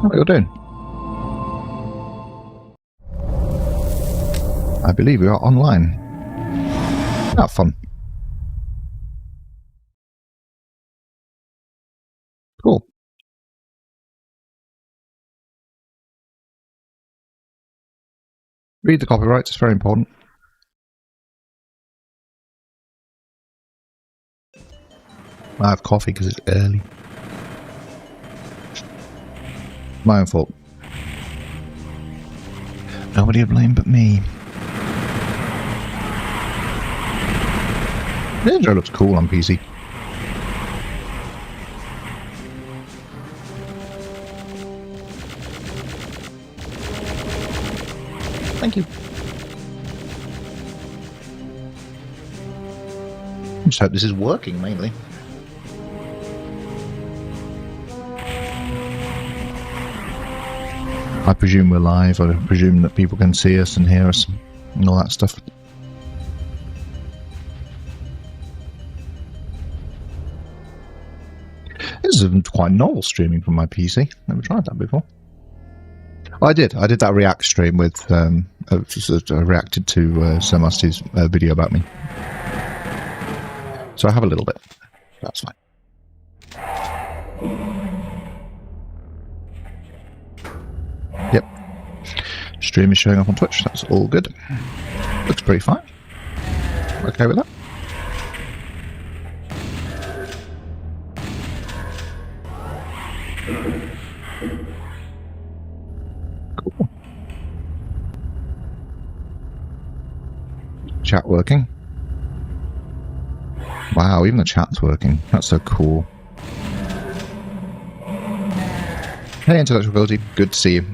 What are you doing? I believe we are online. Ah, fun. Cool. Read the copyrights, it's very important. I have coffee because it's early. My own fault. Nobody to blame but me. The intro looks cool on PC. Thank you. I just hope this is working, mainly. I presume we're live, I presume that people can see us and hear us and all that stuff. This is quite novel streaming from my PC. Never tried that before. Oh, I did that React stream with, I reacted to Samasti's video about me. So I have a little bit. That's fine. Yep. Stream is showing up on Twitch. That's all good. Looks pretty fine. Okay with that. Cool. Chat working. Wow, even the chat's working. That's so cool. Hey, Intellectual Ability. Good to see you.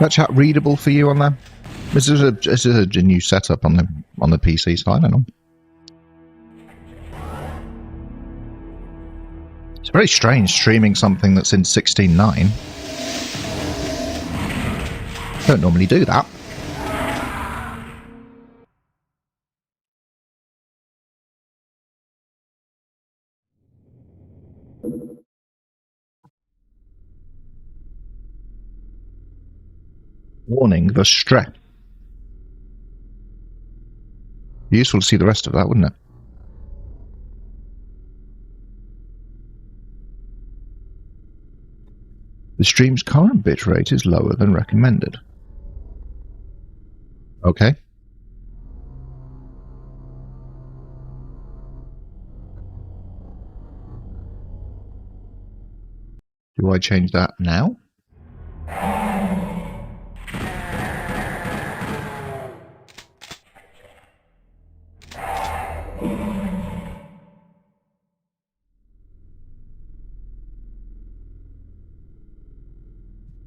That chat readable for you on there? This is a new setup on the PC, so I don't know. It's very strange streaming something that's in 16:9. Don't normally do that. Warning, the stress. Useful to see the rest of that, wouldn't it? The stream's current bitrate is lower than recommended. Okay. Do I change that now?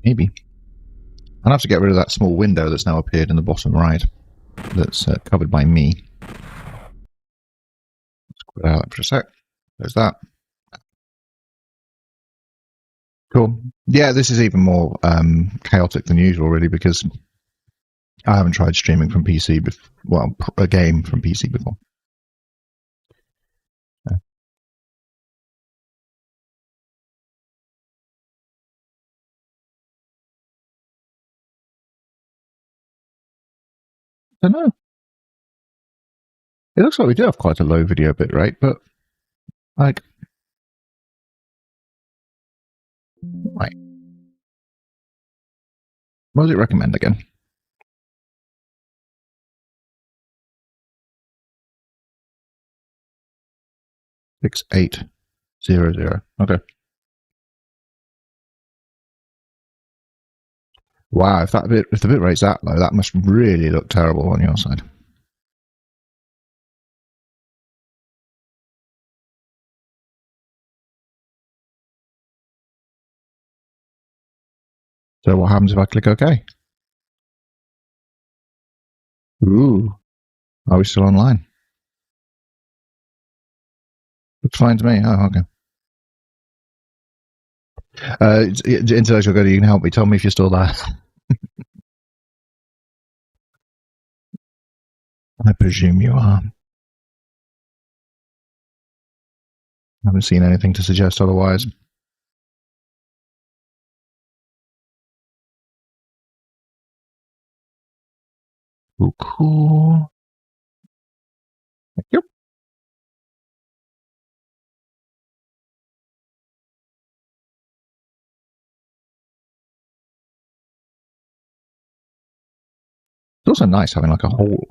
Maybe. I'll have to get rid of that small window that's now appeared in the bottom right. That's covered by me. Let's quit out for a sec. There's that. Cool. Yeah, this is even more chaotic than usual, really, because I haven't tried streaming from PC before. Well, a game from PC before. Yeah. I don't know. It looks like we do have quite a low video bit rate, but like, right. What does it recommend again? 6800. Okay. Wow, if the bit rate's that low, that must really look terrible on your side. So what happens if I click OK? Ooh. Are we still online? Looks fine to me. Oh, okay. Intellectual Good, you can help me. Tell me if you're still there. I presume you are. Haven't seen anything to suggest otherwise. Oh, cool. Thank you. It's also nice having like a whole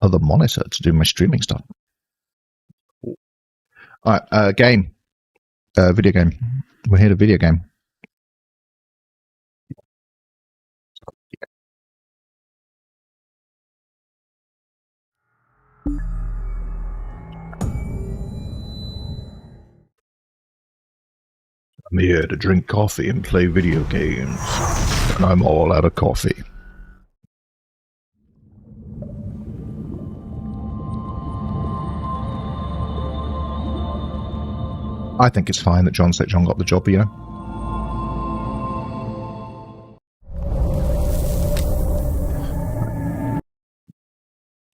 other monitor to do my streaming stuff. All right, game, video game. We're here to video game. I'm here to drink coffee and play video games, and I'm all out of coffee. I think it's fine that John St. John got the job, you know.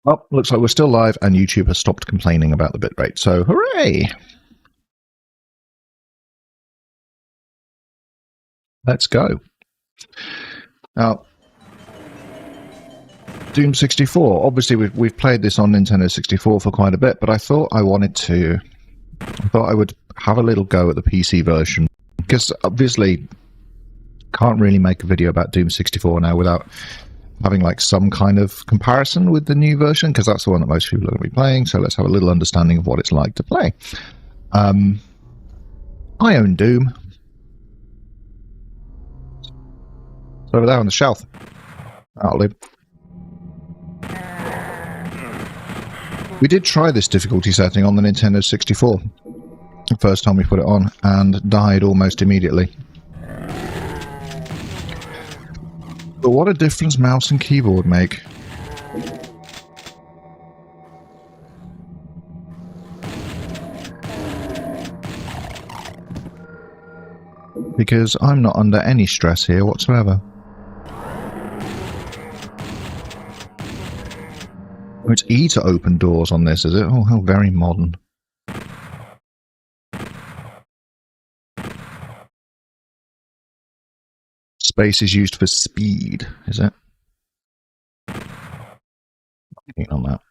Well, looks like we're still live, and YouTube has stopped complaining about the bitrate, so hooray! Let's go. Now, Doom 64. Obviously, we've played this on Nintendo 64 for quite a bit, but I thought I would have a little go at the PC version, because obviously can't really make a video about Doom 64 now without having like some kind of comparison with the new version, because that's the one that most people are going to be playing. So let's have a little understanding of what it's like to play. I own Doom. It's over there on the shelf. That'll do. We did try this difficulty setting on the Nintendo 64 the first time we put it on, and died almost immediately. But what a difference mouse and keyboard make. Because I'm not under any stress here whatsoever. Oh, it's E to open doors on this, is it? Oh, how very modern. Space is used for speed, is it? On that.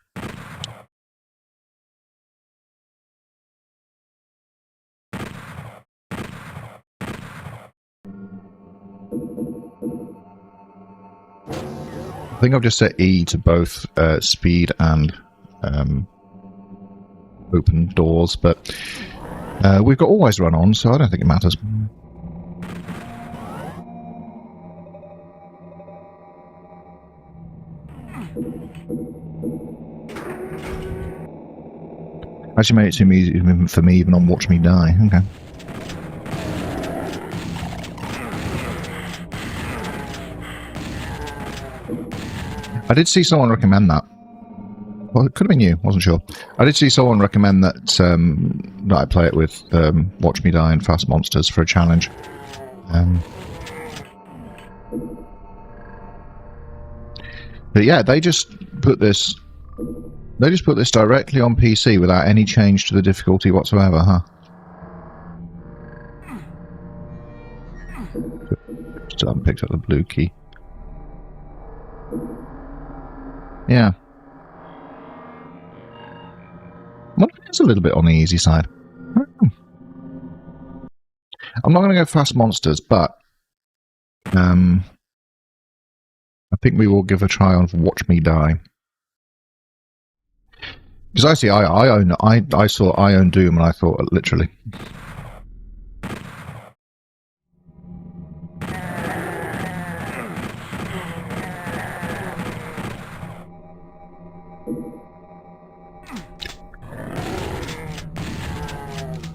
I think I've just set E to both speed and open doors, but we've got always run on, so I don't think it matters. Actually made it too easy for me even on Watch Me Die. Okay. I did see someone recommend that. Well, it could have been you, wasn't sure. I did see someone recommend that that I play it with Watch Me Die and Fast Monsters for a challenge. But yeah, they just put this directly on PC without any change to the difficulty whatsoever, huh? Still haven't picked up the blue key. Yeah. I wonder if it's a little bit on the easy side. I'm not going to go Fast Monsters, but I think we will give a try on Watch Me Die. Because I see, I saw I own Doom, and I thought literally.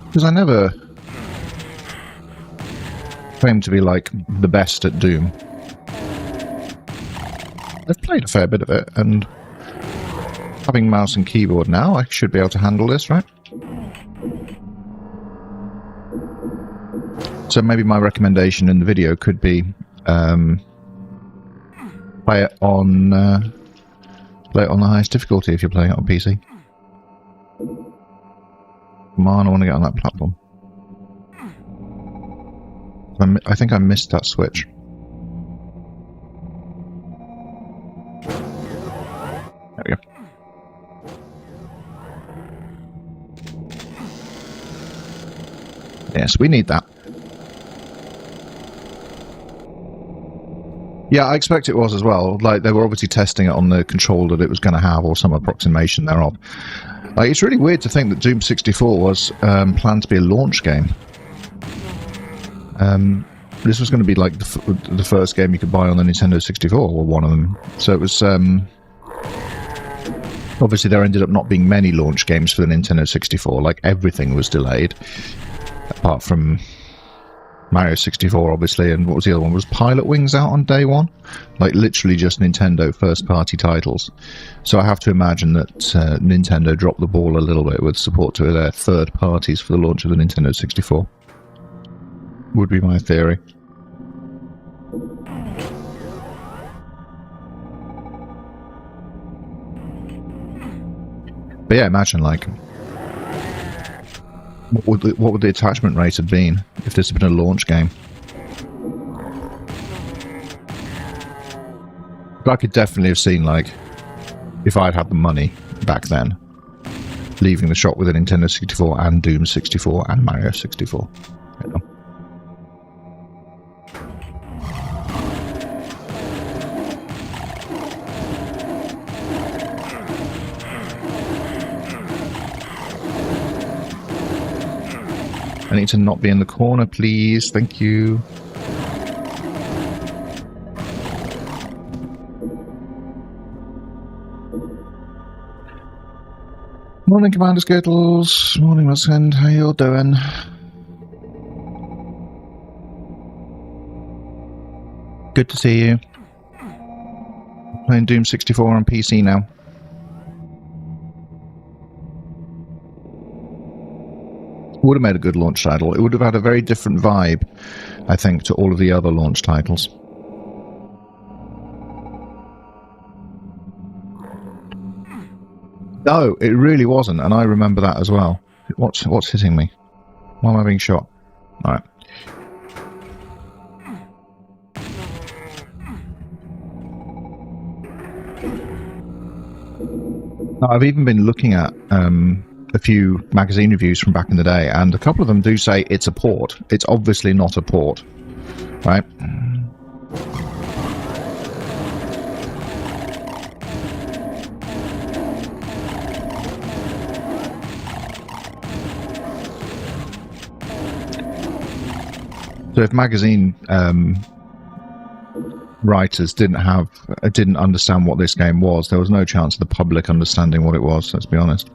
Because I never claimed to be like the best at Doom. I've played a fair bit of it, and having mouse and keyboard now, I should be able to handle this, right? So maybe my recommendation in the video could be play it on the highest difficulty if you're playing it on PC. Come on, I want to get on that platform. I think I missed that switch. There we go. Yes, we need that. Yeah, I expect it was as well. Like, they were obviously testing it on the control that it was going to have, or some approximation thereof. Like, it's really weird to think that Doom 64 was planned to be a launch game. This was going to be like the first game you could buy on the Nintendo 64, or one of them. So it was... obviously, there ended up not being many launch games for the Nintendo 64. Like, everything was delayed. Apart from Mario 64, obviously, and what was the other one? Was Pilot Wings out on day one? Like, literally just Nintendo first-party titles. So I have to imagine that Nintendo dropped the ball a little bit with support to their third parties for the launch of the Nintendo 64. Would be my theory. But yeah, imagine, like... What would the attachment rate have been if this had been a launch game? But I could definitely have seen, like, if I'd had the money back then, leaving the shop with a Nintendo 64 and Doom 64 and Mario 64. You know? I need to not be in the corner, please. Thank you. Morning, Commander Skittles. Morning, Muskend. How you all doing? Good to see you. Playing Doom 64 on PC now. Would have made a good launch title. It would have had a very different vibe, I think, to all of the other launch titles. No, it really wasn't, and I remember that as well. What's hitting me? Why am I being shot? Alright. I've even been looking at a few magazine reviews from back in the day, and a couple of them do say it's a port. It's obviously not a port, right? So if magazine writers didn't understand what this game was, there was no chance of the public understanding what it was, let's be honest.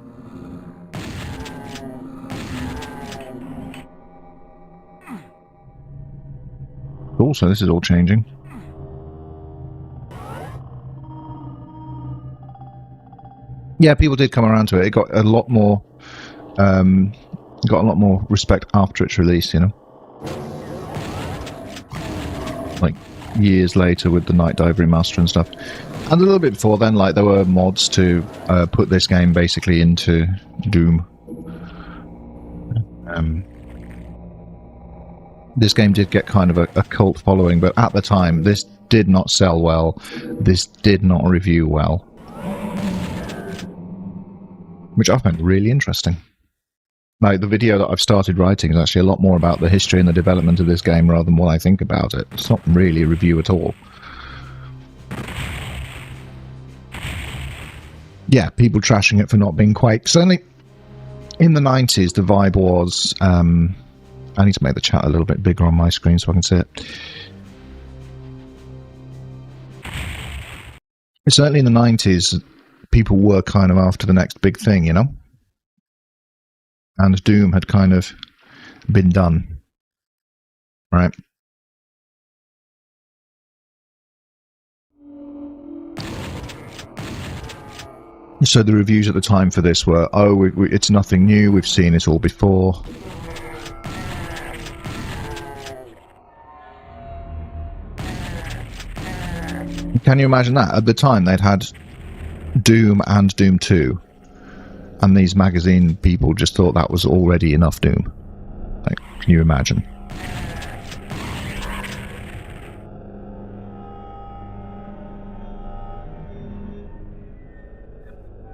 Also, this is all changing. Yeah, people did come around to it. It got a lot more respect after its release, you know. Like years later with the Night Dive remaster and stuff. And a little bit before then, like, there were mods to put this game basically into Doom. This game did get kind of a cult following, but at the time, this did not sell well. This did not review well. Which I found really interesting. Like, the video that I've started writing is actually a lot more about the history and the development of this game rather than what I think about it. It's not really a review at all. Yeah, people trashing it for not being quite... Certainly, in the 90s, the vibe was... I need to make the chat a little bit bigger on my screen so I can see it. Certainly in the 90s, people were kind of after the next big thing, you know? And Doom had kind of been done. Right? So the reviews at the time for this were, oh, it's nothing new, we've seen it all before. Can you imagine that? At the time, they'd had Doom and Doom 2. And these magazine people just thought that was already enough Doom. Like, can you imagine?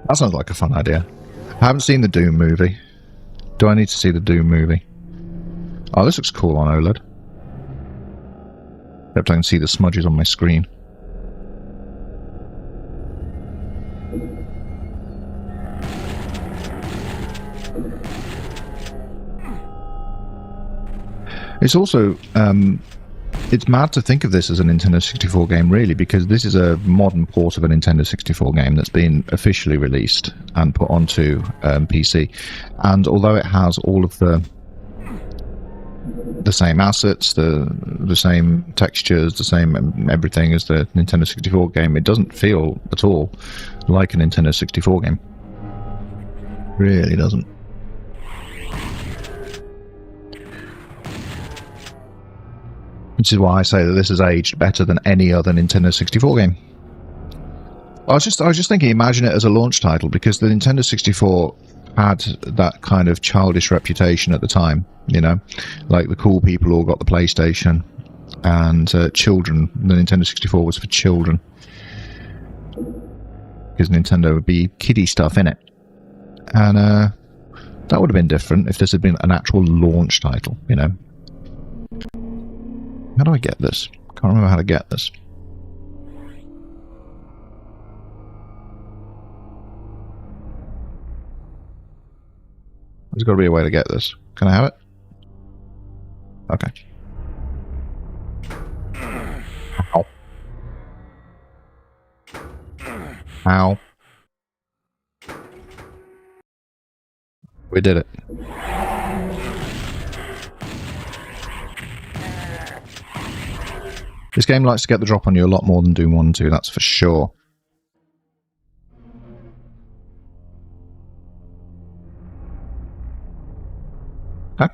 That sounds like a fun idea. I haven't seen the Doom movie. Do I need to see the Doom movie? Oh, this looks cool on OLED. Except I can see the smudges on my screen. It's also, it's mad to think of this as a Nintendo 64 game, really, because this is a modern port of a Nintendo 64 game that's been officially released and put onto PC. And although it has all of the same assets, the same textures, the same everything as the Nintendo 64 game, it doesn't feel at all like a Nintendo 64 game. Really doesn't. Which is why I say that this has aged better than any other Nintendo 64 game. I was just thinking, imagine it as a launch title, because the Nintendo 64 had that kind of childish reputation at the time, you know? Like, the cool people all got the PlayStation, and children, the Nintendo 64 was for children. Because Nintendo would be kiddie stuff in it. And that would have been different if this had been an actual launch title, you know? How do I get this? Can't remember how to get this. There's got to be a way to get this. Can I have it? Okay. Ow. Ow. We did it. This game likes to get the drop on you a lot more than Doom 1 and 2, that's for sure. Okay.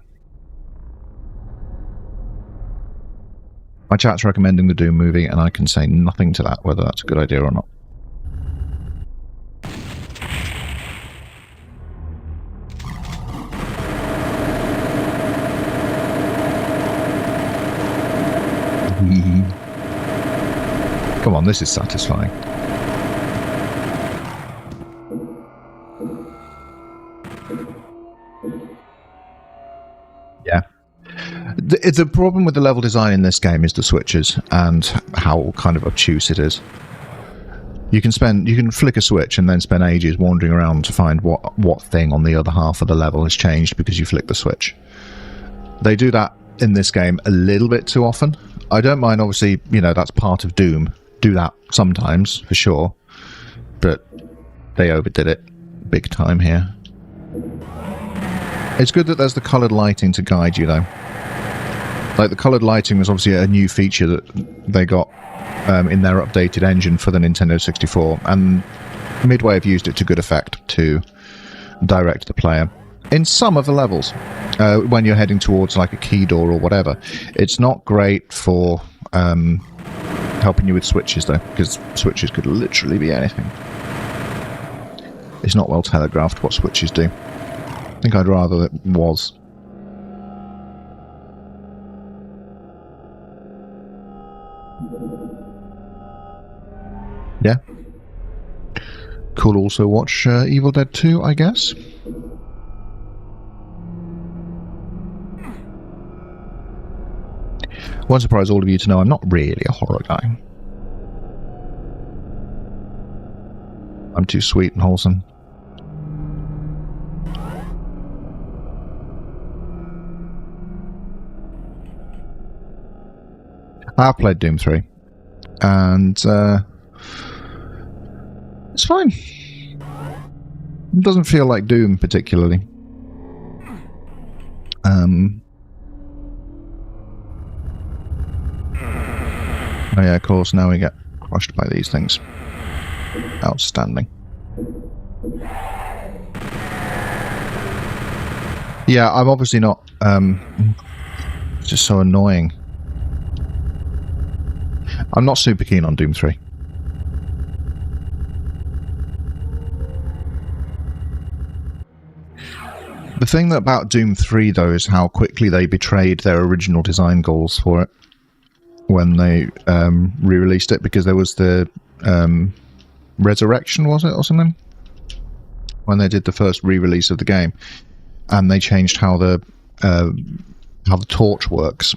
My chat's recommending the Doom movie, and I can say nothing to that, whether that's a good idea or not. Come on, this is satisfying. Yeah. The problem with the level design in this game is the switches and how kind of obtuse it is. You can flick a switch and then spend ages wandering around to find what thing on the other half of the level has changed because you flick the switch. They do that in this game a little bit too often. I don't mind, obviously, you know, that's part of Doom. Do that sometimes, for sure. But they overdid it big time here. It's good that there's the coloured lighting to guide you, though. Like, the coloured lighting was obviously a new feature that they got in their updated engine for the Nintendo 64, and Midway have used it to good effect to direct the player. In some of the levels, when you're heading towards like a key door or whatever, it's not great for helping you with switches, though, because switches could literally be anything. It's not well telegraphed what switches do. I think I'd rather it was. Yeah. Could also watch Evil Dead 2, I guess. Won't surprise all of you to know I'm not really a horror guy. I'm too sweet and wholesome. I've played Doom 3. And it's fine. It doesn't feel like Doom particularly. Oh yeah, of course, now we get crushed by these things. Outstanding. Yeah, I'm obviously not, it's just so annoying. I'm not super keen on Doom 3. 3 The thing about Doom 3, though, is how quickly they betrayed their original design goals for it when they re-released it, because there was the Resurrection, was it, or something? When they did the first re-release of the game, and they changed how the torch works.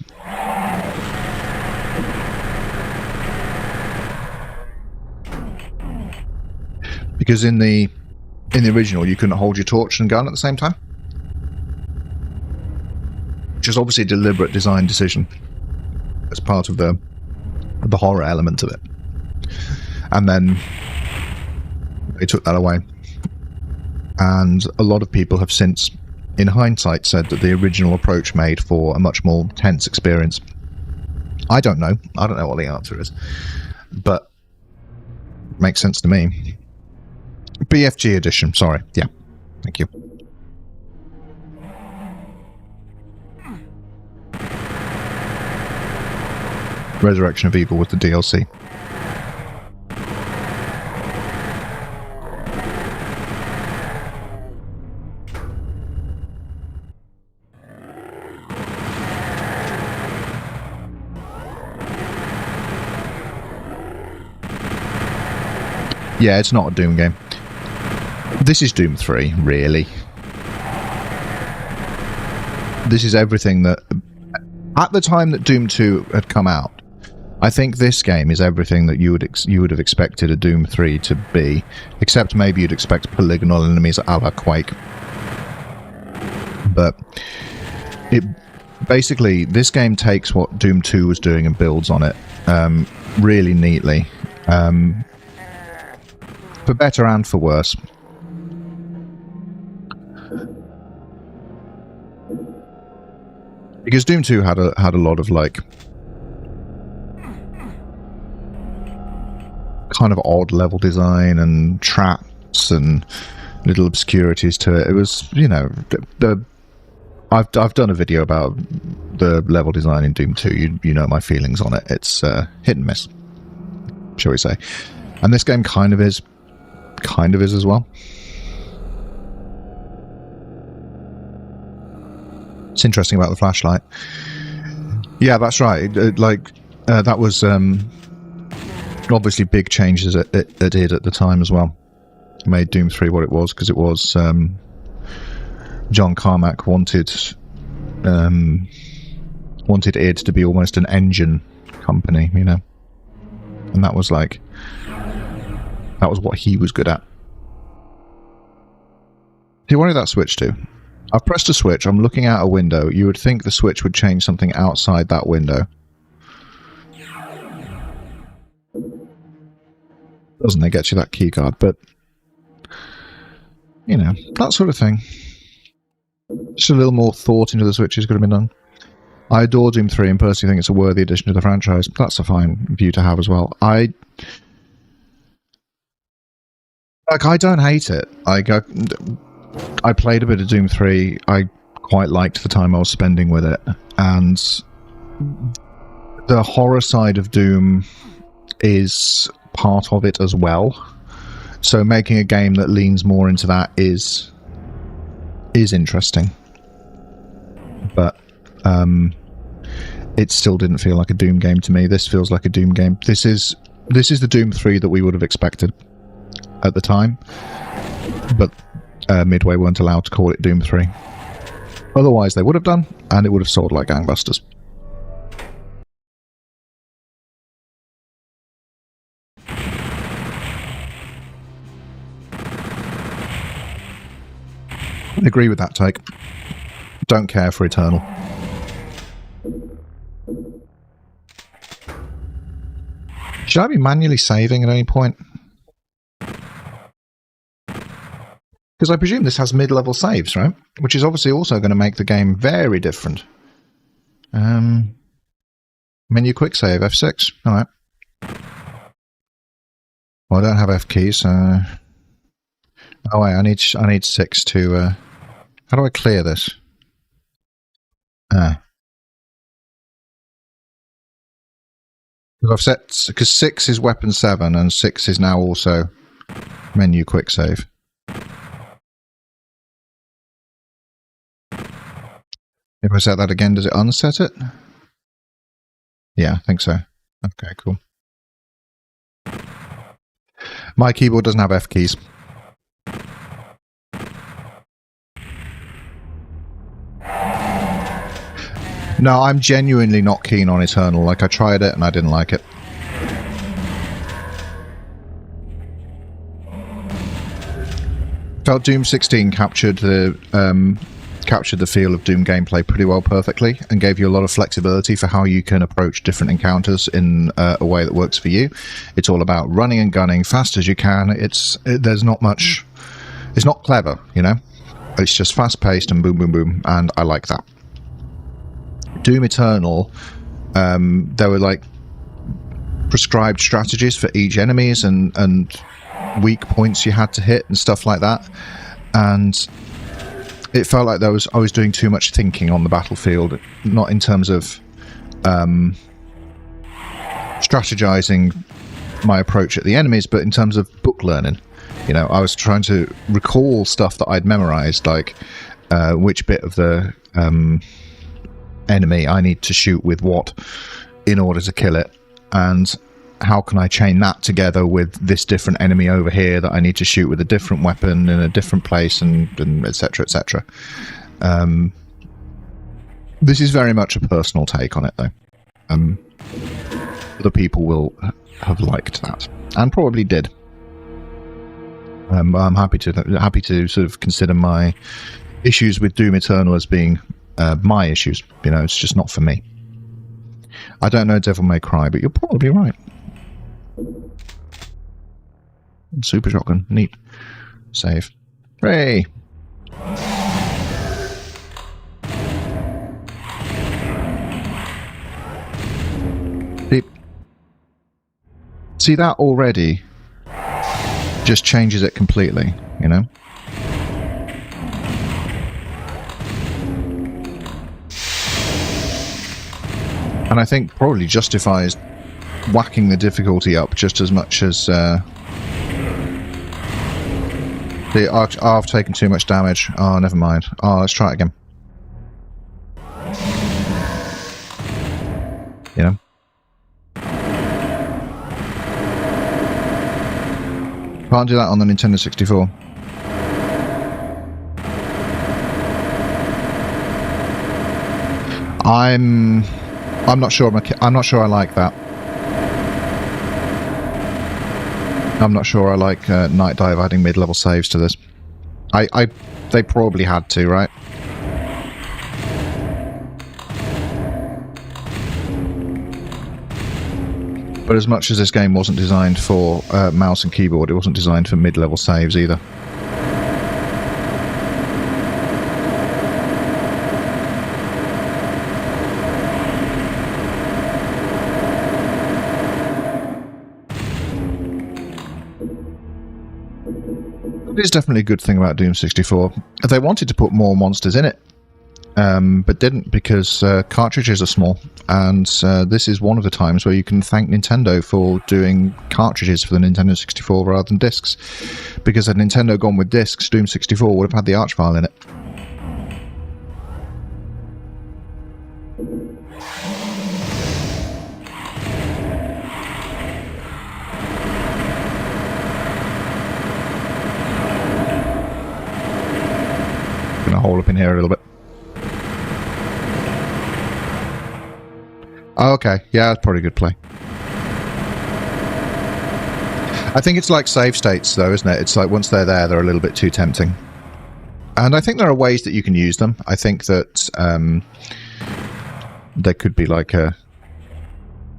Because in the original, you couldn't hold your torch and gun at the same time, which is obviously a deliberate design decision as part of the horror element of it. And then they took that away, and a lot of people have since, in hindsight, said that the original approach made for a much more tense experience. I don't know what the answer is, but it makes sense to me. BFG edition, sorry. Yeah, thank you. Resurrection of Evil with the DLC. Yeah, it's not a Doom game. This is Doom 3, really. This is everything that... At the time that Doom 2 had come out, I think this game is everything that you would have expected a Doom 3 to be, except maybe you'd expect polygonal enemies a la Quake. But it basically, this game takes what Doom 2 was doing and builds on it really neatly, for better and for worse. Because Doom 2 had a lot of like kind of odd level design and traps and little obscurities to it. It was, you know, I've done a video about the level design in Doom 2. You know my feelings on it. It's hit and miss, shall we say? And this game kind of is as well. It's interesting about the flashlight. Yeah, that's right. That was obviously big changes it did at the time as well. It made Doom 3 what it was, because it was John Carmack wanted id to be almost an engine company, you know, and that was what he was good at. See, what did that switch do? I've pressed a switch, I'm looking out a window. You would think the switch would change something outside that window. Doesn't it get you that key card? But, you know, that sort of thing. Just a little more thought into the switches could have been done. I adore Doom 3 and personally think it's a worthy addition to the franchise. That's a fine view to have as well. I don't hate it. I played a bit of Doom 3. I quite liked the time I was spending with it. And the horror side of Doom is part of it as well. So making a game that leans more into that is interesting. But it still didn't feel like a Doom game to me. This feels like a Doom game. This is the Doom 3 that we would have expected at the time. But Midway weren't allowed to call it Doom 3. Otherwise they would have done, and it would have sold like gangbusters. I agree with that take. Don't care for Eternal. Should I be manually saving at any point? Because I presume this has mid-level saves, right? Which is obviously also going to make the game very different. Menu quick save, F6. Alright. Well, I don't have F keys, so... Oh wait, I need 6 to... How do I clear this? I've set... Because 6 is weapon 7, and 6 is now also menu quick save. If I set that again, does it unset it? Yeah, I think so. Okay, cool. My keyboard doesn't have F keys. No, I'm genuinely not keen on Eternal. Like, I tried it and I didn't like it. Felt Doom 16 captured the feel of Doom gameplay pretty well, perfectly, and gave you a lot of flexibility for how you can approach different encounters in a way that works for you. It's all about running and gunning fast as you can. There's not much. It's not clever, you know. It's just fast paced and boom, boom, boom, and I like that. Doom Eternal, there were like prescribed strategies for each enemies and weak points you had to hit and stuff like that, and it felt like I was doing too much thinking on the battlefield, not in terms of strategizing my approach at the enemies, but in terms of book learning. You know, I was trying to recall stuff that I'd memorized, like which bit of the enemy I need to shoot with what in order to kill it, and how can I chain that together with this different enemy over here that I need to shoot with a different weapon in a different place, and etc, etc. This is very much a personal take on it, though. Other people will have liked that, and probably did. I'm happy to sort of consider my issues with Doom Eternal as being my issues. You know, it's just not for me. I don't know Devil May Cry, but you're probably right. Super shotgun, neat. Save. Hooray! See, that already just changes it completely, you know? And I think probably justifies whacking the difficulty up just as much as I've taken too much damage. Oh, never mind. Oh, let's try it again. You know? Can't do that on the Nintendo 64. I'm not sure. I'm not sure I like that. I'm not sure I like Night Dive adding mid-level saves to this. They probably had to, right? But as much as this game wasn't designed for mouse and keyboard, it wasn't designed for mid-level saves either. It is definitely a good thing about Doom 64. They wanted to put more monsters in it, but didn't, because cartridges are small, and this is one of the times where you can thank Nintendo for doing cartridges for the Nintendo 64 rather than discs, because had Nintendo gone with discs, Doom 64 would have had the arch file in it. Gonna hole up in here a little bit. Oh, okay, yeah, that's probably a good play. I think it's like save states, though, isn't it? It's like once they're there, they're a little bit too tempting. And I think there are ways that you can use them. I think that there could be like a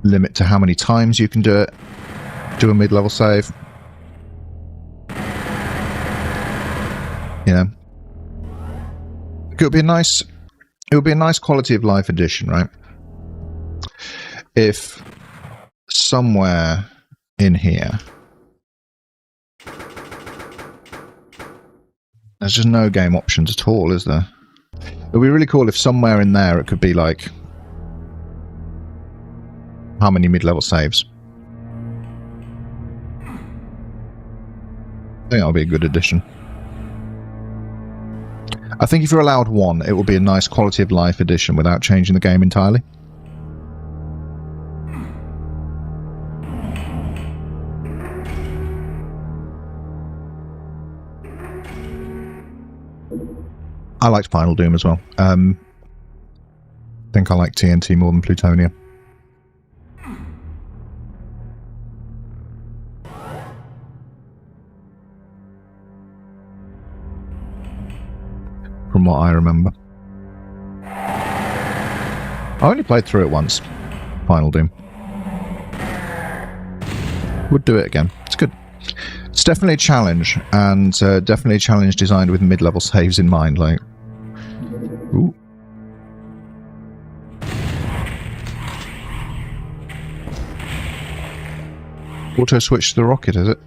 limit to how many times you can do it. Do a mid-level save. You know, it would be a nice quality of life addition, right? If somewhere in here there's just no game options at all, is there? It would be really cool if somewhere in there it could be like how many mid-level saves. I think that'll be a good addition. I think if you're allowed one, it will be a nice quality of life addition without changing the game entirely. I liked Final Doom as well. I think I like TNT more than Plutonia. From what I remember. I only played through it once. Final Doom. Would do it again. It's good. It's definitely a challenge, and definitely a challenge designed with mid-level saves in mind. Like, ooh. Auto switch to the rocket, is it?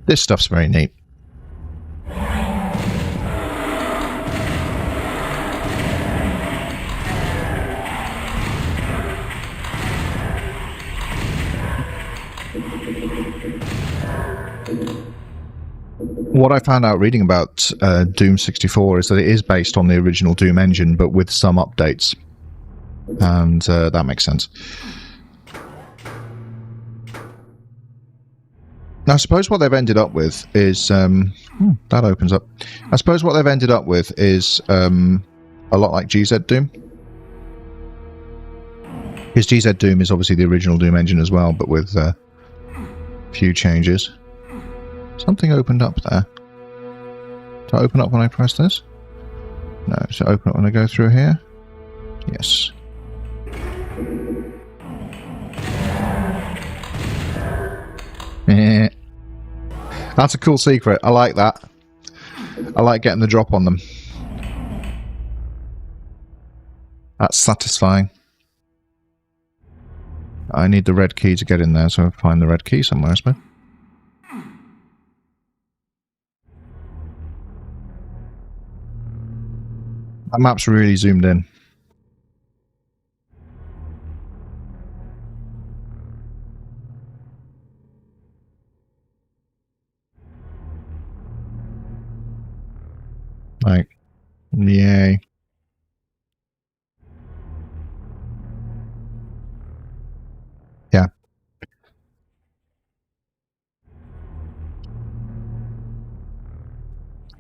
This stuff's very neat. What I found out reading about Doom 64 is that it is based on the original Doom engine, but with some updates. And that makes sense. Now, I suppose what they've ended up with is... that opens up. I suppose what they've ended up with is a lot like GZ Doom. Because GZ Doom is obviously the original Doom engine as well, but with a few changes. Something opened up there. Did I open up when I press this? No, does it open up when I go through here? Yes. That's a cool secret. I like that. I like getting the drop on them. That's satisfying. I need the red key to get in there, so I'll find the red key somewhere, I suppose. That map's really zoomed in. Like, yay. Yeah.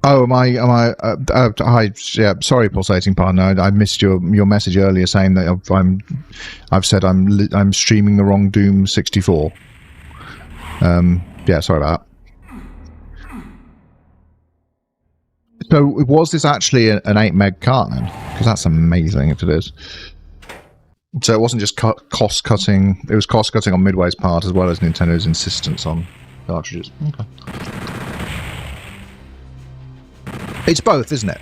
Oh, hi, yeah, sorry, pulsating partner. I missed your message earlier saying that I've said I'm streaming the wrong Doom 64. Yeah, sorry about that. So, was this actually an 8 meg cart then? Because that's amazing if it is. So it wasn't just cost cutting; it was cost cutting on Midway's part as well as Nintendo's insistence on cartridges. Okay. It's both, isn't it?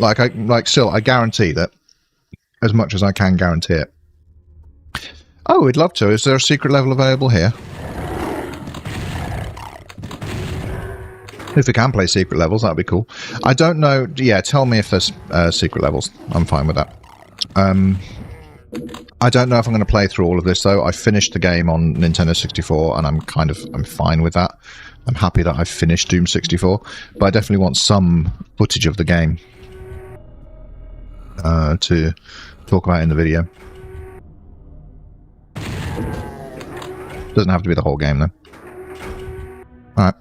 Still, I guarantee that as much as I can guarantee it. Oh, we'd love to. Is there a secret level available here? If we can play secret levels, that'd be cool. I don't know. Yeah, tell me if there's secret levels. I'm fine with that. I don't know if I'm going to play through all of this though. I finished the game on Nintendo 64, and I'm fine with that. I'm happy that I've finished Doom 64, but I definitely want some footage of the game to talk about in the video. Doesn't have to be the whole game though. All right.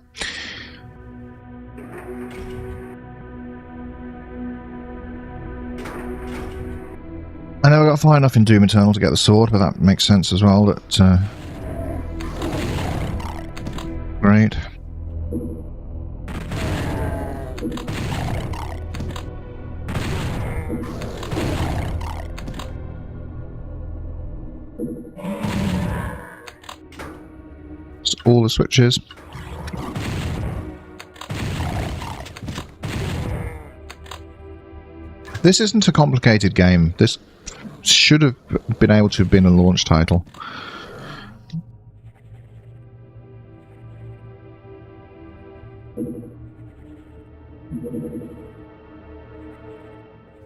I never got far enough in Doom Eternal to get the sword, but that makes sense as well. That great. Just all the switches. This isn't a complicated game. This should have been able to have been a launch title.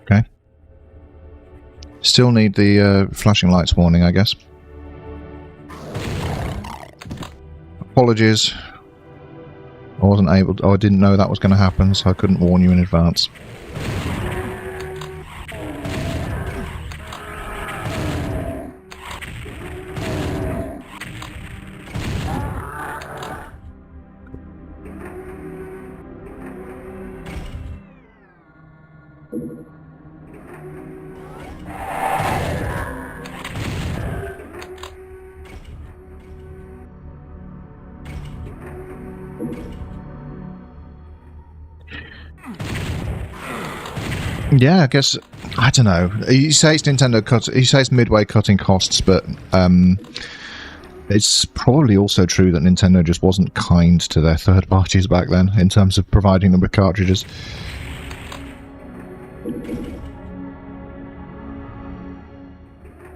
Okay. Still need the flashing lights warning, I guess. Apologies. I wasn't able to, I didn't know that was going to happen, so I couldn't warn you in advance. Yeah, I guess, I don't know. You say it's Nintendo you say it's Midway cutting costs, but it's probably also true that Nintendo just wasn't kind to their third parties back then in terms of providing them with cartridges.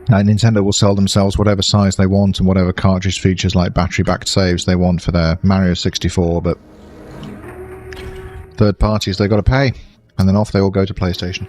Nintendo will sell themselves whatever size they want and whatever cartridge features like battery-backed saves they want for their Mario 64, but third parties, they've got to pay. And then off they all go to PlayStation.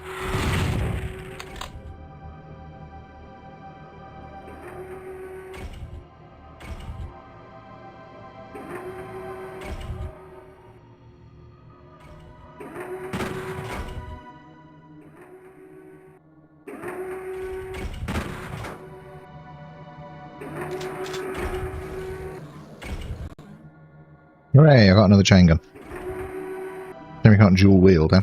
Hooray, I got another chain gun. Then we can't dual wield, eh?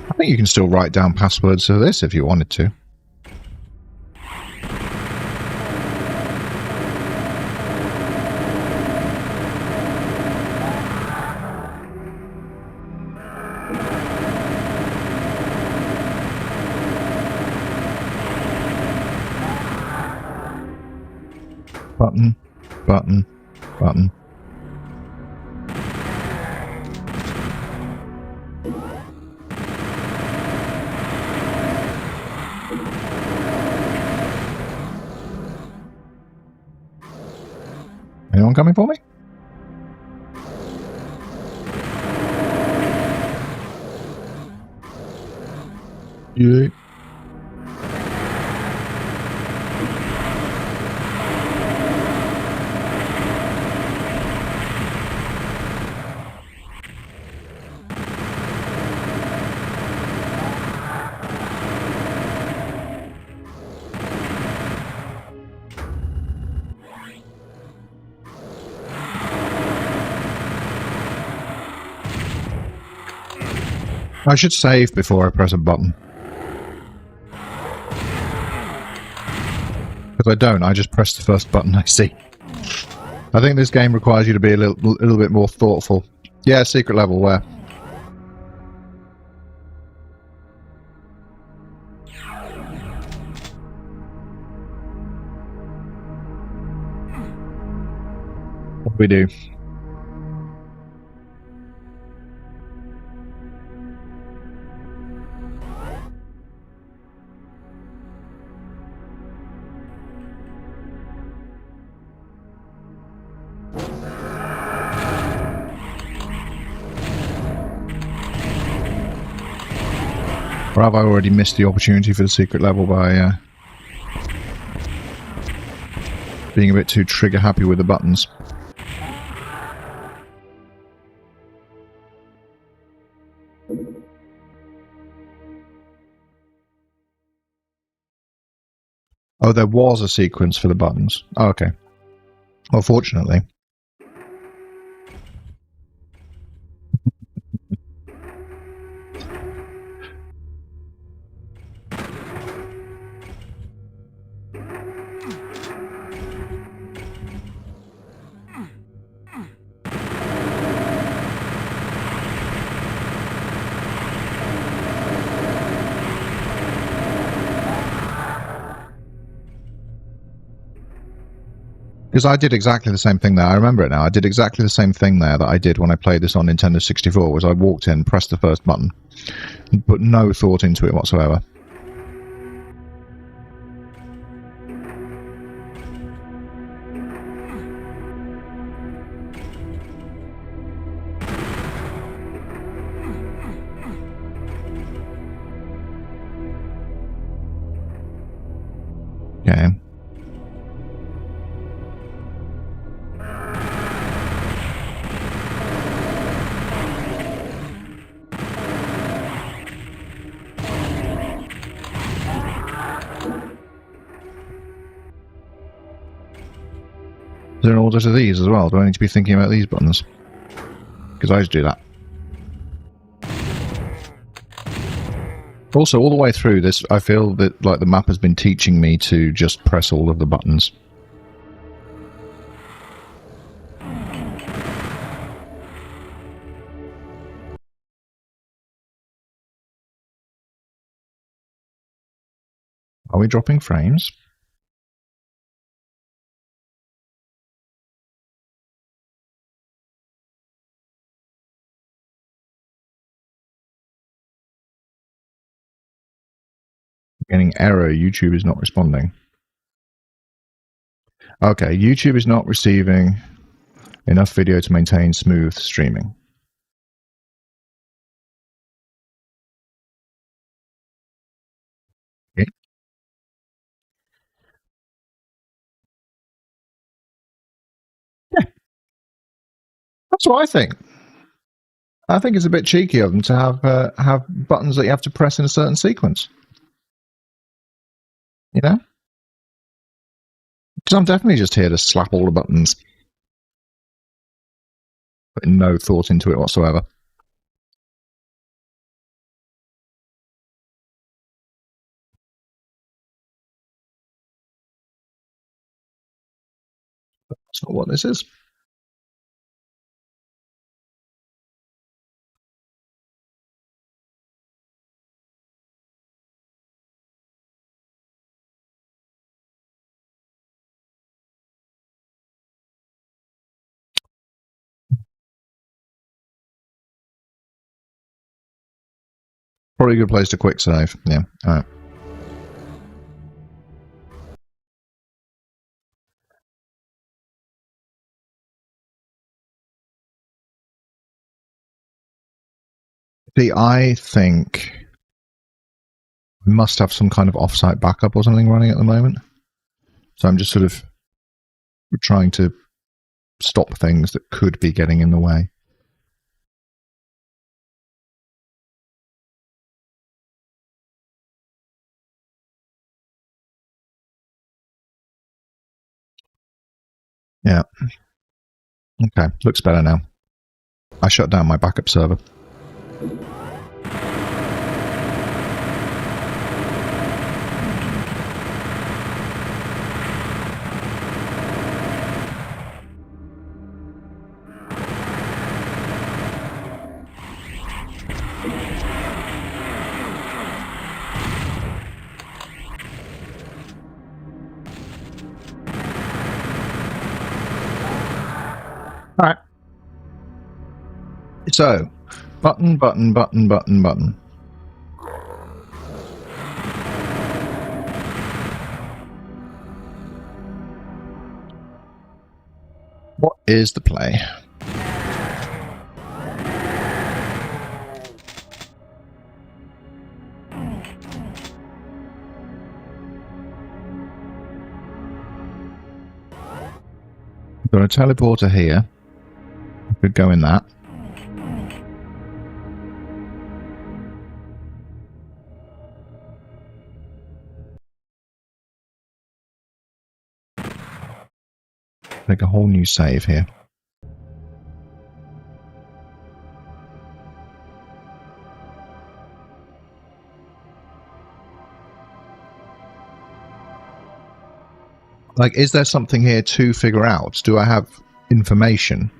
I think you can still write down passwords for this if you wanted to. Button, button, button. Anyone coming for me? Yeah. I should save before I press a button. Because I don't, I just press the first button I see. I think this game requires you to be a little bit more thoughtful. Yeah, secret level, where? What do we do? Or have I already missed the opportunity for the secret level by being a bit too trigger happy with the buttons? Oh, there was a sequence for the buttons. Oh, okay. Well, fortunately. Because I did exactly the same thing there. I remember it now. I did exactly the same thing there that I did when I played this on Nintendo 64, was I walked in, pressed the first button, and put no thought into it whatsoever. Okay. Is there an order to these as well? Do I need to be thinking about these buttons? Because I just do that. Also, all the way through this, I feel that like the map has been teaching me to just press all of the buttons. Are we dropping frames? Getting error, YouTube is not responding. Okay, YouTube is not receiving enough video to maintain smooth streaming. Okay. Yeah, that's what I think. I think it's a bit cheeky of them to have buttons that you have to press in a certain sequence. You know? Because I'm definitely just here to slap all the buttons. Putting no thought into it whatsoever. That's not what this is. Probably a good place to quick save. Yeah. Alright. See, I think we must have some kind of offsite backup or something running at the moment. So I'm just sort of trying to stop things that could be getting in the way. Yeah. Okay, looks better now. I shut down my backup server. Alright. So, button, button, button, button, button. What is the play? Got a teleporter here. Could go in that. Make a whole new save here. Like, is there something here to figure out? Do I have information?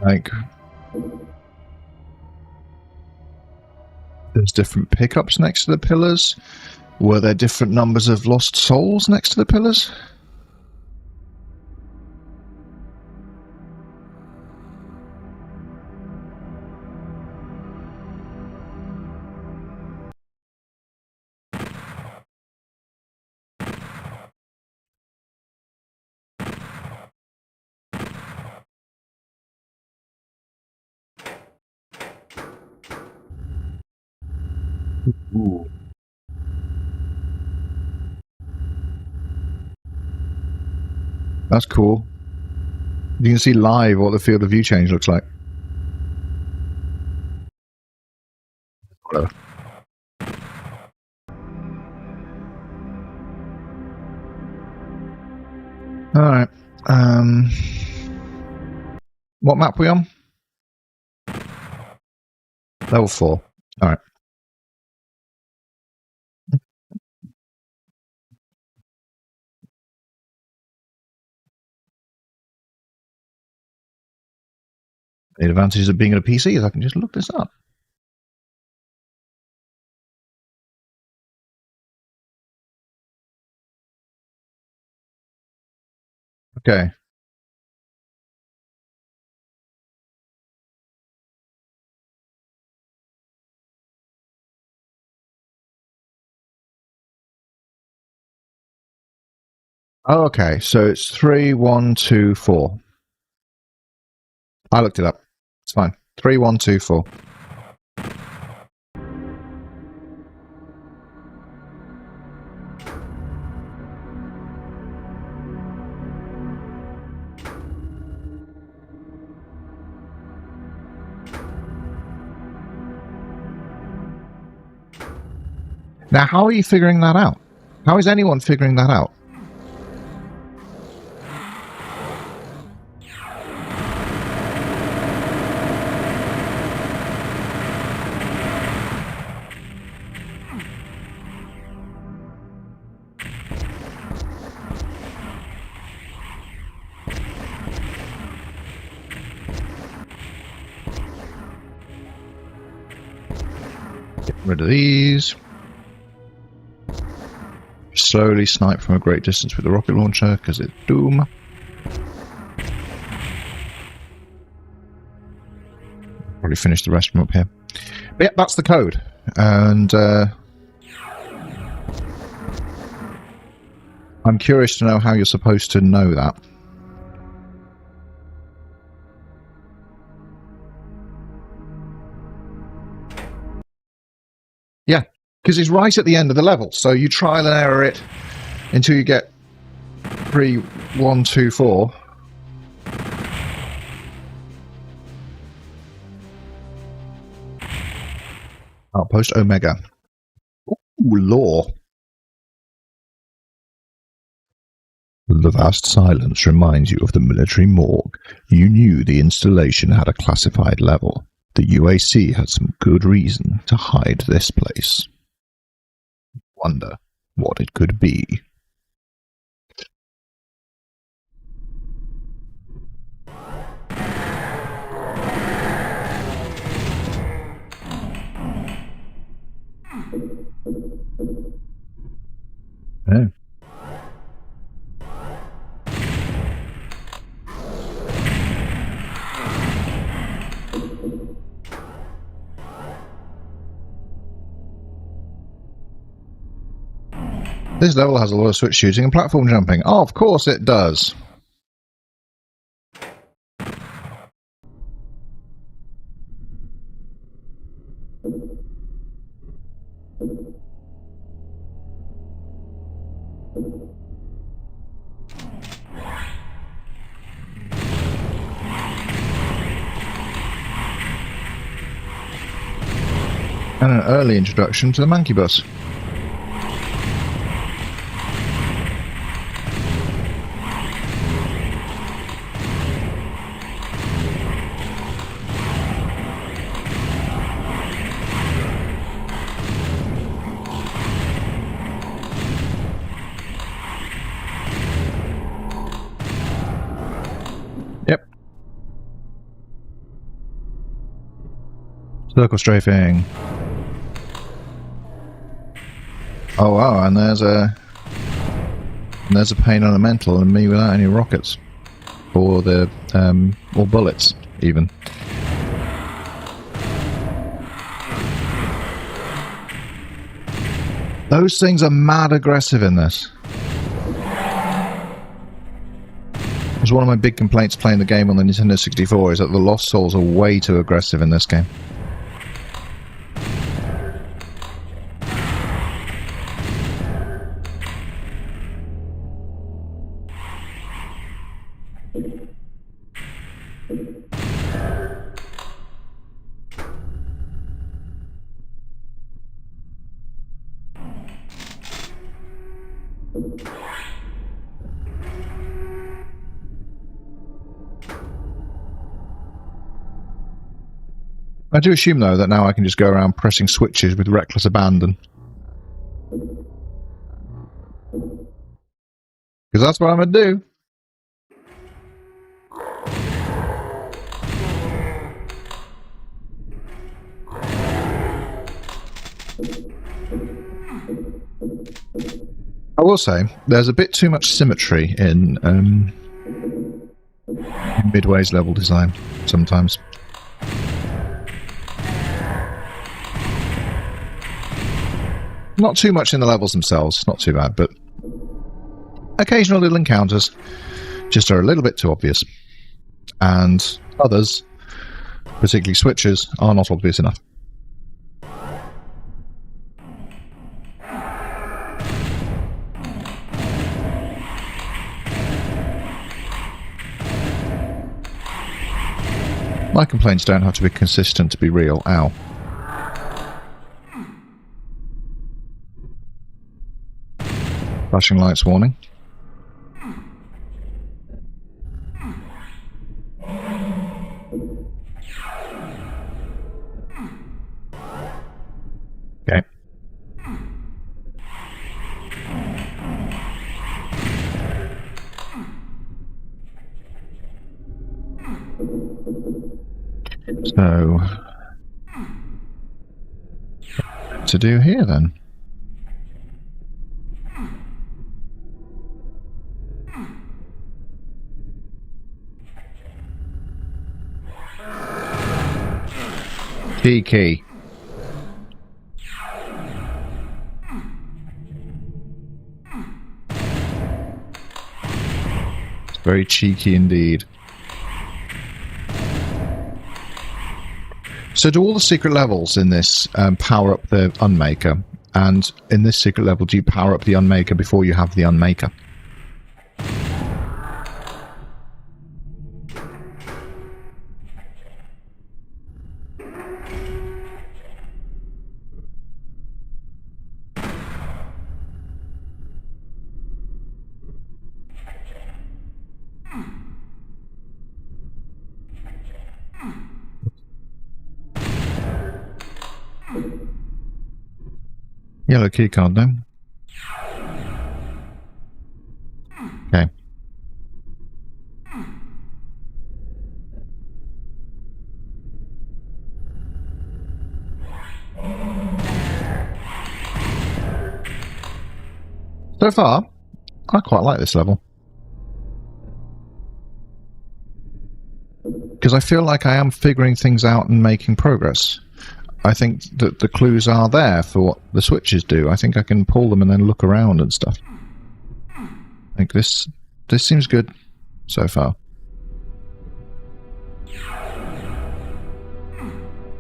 Like, there's different pickups next to the pillars. Were there different numbers of lost souls next to the pillars? Ooh. That's cool. You can see live what the field of view change looks like. Hello. Alright. What map are we on? Level 4. Alright. The advantages of being on a PC is I can just look this up. Okay. Oh, okay. So it's 3, 1, 2, 4. I looked it up. It's fine. 3, 1, 2, 4. Now, how are you figuring that out? How is anyone figuring that out? Get rid of these. Slowly snipe from a great distance with the rocket launcher, because it's Doom. Probably finish the rest from up here. But yeah, that's the code. And I'm curious to know how you're supposed to know that. Yeah, because it's right at the end of the level, so you trial and error it until you get 3, 1, 2, 4. Outpost Omega. Ooh, lore. The vast silence reminds you of the military morgue. You knew the installation had a classified level. The UAC had some good reason to hide this place. Wonder what it could be. Oh. This level has a lot of switch shooting and platform jumping. Oh, of course it does. And an early introduction to the monkey bus. Yep. Circle strafing. Oh wow, and there's a pain elemental and me without any rockets. Or the or bullets even. Those things are mad aggressive in this. It was one of my big complaints playing the game on the Nintendo 64 is that the Lost Souls are way too aggressive in this game. I do assume, though, that now I can just go around pressing switches with reckless abandon. Because that's what I'm going to do. I will say, there's a bit too much symmetry in Midway's level design, sometimes. Not too much in the levels themselves, not too bad, but occasional little encounters just are a little bit too obvious. And others, particularly switches, are not obvious enough. My complaints don't have to be consistent to be real. Ow. Flashing lights warning. Okay. So, what to do here then? Key. It's very cheeky indeed. So do all the secret levels in this power up the Unmaker? And in this secret level, do you power up the Unmaker before you have the Unmaker? Yellow keycard now. Okay. So far, I quite like this level. Because I feel like I am figuring things out and making progress. I think that the clues are there for what the switches do. I think I can pull them and then look around and stuff. I think this seems good so far.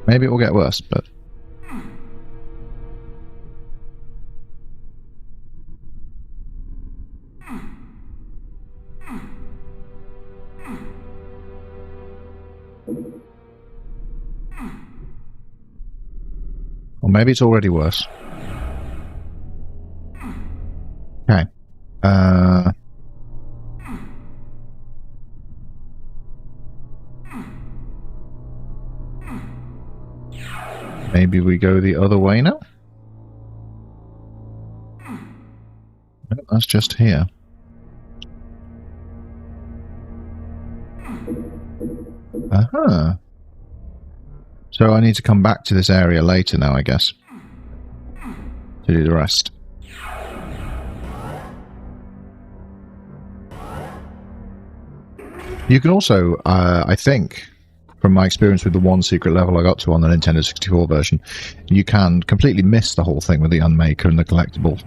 Maybe it will get worse, but... Or maybe it's already worse. Okay. Maybe we go the other way now? No, that's just here. Aha. So I need to come back to this area later now, I guess, to do the rest. You can also, I think, from my experience with the one secret level I got to on the Nintendo 64 version, you can completely miss the whole thing with the Unmaker and the collectible.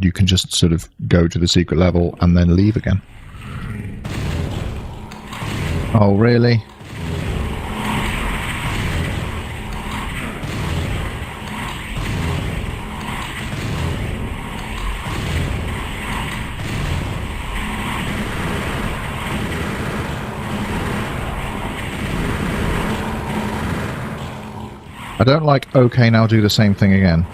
You can just sort of go to the secret level and then leave again. Oh, really? I don't like, okay, now do the same thing again.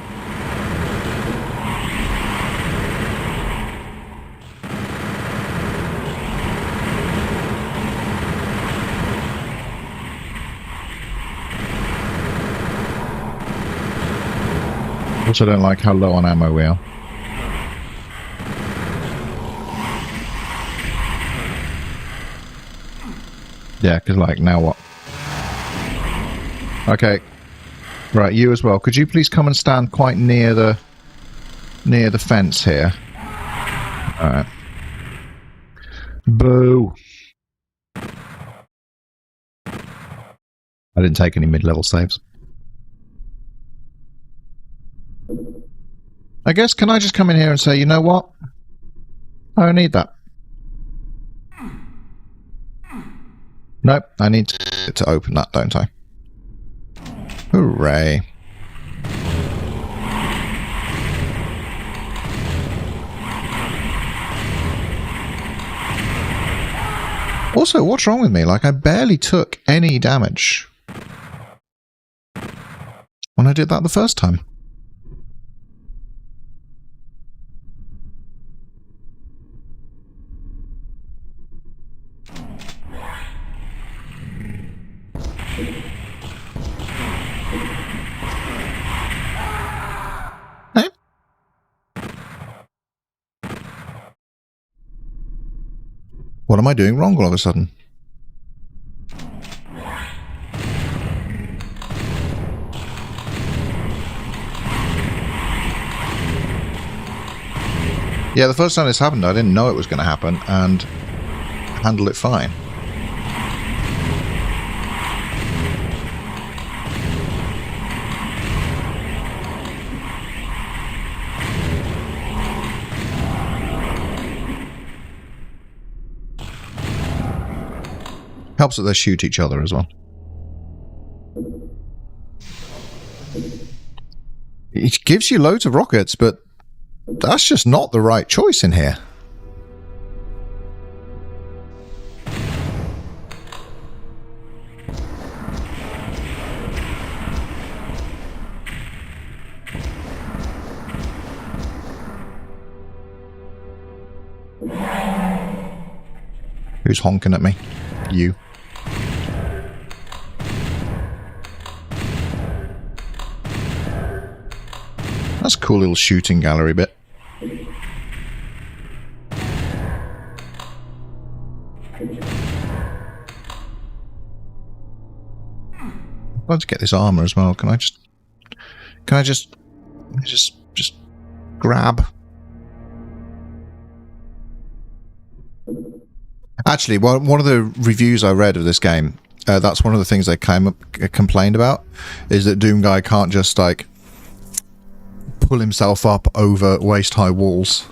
Also don't like how low on ammo we are. Yeah, because like, now what? Okay. Right, you as well. Could you please come and stand quite near the fence here? Alright. Boo! I didn't take any mid-level saves. I guess, can I just come in here and say, you know what? I don't need that. Nope, I need to open that, don't I? Hooray. Also, what's wrong with me? Like, I barely took any damage when I did that the first time. Eh? What am I doing wrong all of a sudden? Yeah, the first time this happened, I didn't know it was going to happen, and handled it fine. Helps that they shoot each other as well. It gives you loads of rockets, but that's just not the right choice in here. Who's honking at me? You. That's a cool little shooting gallery bit. Let's get this armor as well. Can I just grab? Actually, one of the reviews I read of this game, that's one of the things they complained about, is that Doom Guy can't just like pull himself up over waist-high walls.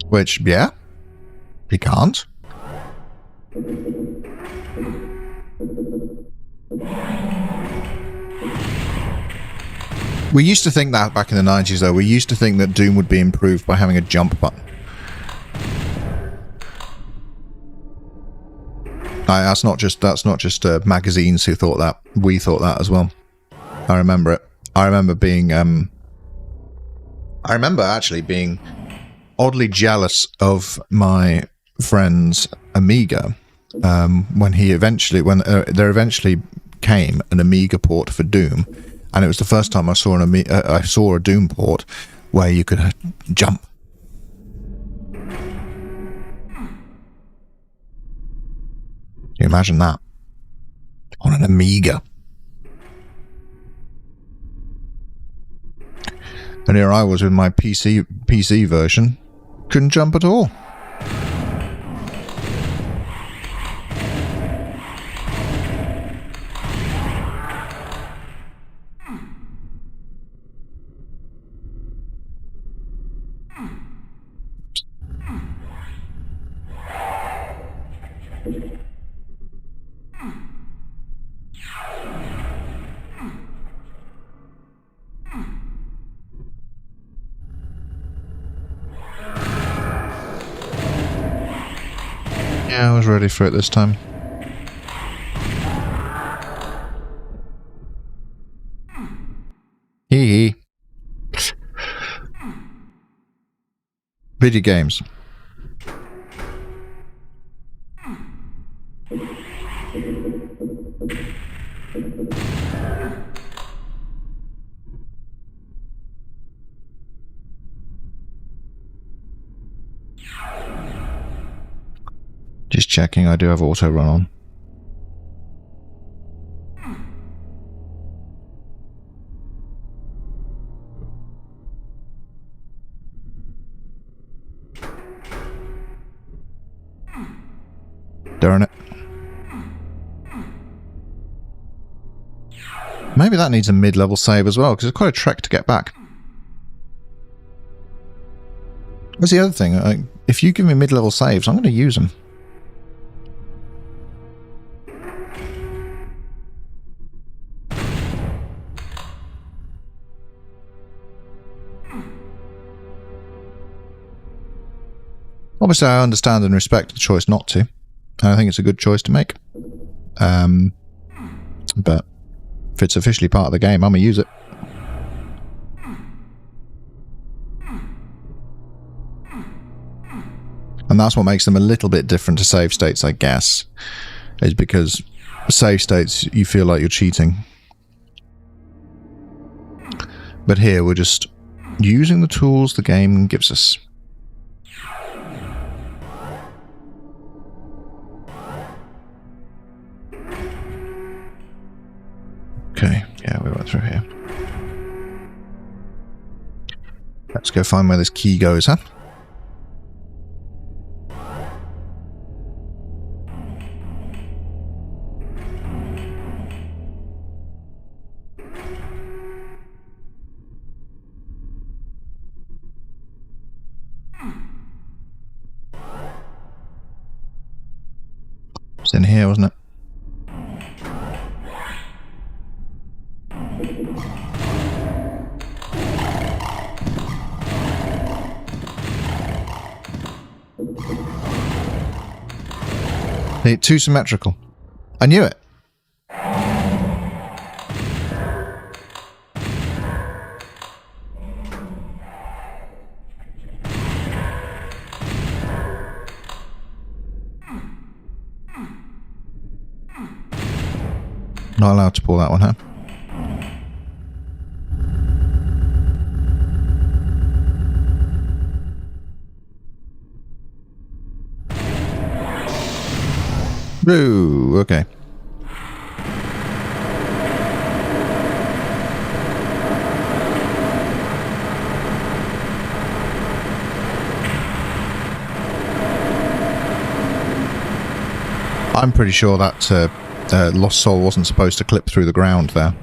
Which, yeah, he can't. We used to think that back in the 90s, though. We used to think that Doom would be improved by having a jump button. That's not just magazines who thought that. We thought that as well. I remember it. I remember being actually being oddly jealous of my friend's Amiga when there eventually came an Amiga port for Doom, and it was the first time I saw a Doom port where you could jump. Can you imagine that? On an Amiga. And here I was with my PC version. Couldn't jump at all. Yeah, I was ready for it this time. Hee hee. Video games. Just checking, I do have auto run on. Darn it. Maybe that needs a mid-level save as well, because it's quite a trek to get back. That's the other thing. If you give me mid-level saves, I'm going to use them. Obviously, I understand and respect the choice not to. And I think it's a good choice to make. But if it's officially part of the game, I'm going to use it. And that's what makes them a little bit different to save states, I guess. Is because save states, you feel like you're cheating. But here, we're just using the tools the game gives us. Okay, yeah, we went through here. Let's go find where this key goes, huh? It's in here, wasn't it? Too symmetrical. I knew it. Not allowed to pull that one, huh? Ooh, okay. I'm pretty sure that Lost Soul wasn't supposed to clip through the ground there.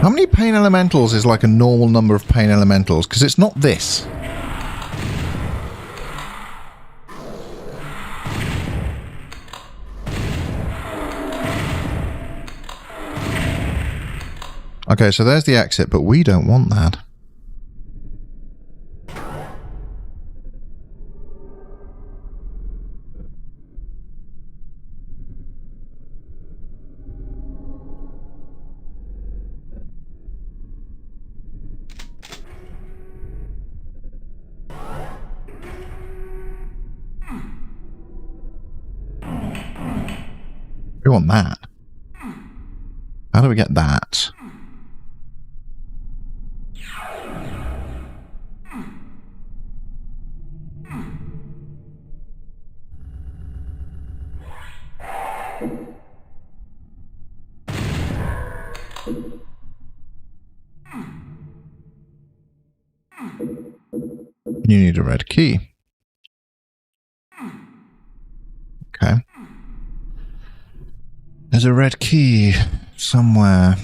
How many pain elementals is like a normal number of pain elementals? Because it's not this. Okay, so there's the exit, but we don't want that. We want that. How do we get that? You need a red key. Okay. There's a red key somewhere.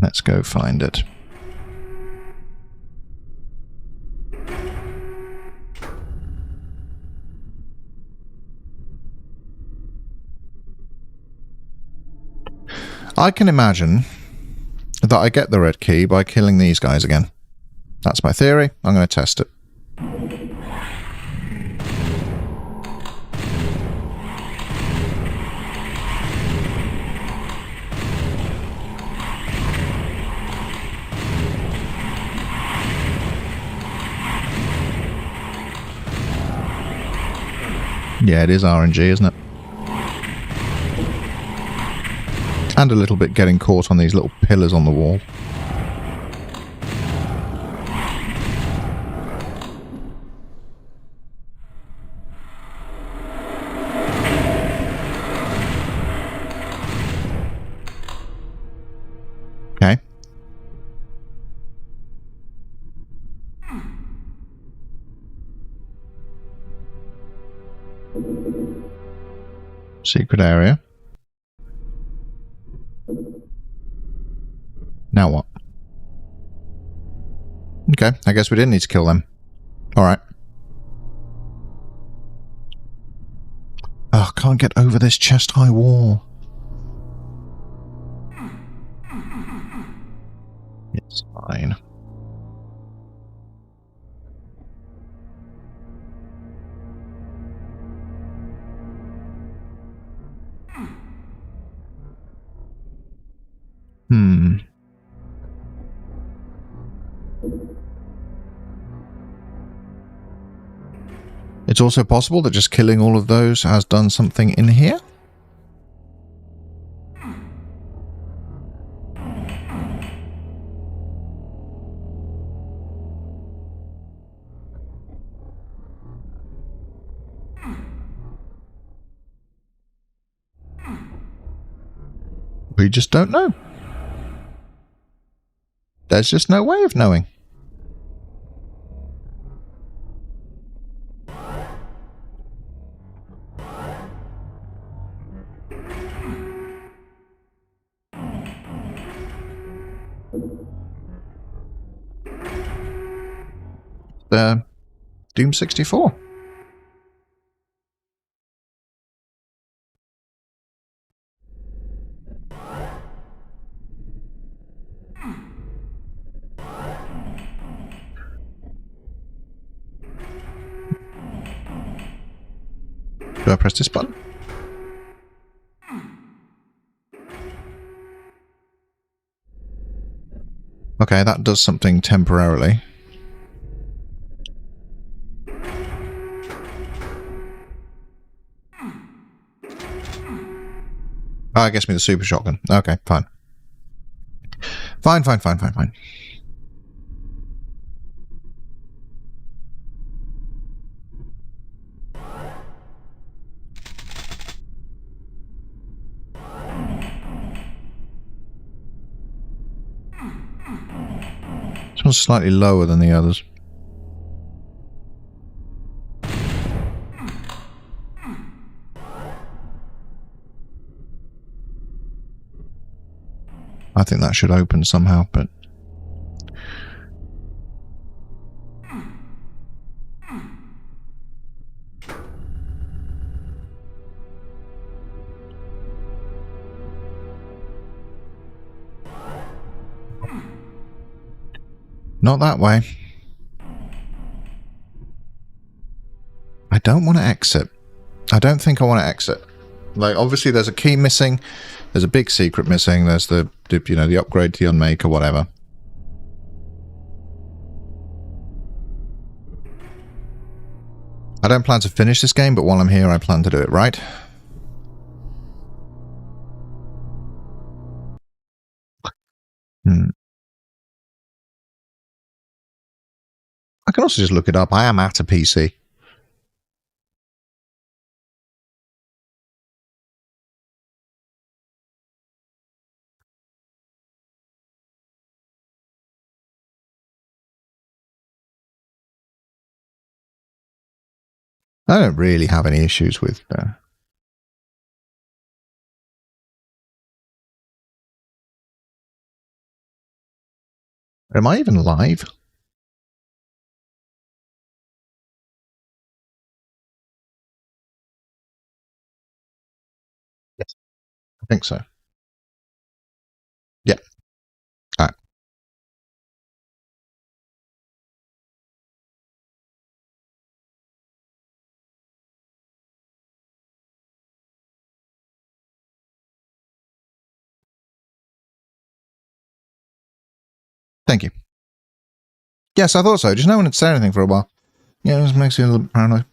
Let's go find it. I can imagine that I get the red key by killing these guys again. That's my theory. I'm going to test it. Yeah, it is RNG, isn't it? And a little bit getting caught on these little pillars on the wall. Okay. Secret area. Now what? Okay, I guess we didn't need to kill them. Alright. Oh, can't get over this chest-high wall. It's fine. It's also possible that just killing all of those has done something in here. We just don't know. There's just no way of knowing. Doom 64. Do I press this button? Okay, that does something temporarily. Oh, I guess me the super shotgun. Okay, fine. Fine. This one's slightly lower than the others. I think that should open somehow, but... Not that way. I don't want to exit. I don't think I want to exit. Like, obviously there's a key missing. There's a big secret missing. There's the you know, the upgrade to the unmake or whatever. I don't plan to finish this game, but while I'm here, I plan to do it right. I can also just look it up. I am at a PC. I don't really have any issues with... Am I even live? Yes. I think so. Yeah. All right. Thank you. Yes, I thought so. Just no one had said anything for a while. Yeah, it just makes you a little paranoid.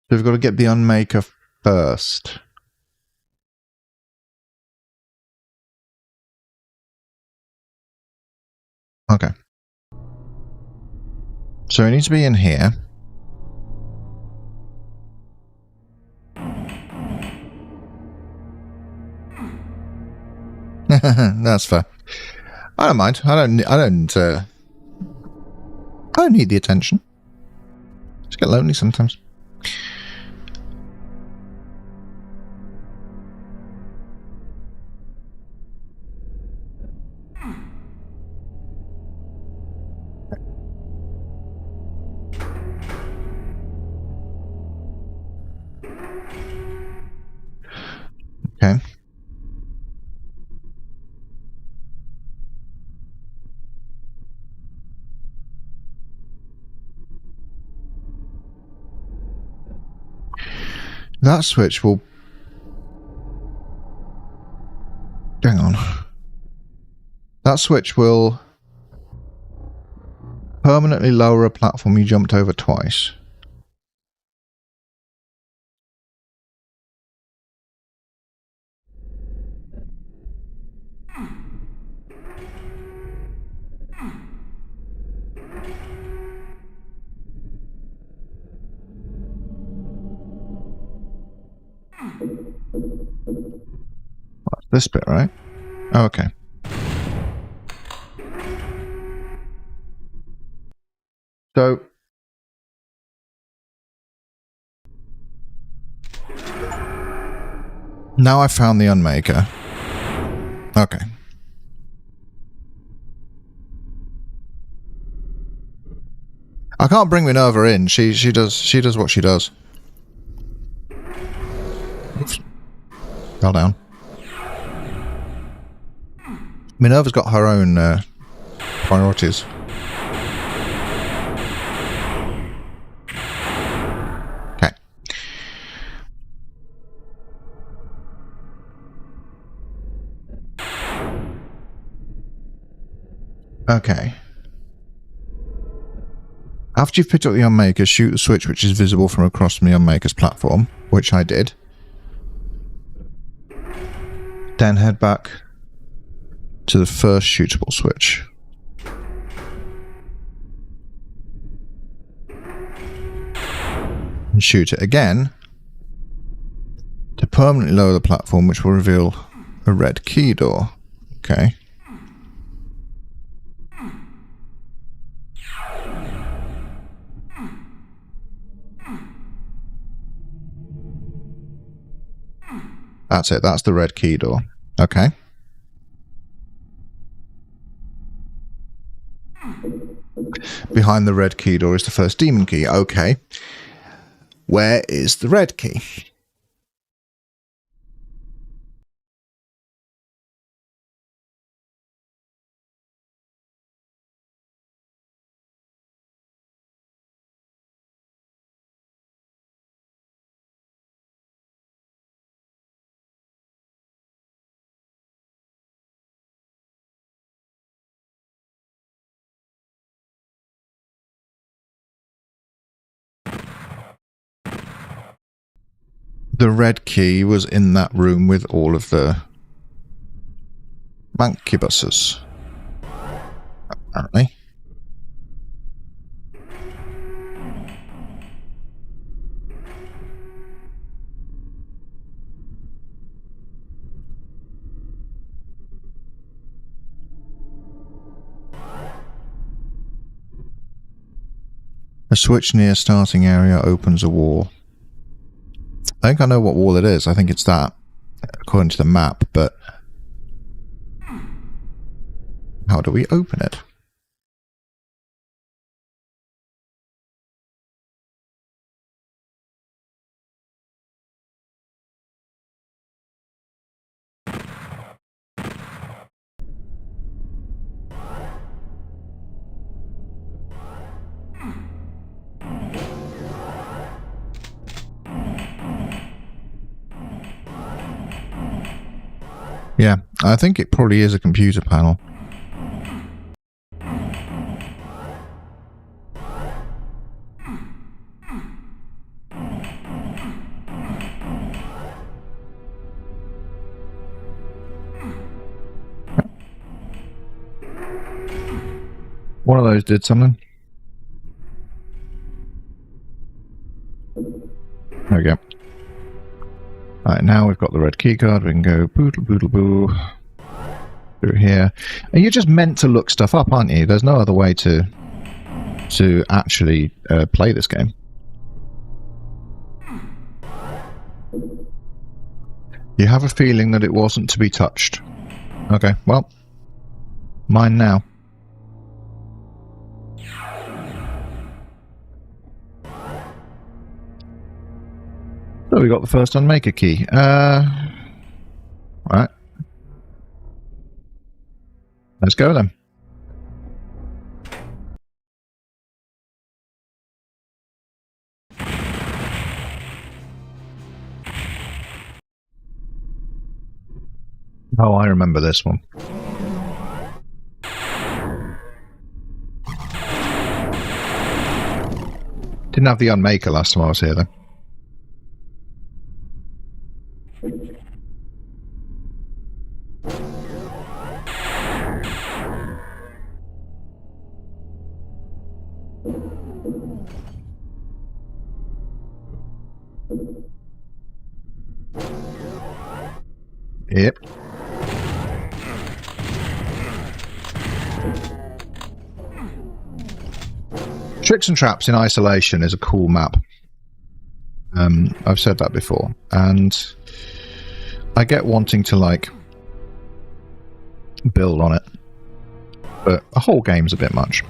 So we've got to get the unmaker first. Okay. So we need to be in here. That's fair. I don't mind. I don't need the attention. Just get lonely sometimes. Okay. That switch will... Hang on. That switch will permanently lower a platform you jumped over twice. This bit, right? Oh, okay. So... now I found the unmaker. Okay. I can't bring Minerva in. She does what she does. Oops. Fell down. Minerva's got her own priorities. Okay. Okay. After you've picked up the unmaker, shoot the switch which is visible from across the unmaker's platform, which I did. Then head back to the first shootable switch. And shoot it again to permanently lower the platform, which will reveal a red key door. Okay. That's it. That's the red key door. Okay. Behind the red key door is the first demon key. Okay. Where is the red key? The red key was in that room with all of the mancubuses, apparently. A switch near starting area opens a wall. I think I know what wall it is. I think it's that, according to the map, but how do we open it? Yeah, I think it probably is a computer panel. One of those did something. There we go. Alright, now we've got the red keycard. We can go boodle boodle boo through here. And you're just meant to look stuff up, aren't you? There's no other way to actually play this game. You have a feeling that it wasn't to be touched. Okay, well, mine now. So we got the first unmaker key. Right. Let's go then. Oh, I remember this one. Didn't have the unmaker last time I was here though. Yep. Tricks and Traps in Isolation is a cool map. I've said that before, and I get wanting to like build on it, but a whole game's a bit much.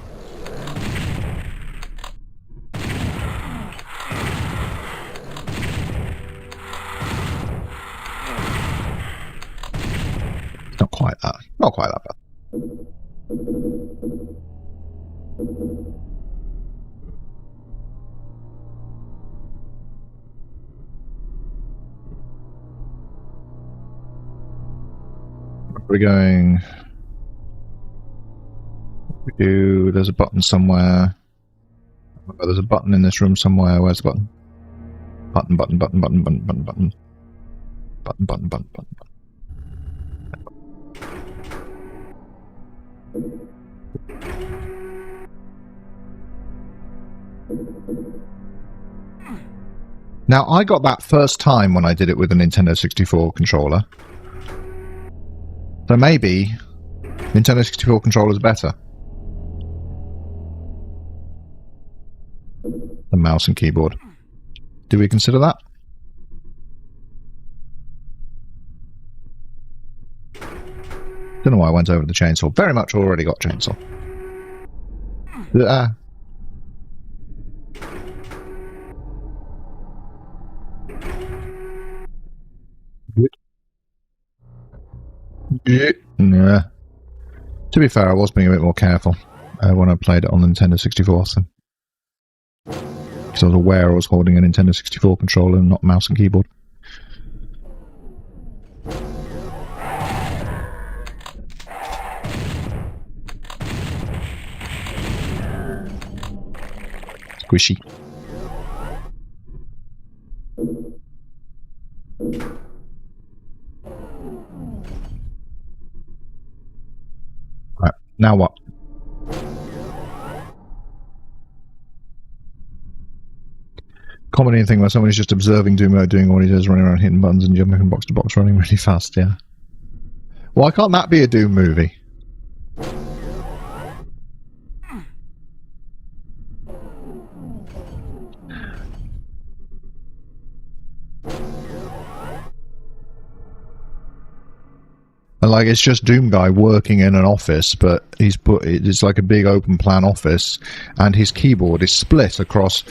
Not quite that bad. We're going. We do. There's a button somewhere. Oh, there's a button in this room somewhere. Where's the button? Button. Now, I got that first time when I did it with a Nintendo 64 controller. So maybe Nintendo 64 controllers better than mouse and keyboard. Do we consider that? Don't know why I went over the chainsaw. Very much already got chainsaw. Yeah. To be fair, I was being a bit more careful when I played it on the Nintendo 64, so. Because I was aware I was holding a Nintendo 64 controller and not mouse and keyboard. Squishy. Right, now what? Comedy thing where someone is just observing Doom without doing what he does, running around hitting buttons and jumping from box to box, running really fast, yeah. Why can't that be a Doom movie? And like, it's just Doom guy working in an office, but it's like a big open plan office, and his keyboard is split across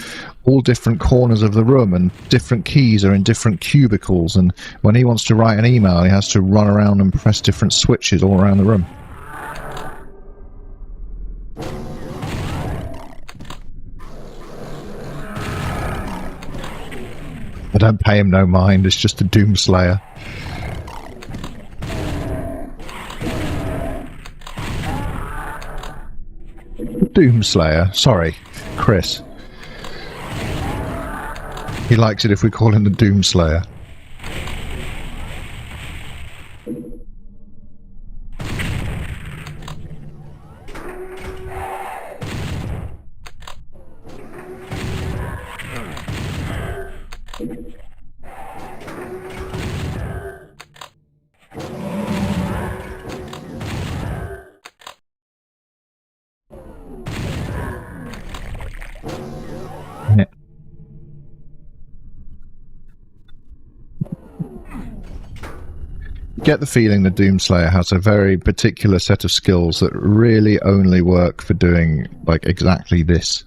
all different corners of the room, and different keys are in different cubicles, and when he wants to write an email, he has to run around and press different switches all around the room. I don't pay him no mind, it's just a Doom Slayer. Doomslayer. Sorry, Chris. He likes it if we call him the Doomslayer. Yeah. Get the feeling the Doomslayer has a very particular set of skills that really only work for doing, like, exactly this.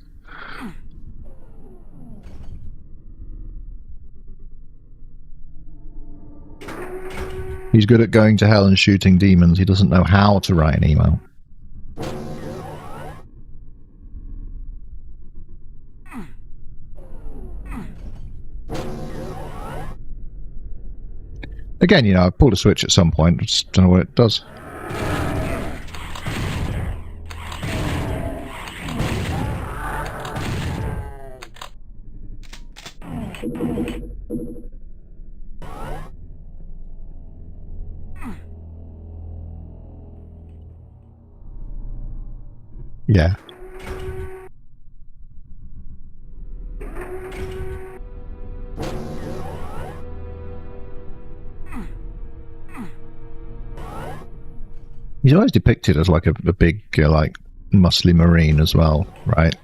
He's good at going to hell and shooting demons. He doesn't know how to write an email. Again, you know, I pulled a switch at some point. I just don't know what it does. Yeah. He's always depicted as like a big, like, muscly marine as well, right?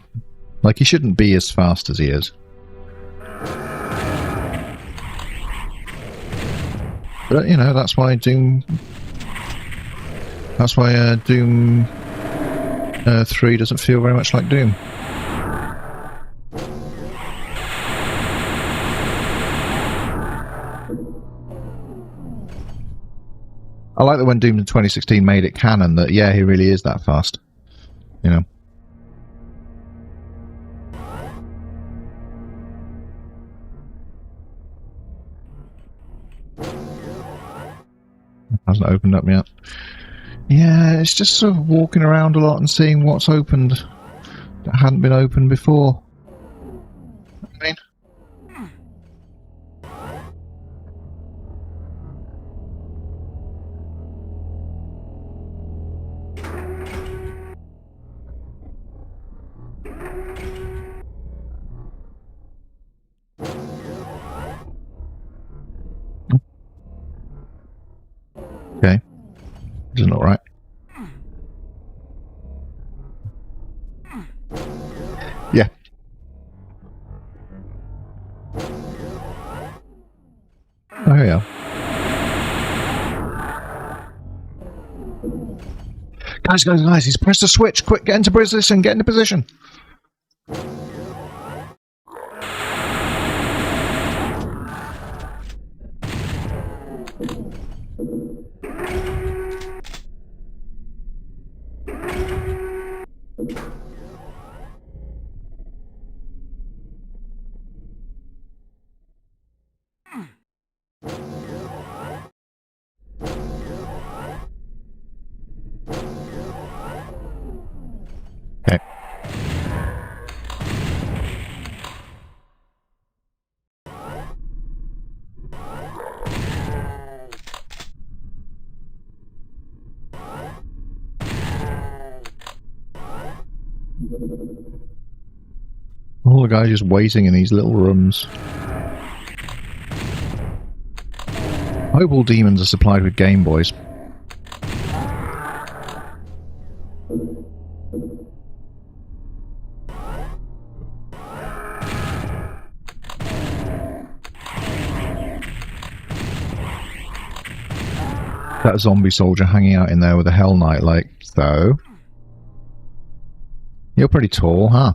Like, he shouldn't be as fast as he is. But, you know, that's why Doom... That's why Doom 3 doesn't feel very much like Doom. I like that when Doom in 2016 made it canon that, yeah, he really is that fast. You know? Hasn't opened up yet. Yeah, it's just sort of walking around a lot and seeing what's opened that hadn't been opened before. I mean... Okay. This is not right. Yeah. Oh, yeah. Guys, he's pressed the switch. Quick, get into position, get into position. Okay. All the guys just waiting in these little rooms. I hope all demons are supplied with Game Boys. That zombie soldier hanging out in there with a Hell Knight, like, so? You're pretty tall, huh?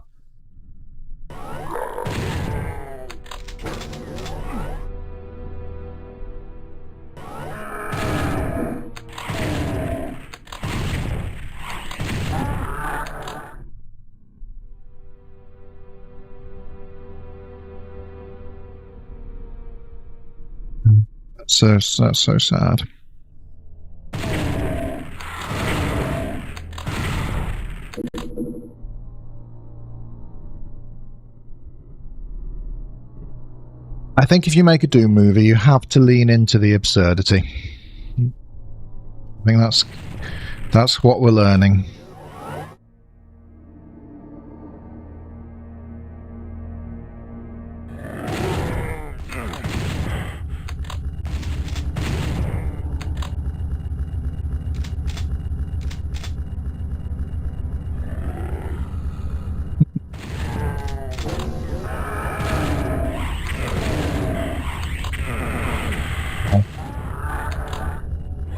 That's so sad. I think if you make a Doom movie, you have to lean into the absurdity. I think that's what we're learning.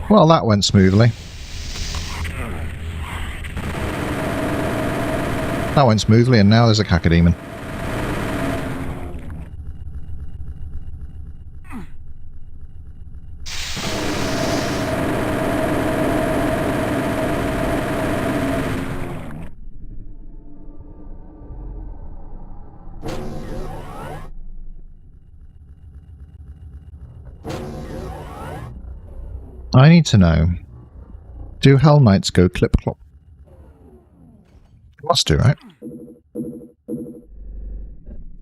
Well, that went smoothly. That went smoothly, and now there's a cacodemon. I need to know, do Hell Knights go clip-clop? Must do, right?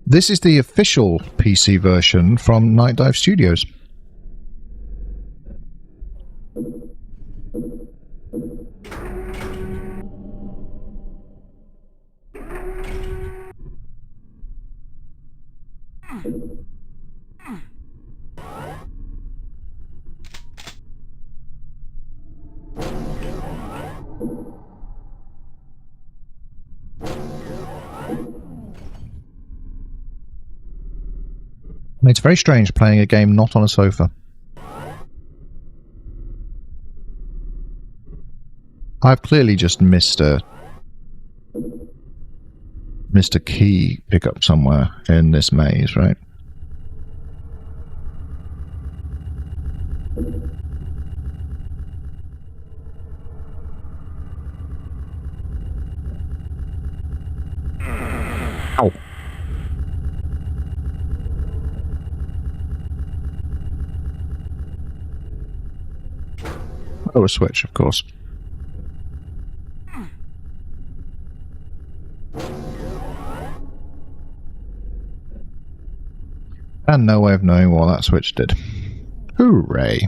This is the official PC version from Night Dive Studios. It's very strange playing a game not on a sofa. I've clearly just missed a key pickup somewhere in this maze, right? Ow. Oh, a switch, of course. And no way of knowing what that switch did. Hooray.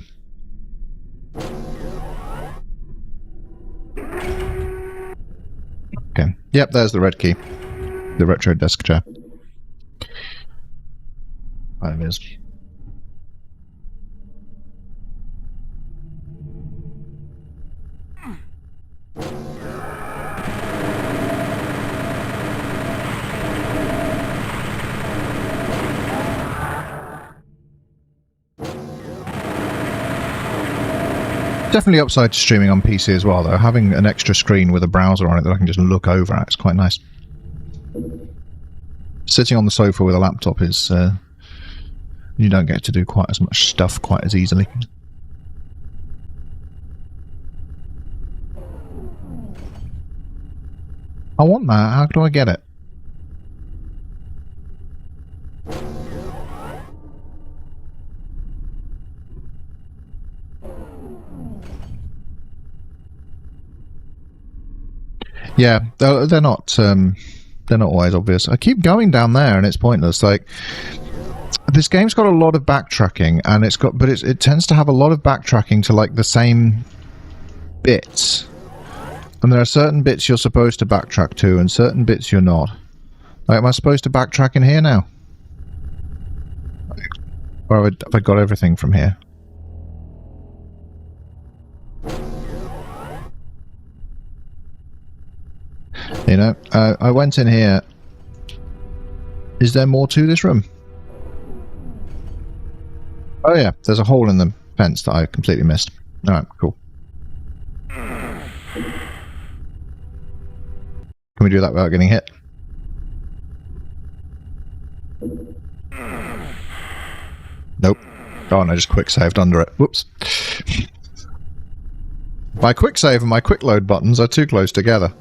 Okay. Yep, there's the red key. The retro desk chair. Kind of is. Definitely upside to streaming on PC as well, though. Having an extra screen with a browser on it that I can just look over at is quite nice. Sitting on the sofa with a laptop is... you don't get to do quite as much stuff quite as easily. I want that. How do I get it? Yeah, they're not always obvious. I keep going down there and it's pointless. Like, this game's got a lot of backtracking, and it tends to have a lot of backtracking to like the same bits. And there are certain bits you're supposed to backtrack to, and certain bits you're not. Like, am I supposed to backtrack in here now? Or have I got everything from here? You know, I went in here. Is there more to this room? Oh yeah, there's a hole in the fence that I completely missed. Alright, cool. Can we do that without getting hit? Nope. Oh, and I just quick saved under it. Whoops. My quick save and my quick load buttons are too close together.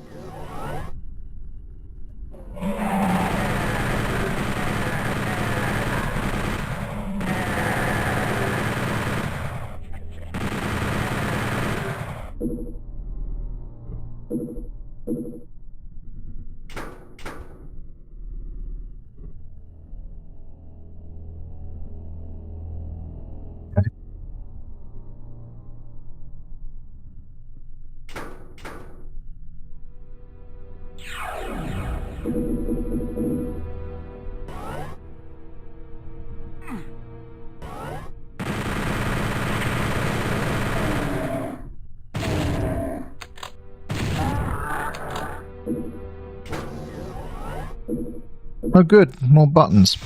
Oh good, more buttons.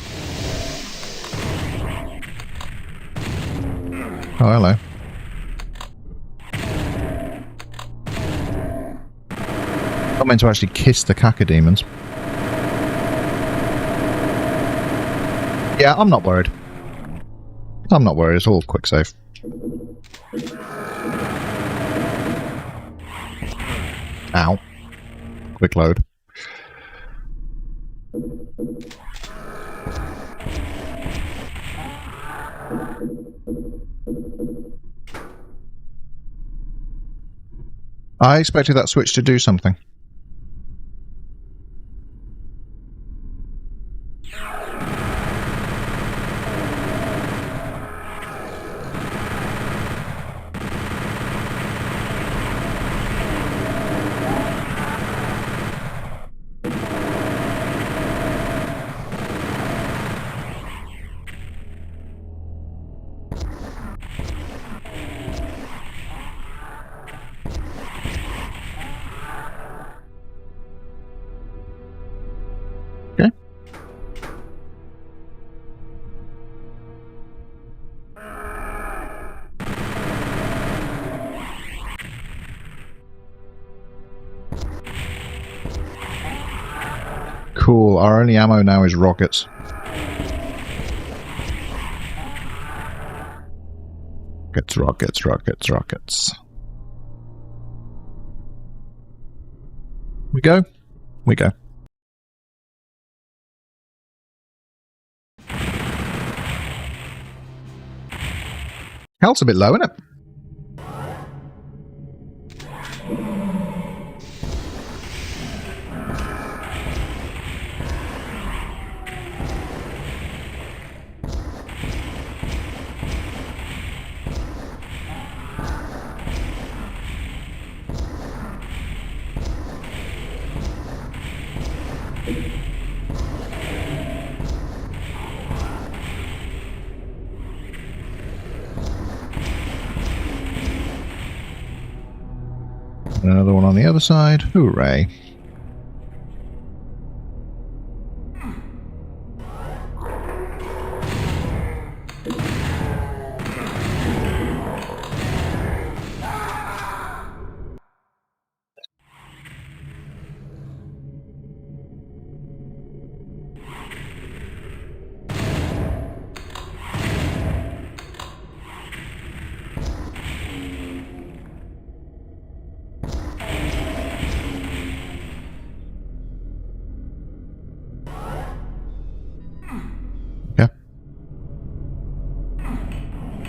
Oh, hello. Not meant to actually kiss the cacodemons. Yeah, I'm not worried. I'm not worried, it's all quick save. Ow. Quick load. I expected that switch to do something. Okay. Cool, our only ammo now is rockets. Rockets, rockets, rockets. We go? We go. Health's a bit low, isn't it? Another one on the other side. Hooray.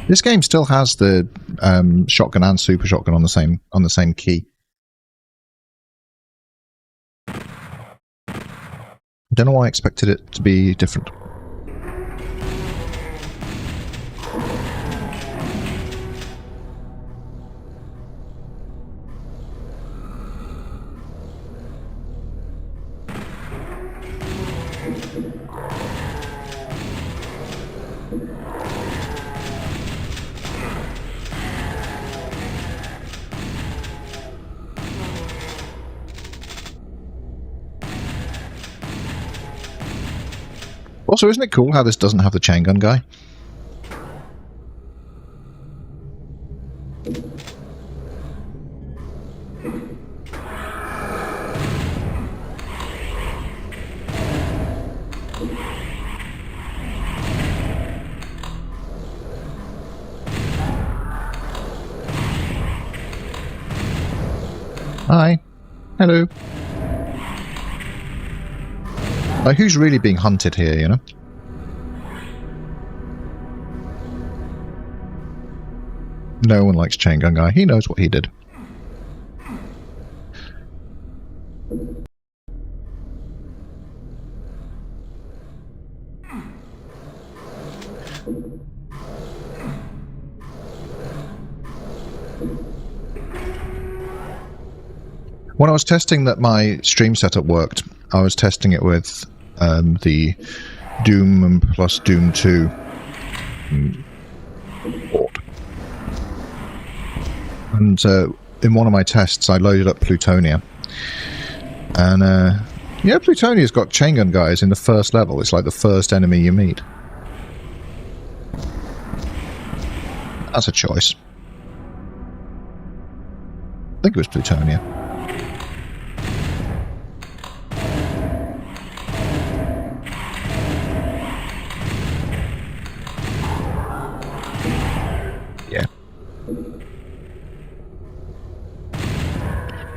This game still has the shotgun and super shotgun on the same key. Don't know why I expected it to be different. Also, isn't it cool how this doesn't have the chain gun guy? Hi. Hello. Like, who's really being hunted here, you know? No one likes Chain Gun Guy. He knows what he did. When I was testing that my stream setup worked, I was testing it with the Doom plus Doom 2 port. And in one of my tests, I loaded up Plutonia. And, yeah, Plutonia's got chain gun guys in the first level. It's like the first enemy you meet. That's a choice. I think it was Plutonia.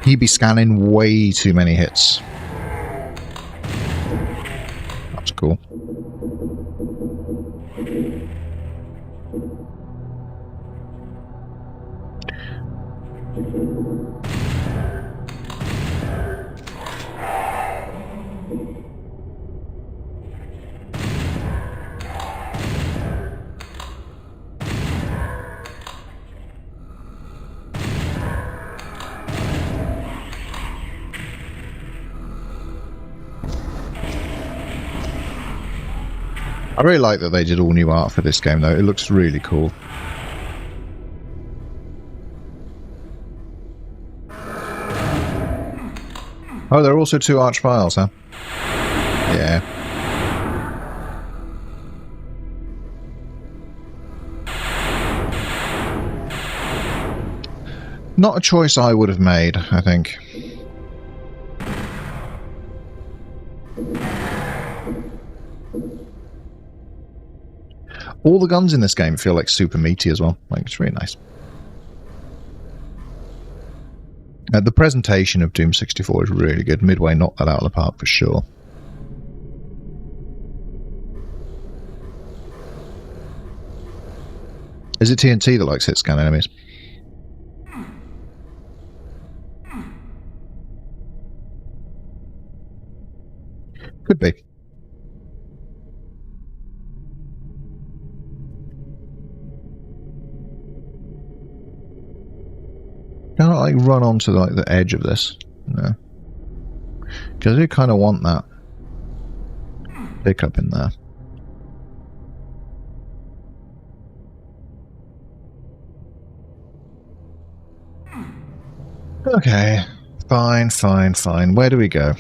He'd be scanning way too many hits. That's cool. I really like that they did all new art for this game, though. It looks really cool. Oh, there are also 2 archviles, huh? Yeah. Not a choice I would have made, I think. All the guns in this game feel like super meaty as well. Like, it's really nice. The presentation of Doom 64 is really good. Midway knocked that out of the park for sure. Is it TNT that likes hit scan enemies? Could be. Can I like run onto like the edge of this? No. Because I do kind of want that pickup in there. Okay. Fine, fine, fine. Where do we go?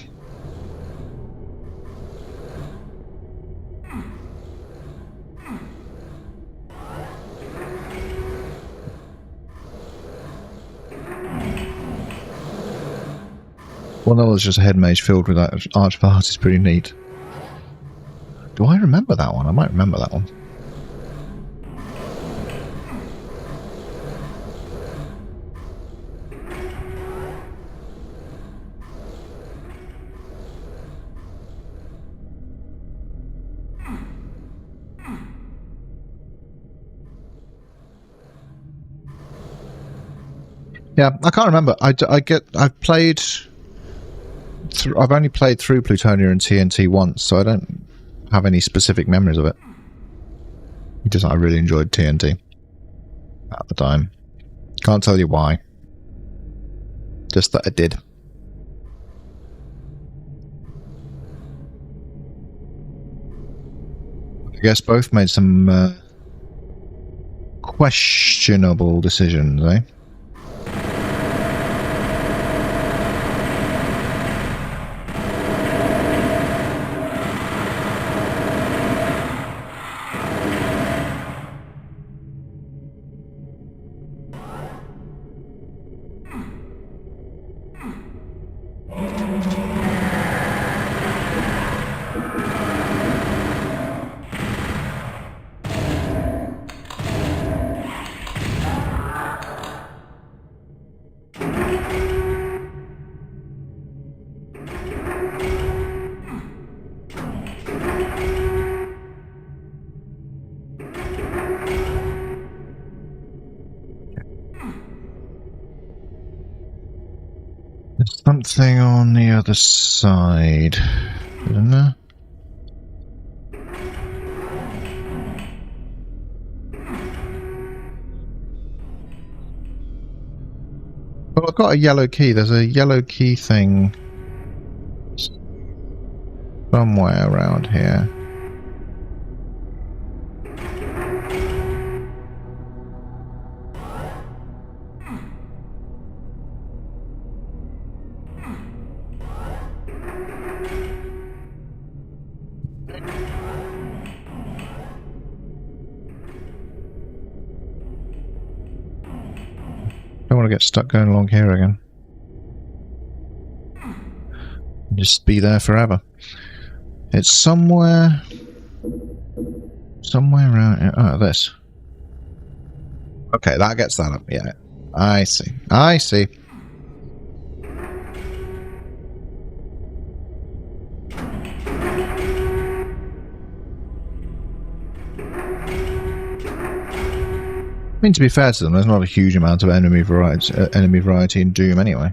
Well, that was just a head mage filled with that archviles. Is pretty neat. Do I remember that one? I might remember that one. Yeah, I can't remember. I've played. I've only played through Plutonia and TNT once, so I don't have any specific memories of it. Just I really enjoyed TNT at the time. Can't tell you why. Just that I did. I guess both made some questionable decisions, eh? There's something on the other side, isn't there? Well, I've got a yellow key. There's a yellow key thing somewhere around here. Don't want to get stuck going along here again. Just be there forever. It's somewhere around here. Oh, this. Okay, that gets that up. Yeah, I see. I see. I mean, to be fair to them, there's not a huge amount of enemy variety in Doom anyway.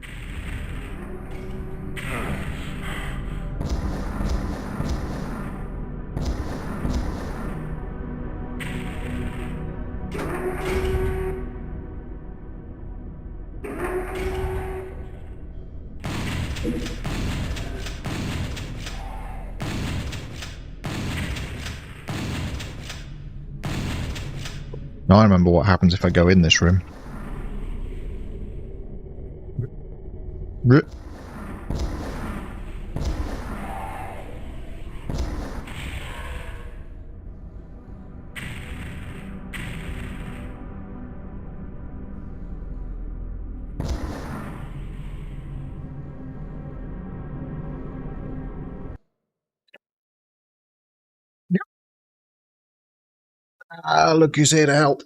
Now I remember what happens if I go in this room. Ah, look who's here to help.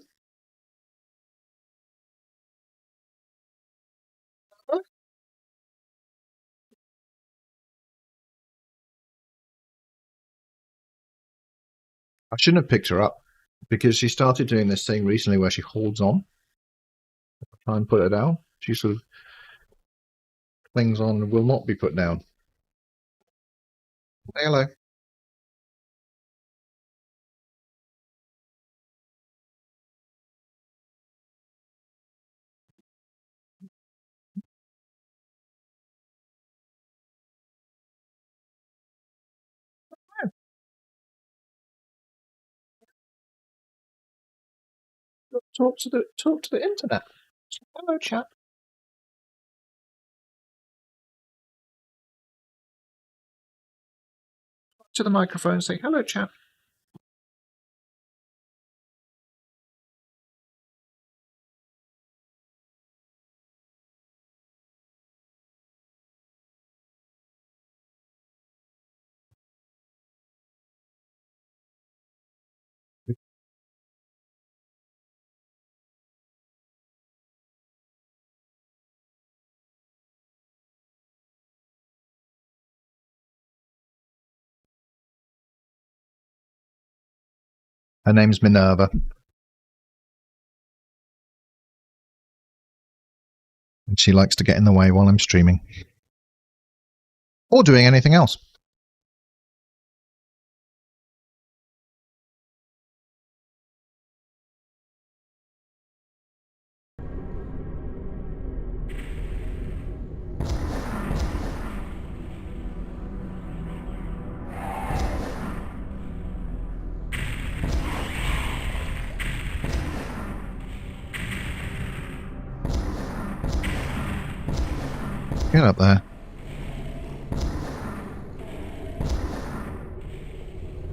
I shouldn't have picked her up because she started doing this thing recently where she holds on. Try and put her down. She sort of clings on and will not be put down. Say hello. Talk to the internet. Hello, chat. Talk to the microphone. Say hello, chat. Her name's Minerva. And she likes to get in the way while I'm streaming. Or doing anything else. Get up there.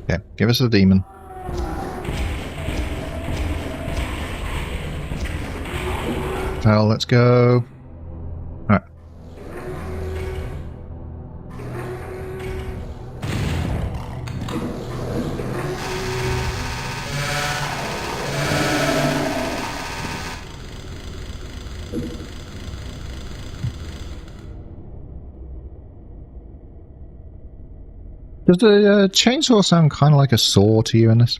Okay, give us the demon. Well, let's go. Alright. Does the chainsaw sound kind of like a saw to you in this?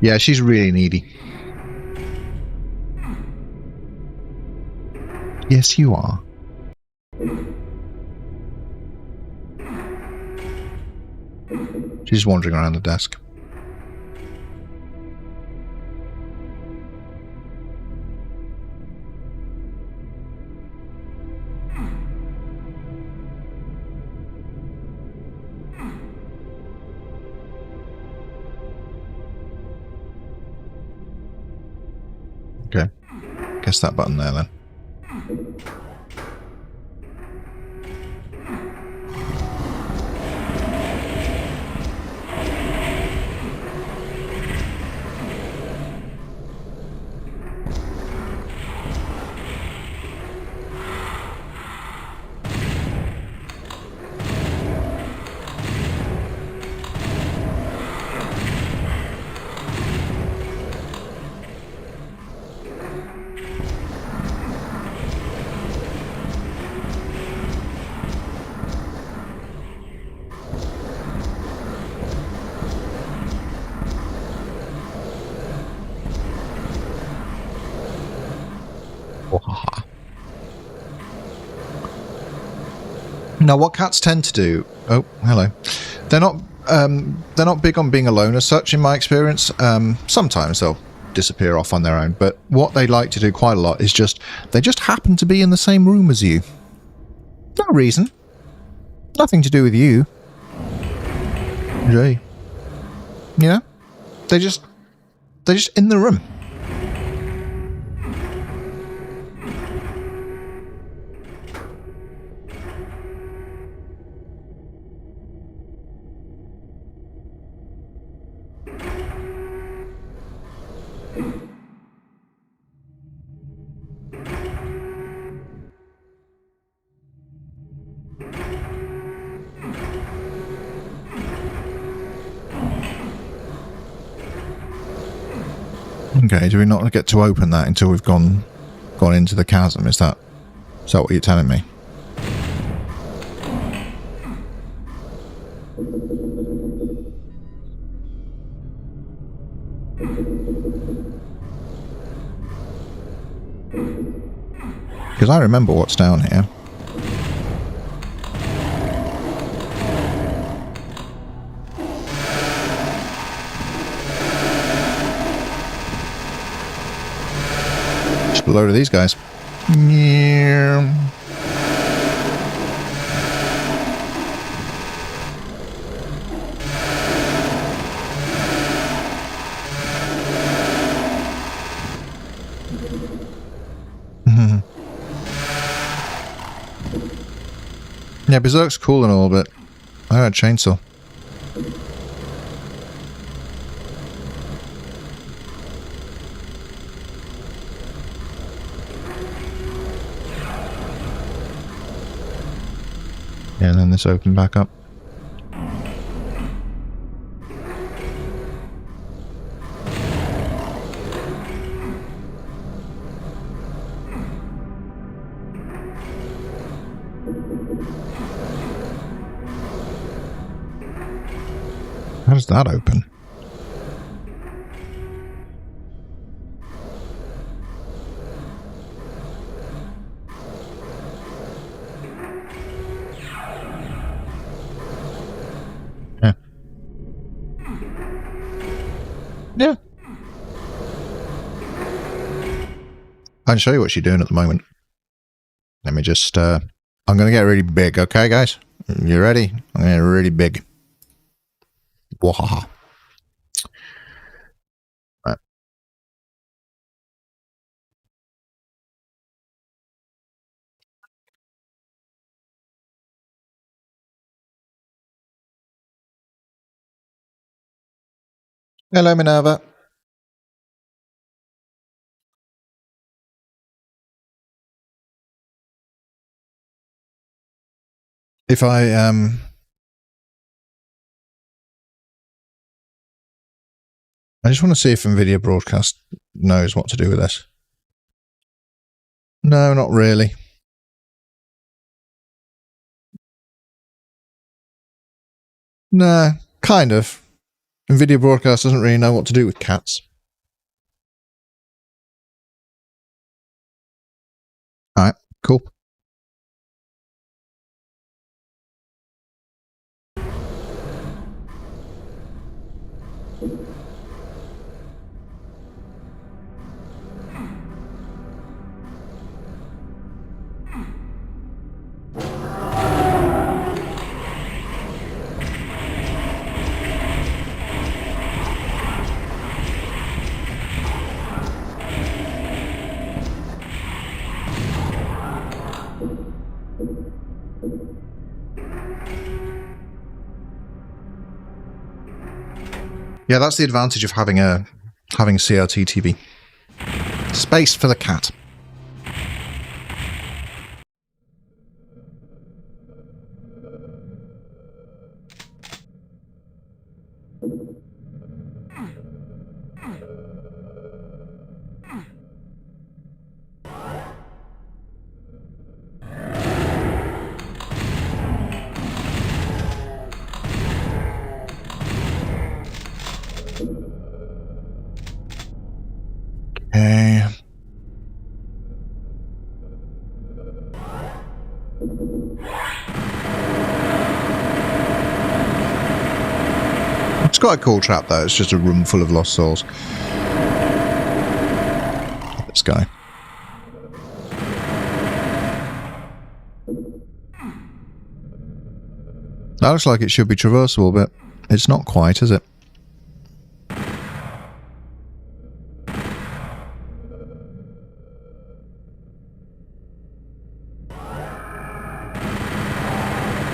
Yeah, she's really needy. Yes, you are. She's wandering around the desk. Okay. Guess that button there then. Wahaha. Now, what cats tend to do... Oh, hello. They're not big on being alone as such, in my experience. Sometimes they'll disappear off on their own, but what they like to do quite a lot is they just happen to be in the same room as you. No reason. Nothing to do with you. Jay. You know? They're just in the room. Okay, do we not get to open that until we've gone into the chasm? Is that what you're telling me? Because I remember what's down here. Just a load of these guys. Yeah. Yeah, Berserk's cool and all, but I got a chainsaw. Yeah, and then this opened back up. How does that open? Yeah. Yeah. I can show you what she's doing at the moment. Let me just, I'm going to get really big, okay, guys? You ready? I'm going to get really big. Wahaha. Right. Hello, Minerva. If I just want to see if NVIDIA Broadcast knows what to do with this. No, not really. Nah, kind of. NVIDIA Broadcast doesn't really know what to do with cats. Alright, cool. Yeah, that's the advantage of having a CRT TV. Space for the cat. Okay. It's quite a cool trap, though. It's just a room full of lost souls. This guy. That looks like it should be traversable, but it's not quite, is it?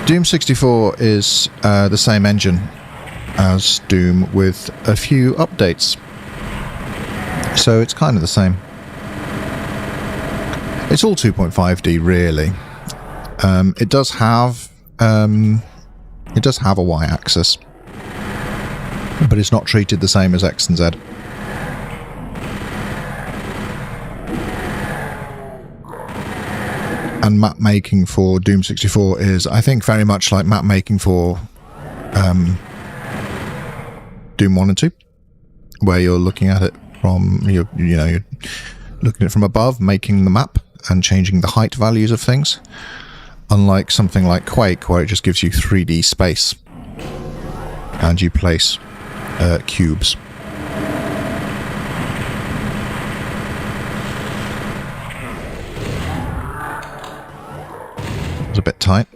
Doom 64 is the same engine as Doom with a few updates. So it's kind of the same. It's all 2.5D really. It does have a Y-axis, but it's not treated the same as X and Z. And map making for Doom 64 is, I think, very much like map making for Doom 1 and 2, where you're looking at it from, you're looking at it from above, making the map and changing the height values of things. Unlike something like Quake, where it just gives you 3D space and you place cubes. It's a bit tight.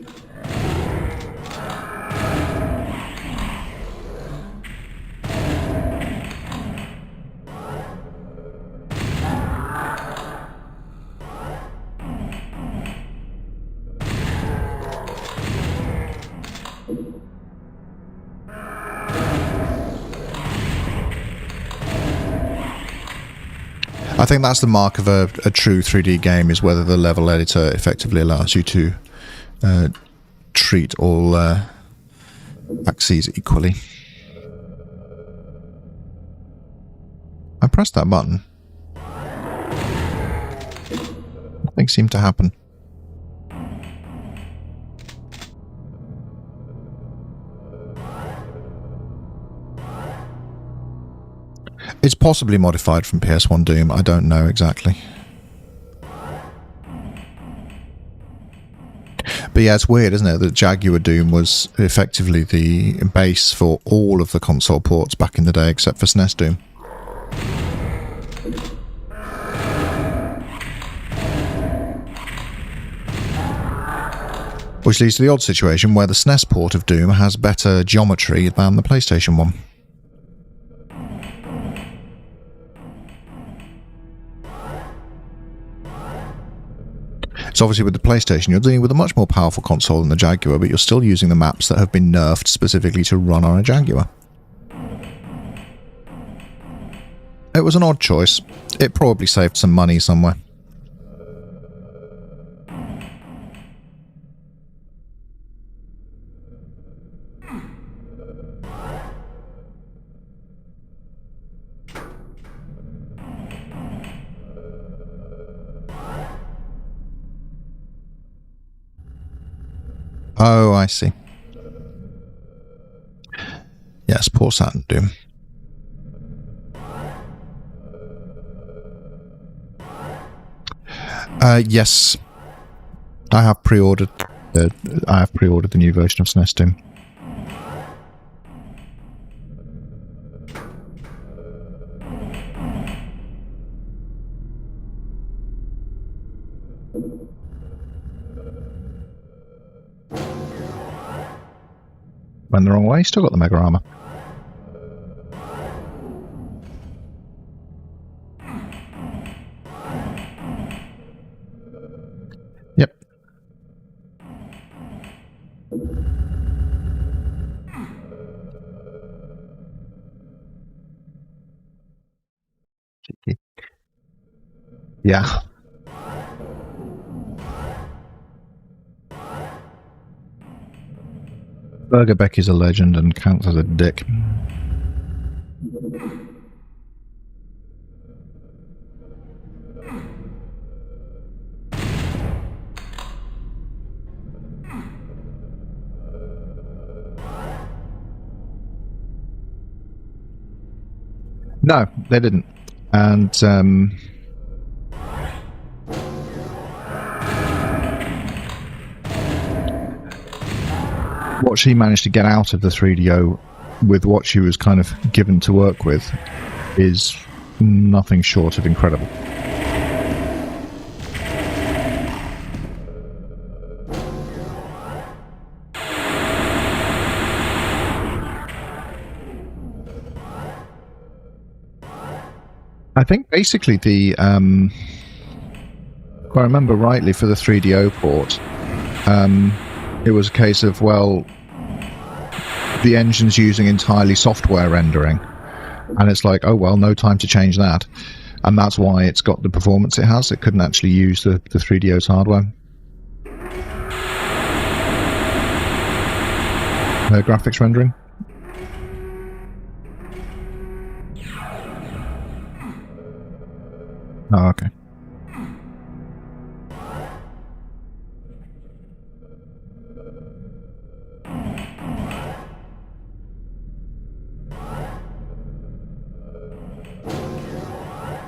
I think that's the mark of a true 3D game, is whether the level editor effectively allows you to treat all axes equally. I pressed that button. Nothing seemed to happen. It's possibly modified from PS1 Doom, I don't know exactly. But yeah, it's weird, isn't it, that Jaguar Doom was effectively the base for all of the console ports back in the day, except for SNES Doom. Which leads to the odd situation where the SNES port of Doom has better geometry than the PlayStation one. So obviously with the PlayStation, you're dealing with a much more powerful console than the Jaguar, but you're still using the maps that have been nerfed specifically to run on a Jaguar. It was an odd choice. It probably saved some money somewhere. Oh, I see. Yes, poor Saturn Doom. Yes, I have pre-ordered. The new version of SNES Doom. Went the wrong way, still got the Mega Armor. Yep. Yeah. Burger Becky's a legend and counts as a dick. No, they didn't. And what she managed to get out of the 3DO with what she was kind of given to work with is nothing short of incredible. I think basically the, if I remember rightly, for the 3DO port, it was a case of, well, the engine's using entirely software rendering, and it's like, oh well, no time to change that, and that's why it's got the performance it has. It couldn't actually use the 3DO's hardware. Graphics rendering. Oh, okay.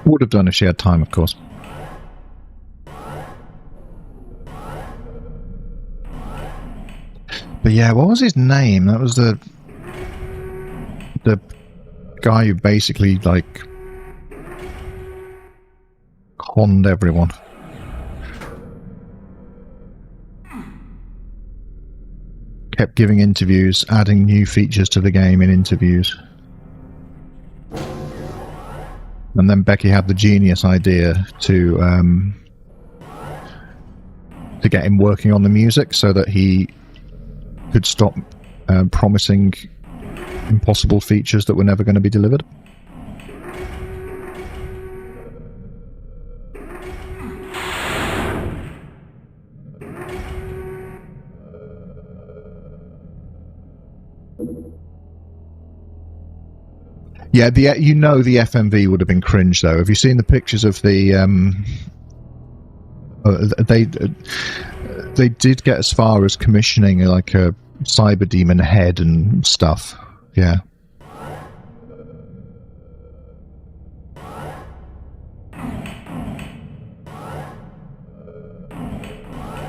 Would have done if she had time, of course. But yeah, what was his name? That was the guy who basically, like, conned everyone. Kept giving interviews, adding new features to the game in interviews. And then Becky had the genius idea to get him working on the music so that he could stop promising impossible features that were never going to be delivered. Yeah, the FMV would have been cringe though. Have you seen the pictures of the? They did get as far as commissioning like a cyber demon head and stuff. Yeah.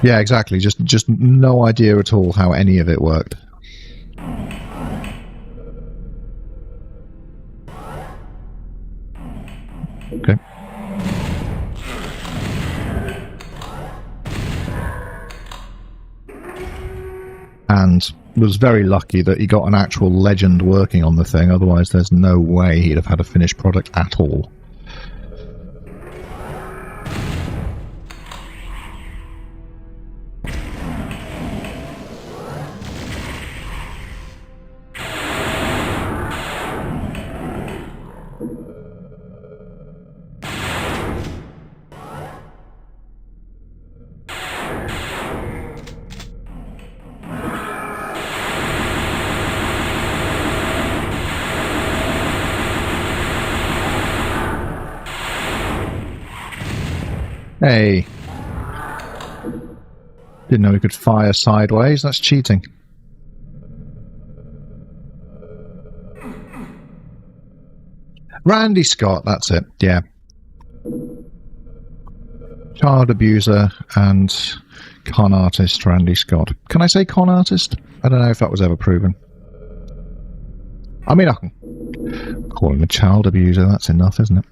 Yeah, exactly. Just no idea at all how any of it worked. Okay. And was very lucky that he got an actual legend working on the thing, otherwise there's no way he'd have had a finished product at all. Hey. Didn't know he could fire sideways. That's cheating. Randy Scott, that's it. Yeah. Child abuser and con artist Randy Scott. Can I say con artist? I don't know if that was ever proven. I mean, I can call him a child abuser. That's enough, isn't it?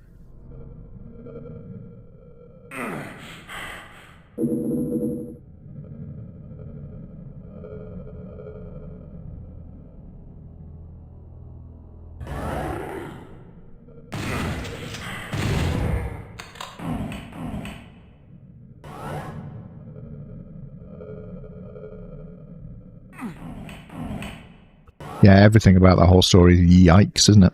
Yeah, everything about that whole story is yikes, isn't it?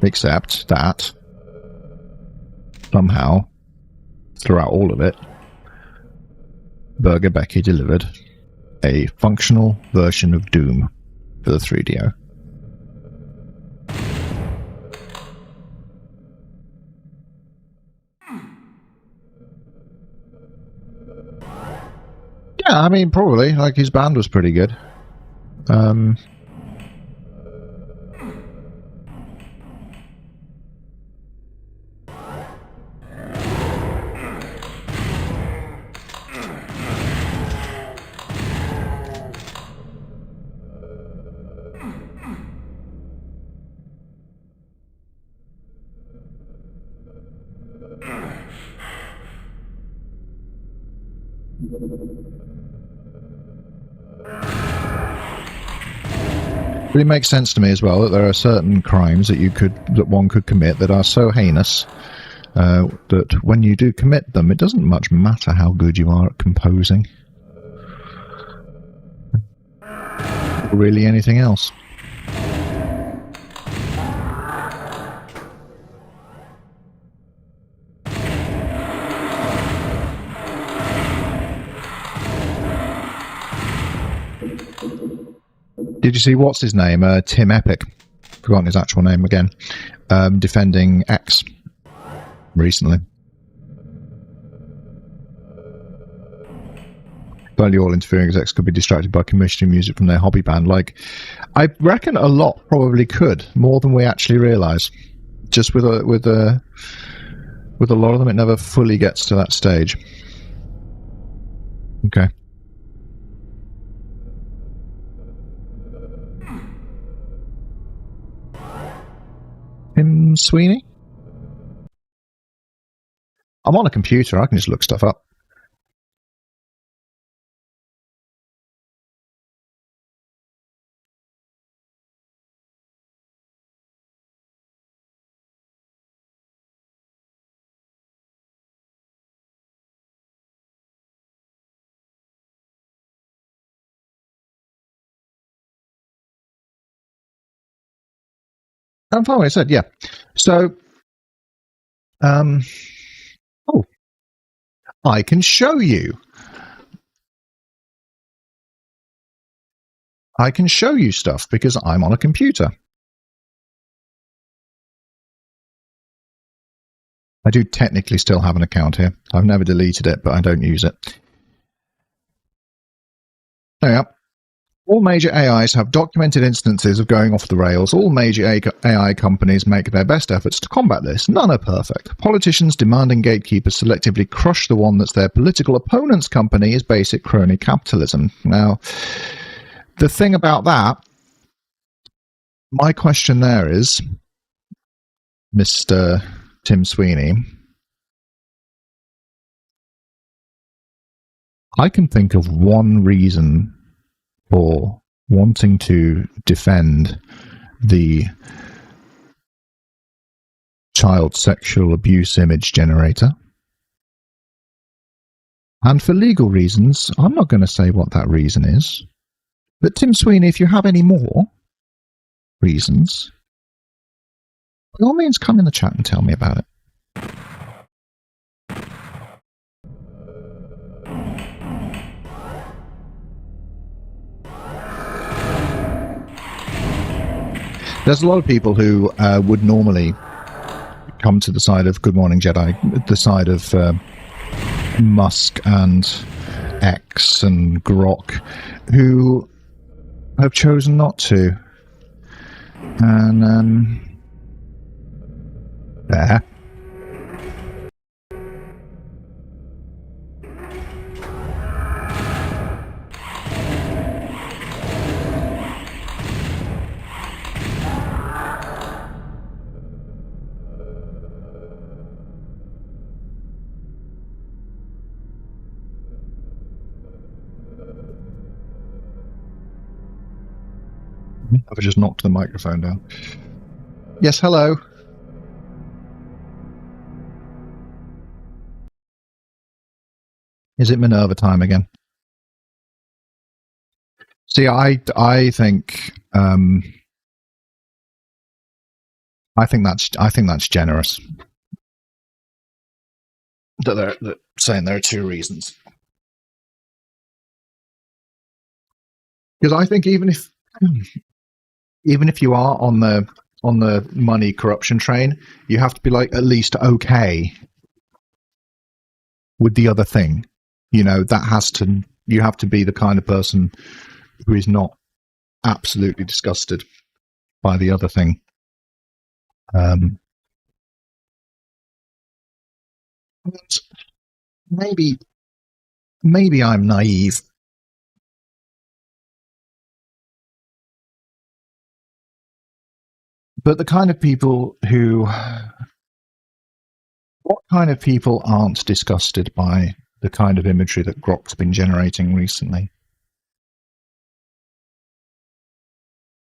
Except that somehow, throughout all of it, Burger Becky delivered a functional version of Doom for the 3DO. Yeah, I mean, probably. Like, his band was pretty good. But it makes sense to me as well that there are certain crimes that one could commit that are so heinous that when you do commit them, it doesn't much matter how good you are at composing. Or really anything else. Did you see what's his name? Tim Epic. Forgotten his actual name again. Defending X recently. Only all interfering execs could be distracted by commissioning music from their hobby band. Like, I reckon a lot probably could, more than we actually realise. Just with a lot of them, it never fully gets to that stage. Okay. Tim Sweeney? I'm on a computer, I can just look stuff up. I'm fine, I said, yeah. So, oh, I can show you. I can show you stuff because I'm on a computer. I do technically still have an account here. I've never deleted it, but I don't use it. There we are. All major AIs have documented instances of going off the rails. All major AI companies make their best efforts to combat this. None are perfect. Politicians demanding gatekeepers selectively crush the one that's their political opponent's company is basic crony capitalism. Now, the thing about that, my question there is, Mr. Tim Sweeney, I can think of one reason for wanting to defend the child sexual abuse image generator. And for legal reasons, I'm not going to say what that reason is. But Tim Sweeney, if you have any more reasons, by all means come in the chat and tell me about it. There's a lot of people who would normally come to the side of Good Morning Jedi, the side of Musk and X and Grok, who have chosen not to. And there. I've just knocked the microphone down. Yes, hello. Is it Minerva time again? See, I think that's generous. That they're saying there are two reasons. Because I think even if you are on the money corruption train, you have to be like at least okay with the other thing. You know, you have to be the kind of person who is not absolutely disgusted by the other thing. Maybe I'm naive. But the kind of people what kind of people aren't disgusted by the kind of imagery that Grok's been generating recently.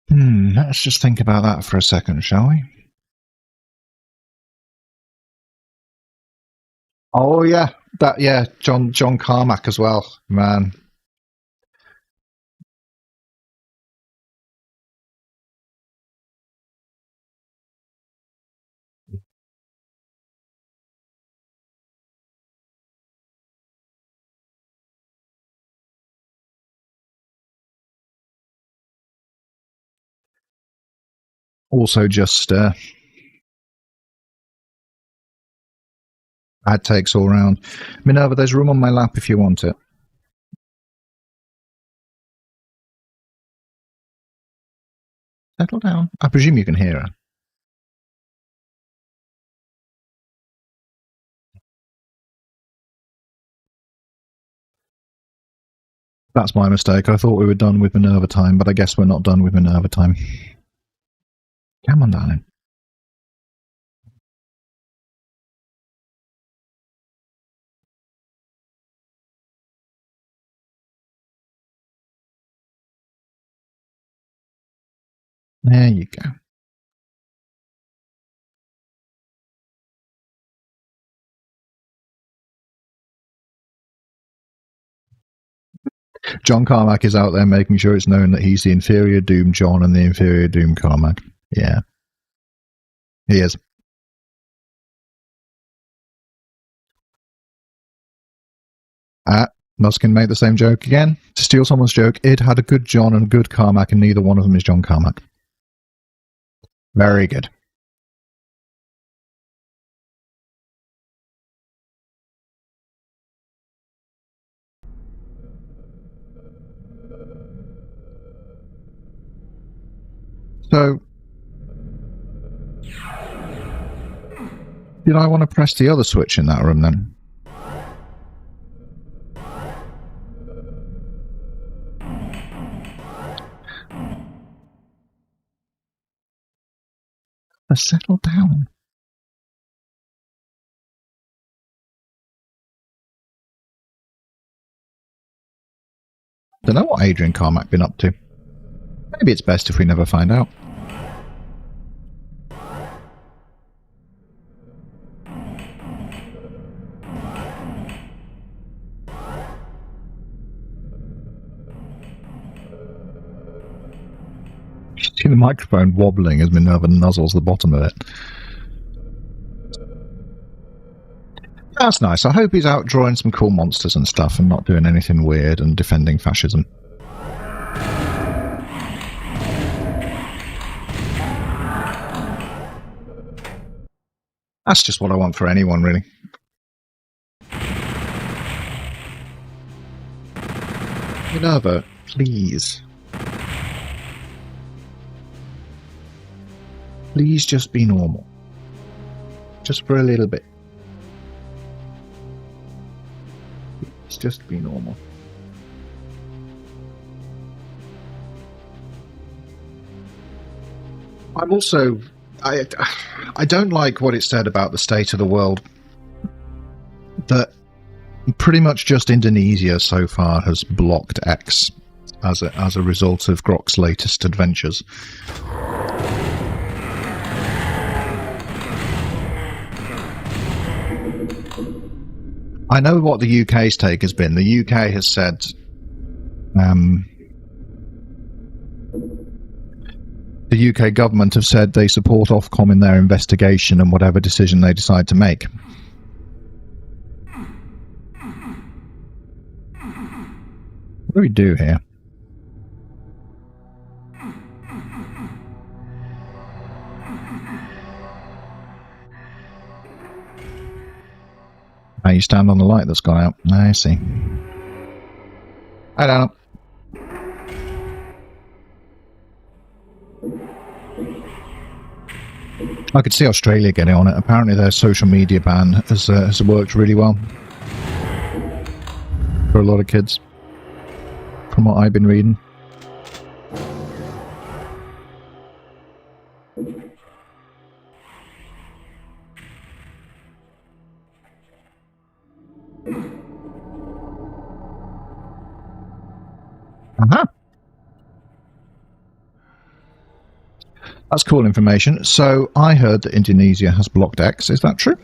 Let's just think about that for a second, shall we? Oh yeah, John Carmack as well, man. Also, just ad takes all round. Minerva, there's room on my lap if you want it. Settle down. I presume you can hear her. That's my mistake. I thought we were done with Minerva time, but I guess we're not done with Minerva time. Come on, darling. There you go. John Carmack is out there making sure it's known that he's the inferior Doom John and the inferior Doom Carmack. Yeah. He is. Muskin made the same joke again. To steal someone's joke, it had a good John and a good Carmack, and neither one of them is John Carmack. Very good. So, did I want to press the other switch in that room then? Settle down. Don't know what Adrian Carmack been up to. Maybe it's best if we never find out. You see the microphone wobbling as Minerva nuzzles the bottom of it. That's nice. I hope he's out drawing some cool monsters and stuff and not doing anything weird and defending fascism. That's just what I want for anyone, really. Minerva, please. Please just be normal. Just for a little bit. Please just be normal. I'm also... I don't like what it said about the state of the world. That pretty much just Indonesia so far has blocked X as a result of Grok's latest adventures. I know what the UK's take has been. The UK has said the UK government have said they support Ofcom in their investigation and whatever decision they decide to make. What do we do here? You stand on the light that's gone out. I see. I don't know. I could see Australia getting on it. Apparently their social media ban has worked really well for a lot of kids, from what I've been reading. Aha. That's cool information. So I heard that Indonesia has blocked X. Is that true?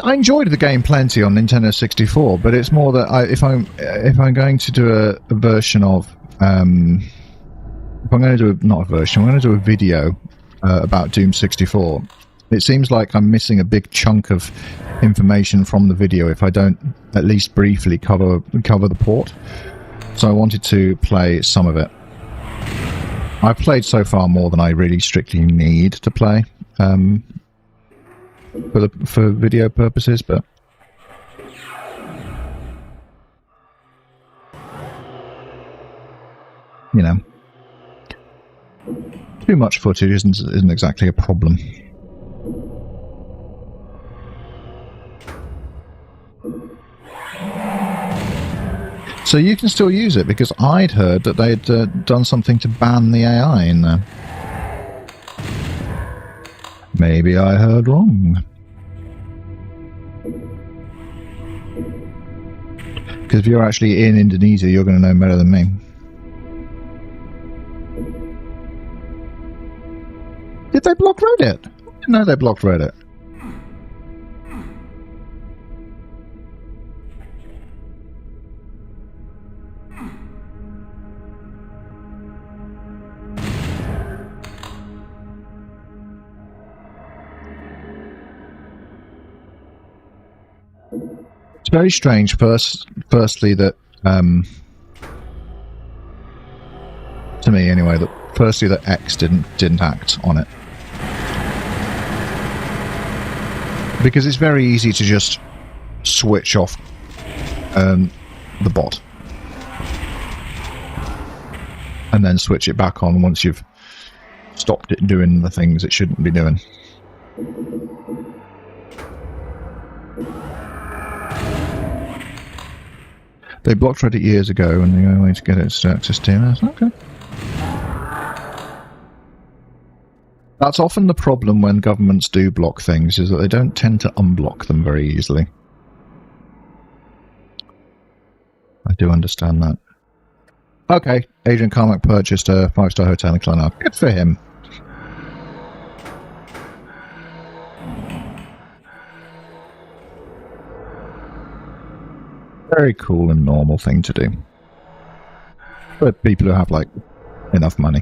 I enjoyed the game plenty on Nintendo 64, but it's more that if I'm going to do a version of if I'm going to do not a version, I'm going to do a video about Doom 64. It seems like I'm missing a big chunk of information from the video if I don't at least briefly cover the port. So I wanted to play some of it. I've played so far more than I really strictly need to play. For video purposes, but you know, too much footage isn't exactly a problem. So you can still use it, because I'd heard that they'd done something to ban the AI in there. Maybe I heard wrong. Because if you're actually in Indonesia, you're going to know better than me. Did they block Reddit? I didn't know they blocked Reddit. It's very strange. Firstly, that to me anyway, that firstly that X didn't act on it, because it's very easy to just switch off the bot and then switch it back on once you've stopped it doing the things it shouldn't be doing. They blocked Reddit years ago, and the only way to get it is to access TMS. Okay. That's often the problem when governments do block things, is that they don't tend to unblock them very easily. I do understand that. Okay, Adrian Carmack purchased a 5-star hotel in Clonard. Good for him. Very cool and normal thing to do. For people who have, like, enough money.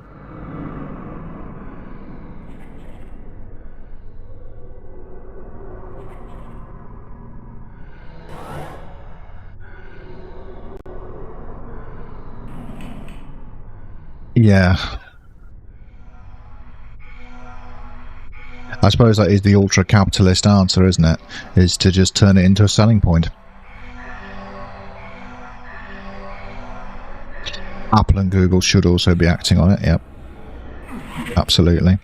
Yeah. I suppose that is the ultra-capitalist answer, isn't it? Is to just turn it into a selling point. Apple and Google should also be acting on it, yep. Absolutely.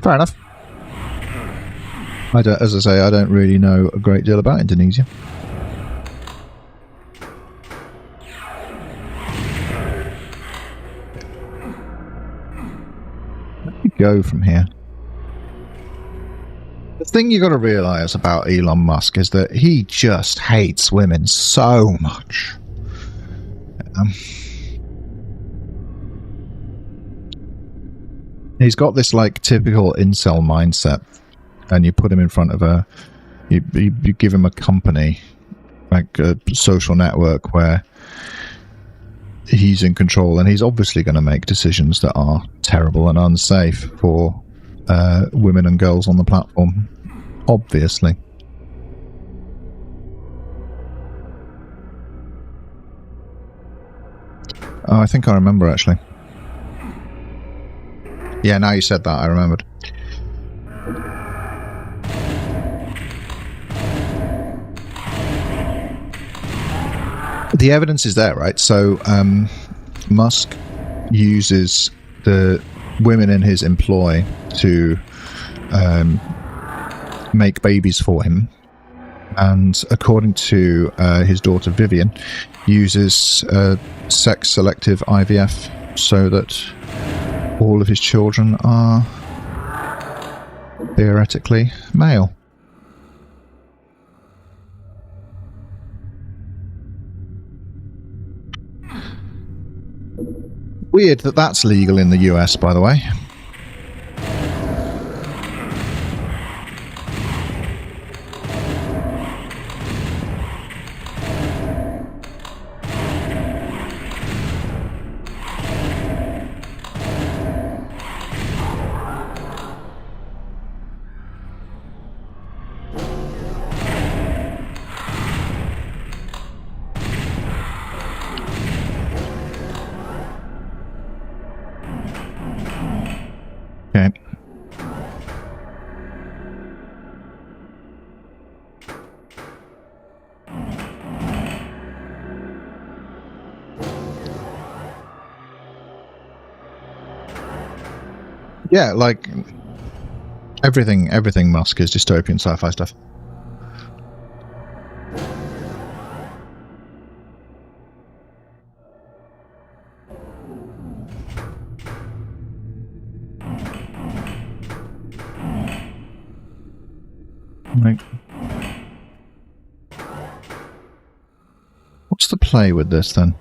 Fair enough. As I say, I don't really know a great deal about Indonesia. Where do we go from here? The thing you got to realise about Elon Musk is that he just hates women so much. He's got this, like, typical incel mindset, and you put him in front of you give him a company, like a social network where he's in control, and he's obviously going to make decisions that are terrible and unsafe for women and girls on the platform. Obviously. Oh, I think I remember, actually. Yeah, now you said that, I remembered. The evidence is there, right? So, Musk uses the women in his employ to make babies for him. And according to his daughter Vivian, uses sex-selective IVF so that all of his children are theoretically male. Weird that that's legal in the US, by the way. Okay. Yeah, like everything Musk is dystopian sci-fi stuff. Right. What's the play with this then?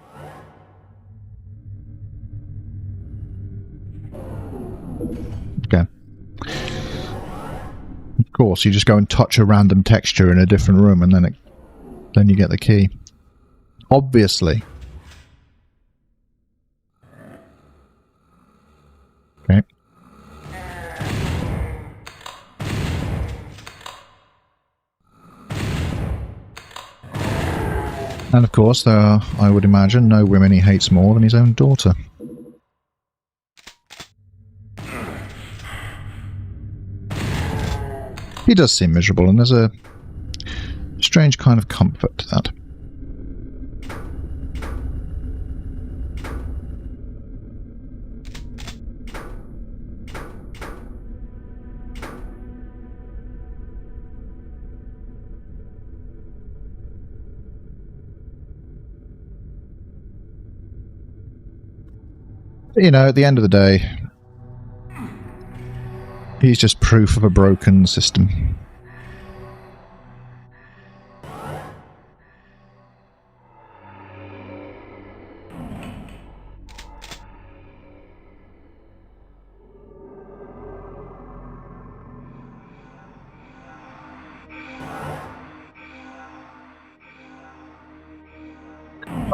Okay. Of course, you just go and touch a random texture in a different room, and then you get the key. Obviously. Okay. And of course, there are, I would imagine, no women he hates more than his own daughter. He does seem miserable, and there's a strange kind of comfort to that. You know, at the end of the day, he's just proof of a broken system.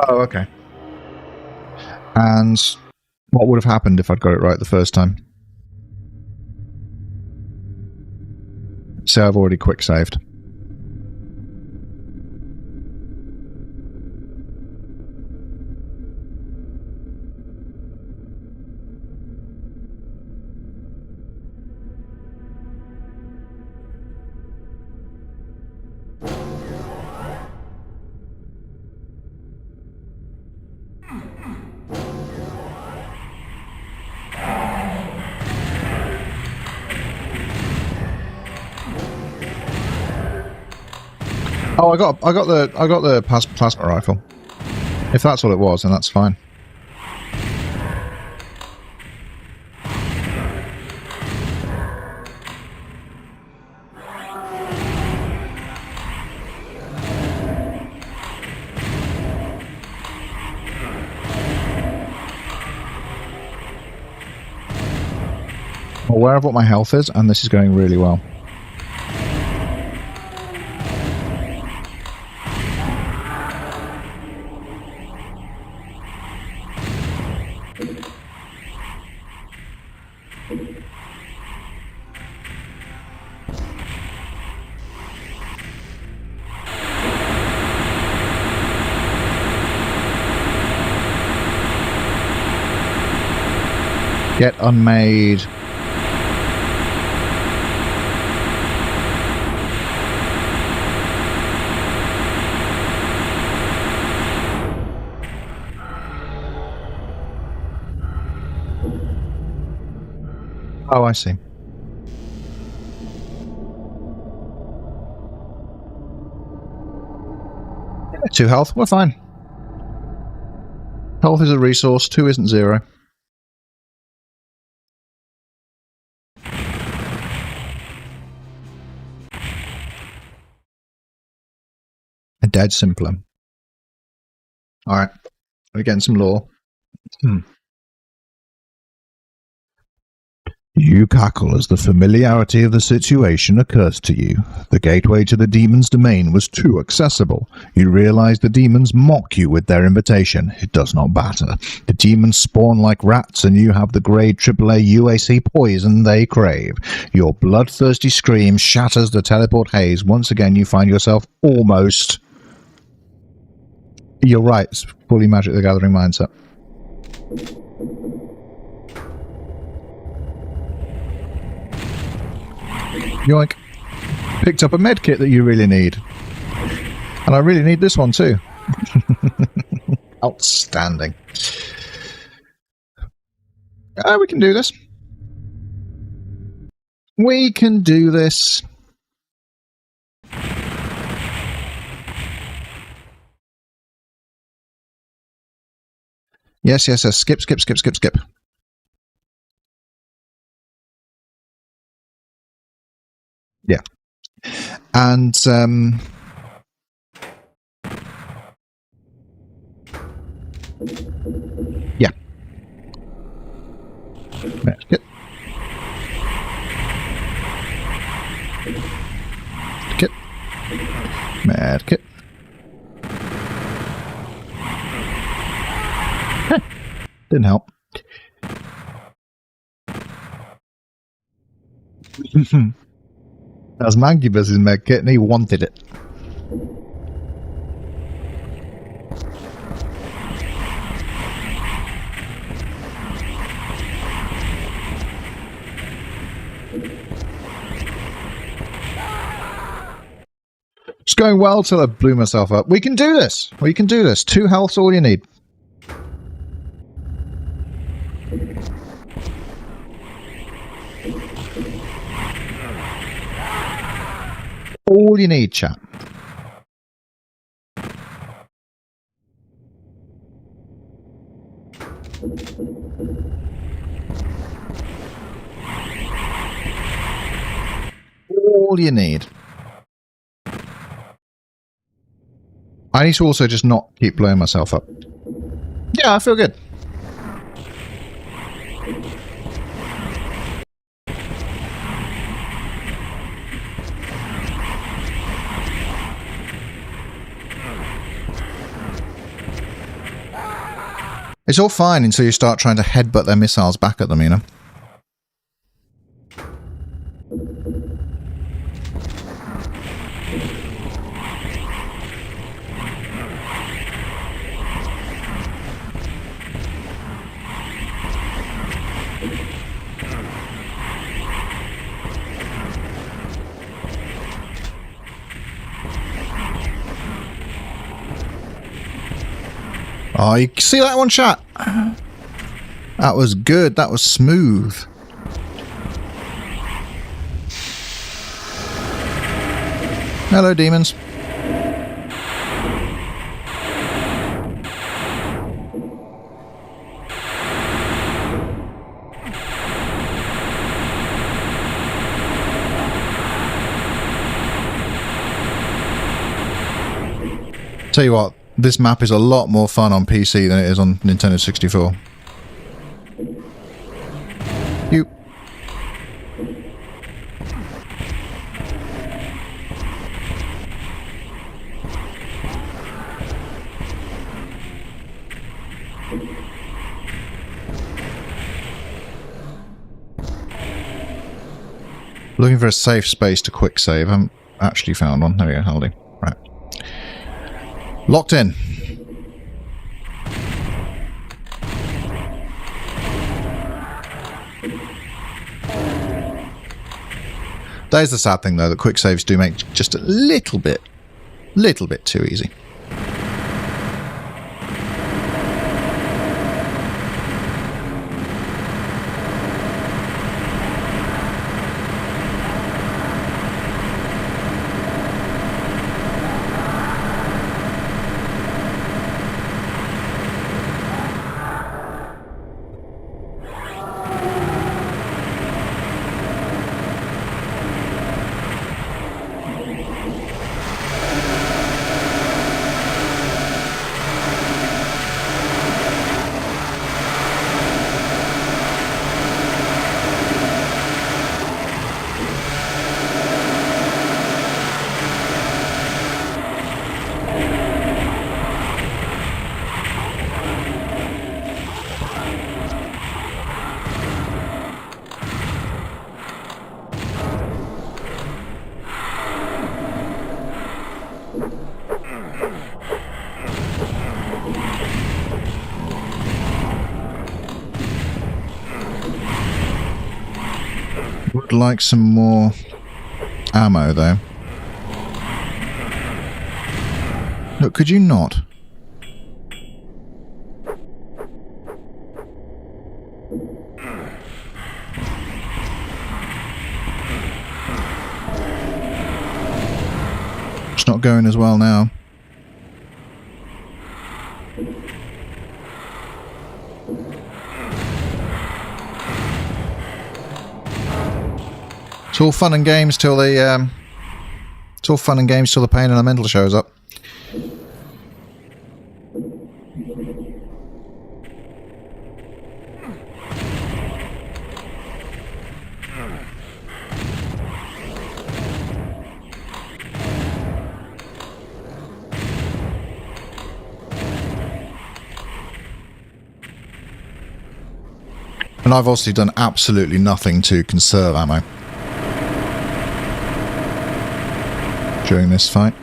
Oh, okay. And what would have happened if I'd got it right the first time? So I've already quick saved. Oh, I got the plasma rifle. If that's all it was, then that's fine. I'm aware of what my health is, and this is going really well. Get unmade. Oh, I see. Yeah, 2 health, we're fine. Health is a resource, 2 isn't 0. A dead simpler. Alright, we're getting some lore. You cackle as the familiarity of the situation occurs to you. The gateway to the demon's domain was too accessible. You realize the demons mock you with their invitation. It does not matter. The demons spawn like rats, and you have the grade AAA UAC poison they crave. Your bloodthirsty scream shatters the teleport haze. Once again, you find yourself almost... You're right, it's fully Magic the Gathering mindset. Yoink. Picked up a med kit that you really need. And I really need this one too. Outstanding. We can do this. We can do this. Yes, yes, yes. Skip, skip, skip, skip, skip. Yeah. And yeah. Medkit. Kit. Medkit. Didn't help. That was Mancubus's medkit and he wanted it. It's going well till I blew myself up. We can do this. We can do this. 2 health's all you need. All you need, chat. All you need. I need to also just not keep blowing myself up. Yeah, I feel good. It's all fine until you start trying to headbutt their missiles back at them, you know? Oh, you see that one, chat? That was good. That was smooth. Hello, demons. Tell you what. This map is a lot more fun on PC than it is on Nintendo 64. You. Looking for a safe space to quick save. I haven't actually found one. There we go, holding. Right. Locked in. That is the sad thing, though, that quick saves do make just a little bit too easy. Would like some more ammo, though. Look, could you not? It's not going as well now. It's all fun and games till the it's all fun and games till the pain elemental shows up. And I've obviously done absolutely nothing to conserve ammo during this fight.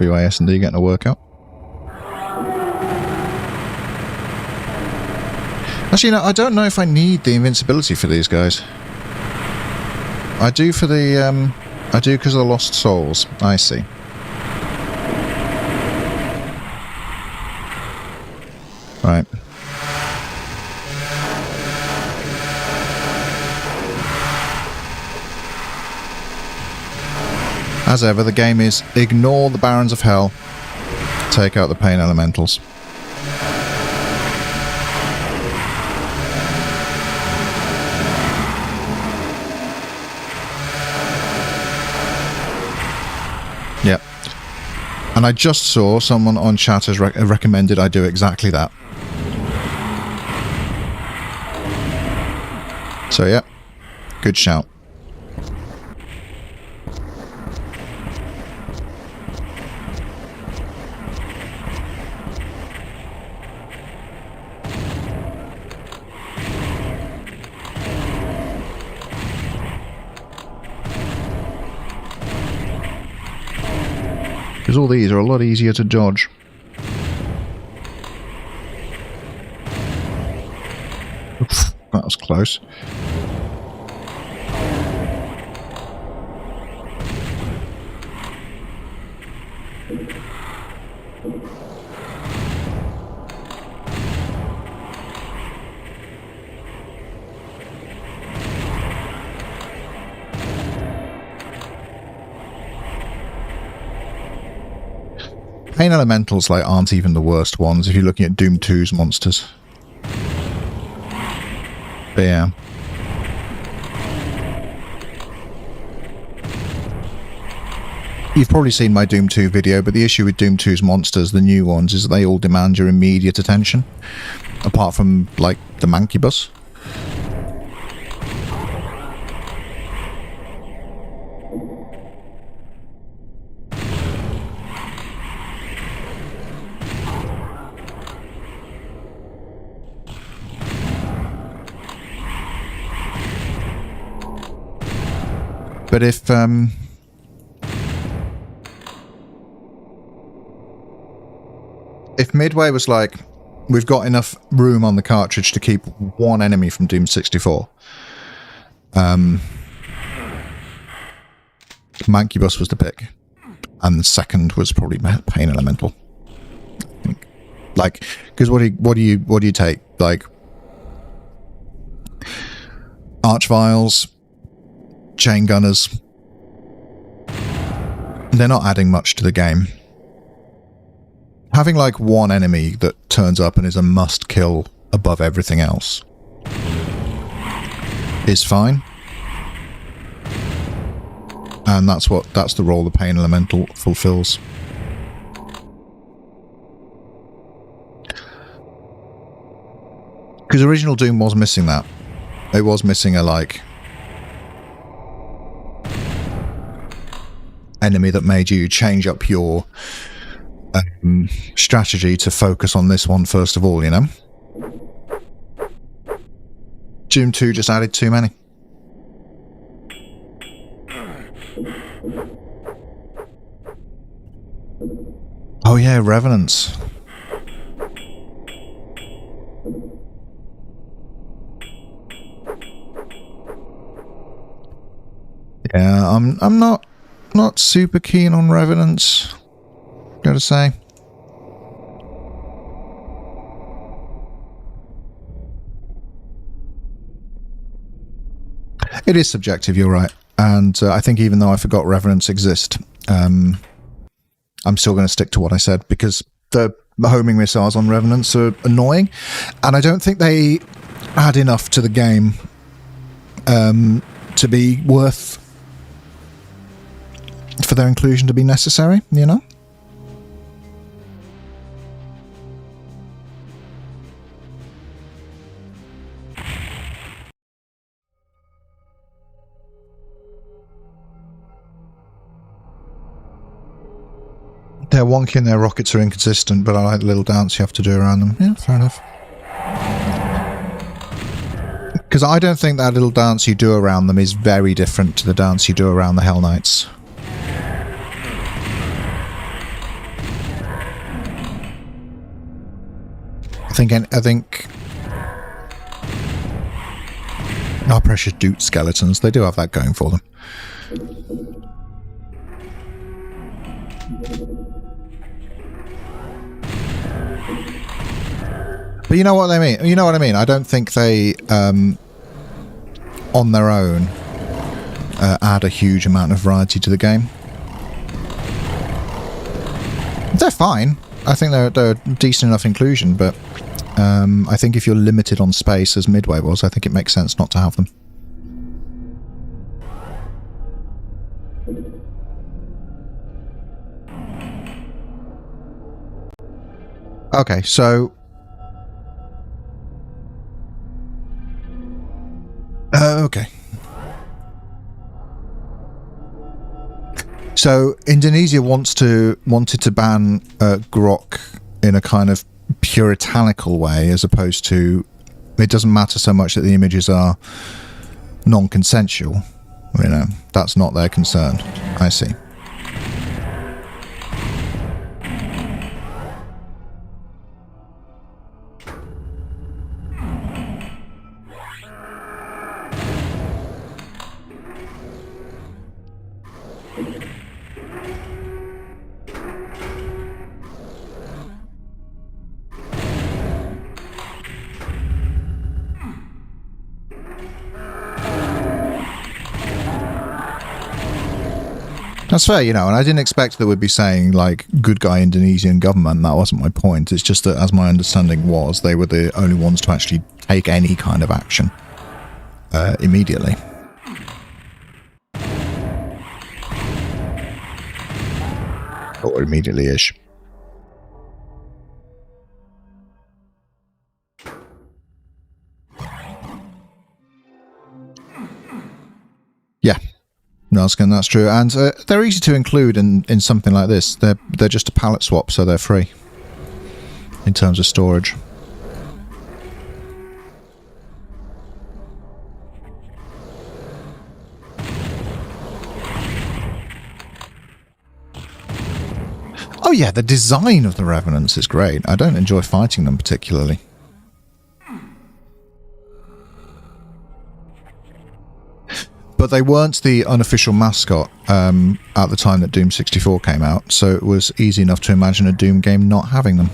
WASD getting a workout. Actually, no, I don't know if I need the invincibility for these guys. I do for the, I do because of the lost souls. I see. Right. As ever, the game is ignore the Barons of Hell, take out the Pain Elementals. Yep. And I just saw someone on chat has recommended I do exactly that. So yeah, good shout. Because all these are a lot easier to dodge. Oof, that was close. Pain Elementals aren't even the worst ones if you're looking at Doom 2's monsters. But yeah. You've probably seen my Doom 2 video, but the issue with Doom 2's monsters, the new ones, is that they all demand your immediate attention. Apart from, like, the Mancubus. But if, If Midway was like, we've got enough room on the cartridge to keep one enemy from Doom 64, Mancubus was the pick, and the second was probably Pain Elemental. I think. Like, because what do you take? Like, Archviles, Chain Gunners. They're not adding much to the game. Having like one enemy that turns up and is a must kill above everything else is fine. And that's the role the Pain Elemental fulfills. Because original Doom was missing that. It was missing a like enemy that made you change up your strategy to focus on this one first of all, you know? Doom 2 just added too many. Oh yeah, Revenants. Yeah, I'm not super keen on Revenants, gotta say. It is subjective, you're right. And I think even though I forgot Revenants exist, I'm still going to stick to what I said, because the homing missiles on Revenants are annoying, and I don't think they add enough to the game to be worth for their inclusion to be necessary, you know? They're wonky and their rockets are inconsistent, but I like the little dance you have to do around them. Yeah, fair enough. Because I don't think that little dance you do around them is very different to the dance you do around the Hell Knights. I think our precious Doot skeletons, they do have that going for them. But you know what I mean? You know what I mean? I don't think they, on their own, add a huge amount of variety to the game. They're fine. I think they're decent enough inclusion, but I think if you're limited on space, as Midway was, I think it makes sense not to have them. Okay, so... okay. So Indonesia wanted to ban grok in a kind of puritanical way, as opposed to, it doesn't matter so much that the images are non-consensual. You know, that's not their concern. I see. That's fair, you know, and I didn't expect that we'd be saying, like, good guy Indonesian government. That wasn't my point. It's just that, as my understanding was, they were the only ones to actually take any kind of action immediately. Or immediately-ish. Yeah. No, that's true, and they're easy to include in something like this. They're just a palette swap, so they're free in terms of storage. Oh yeah, the design of the Revenants is great. I don't enjoy fighting them particularly. But they weren't the unofficial mascot at the time that Doom 64 came out, so it was easy enough to imagine a Doom game not having them.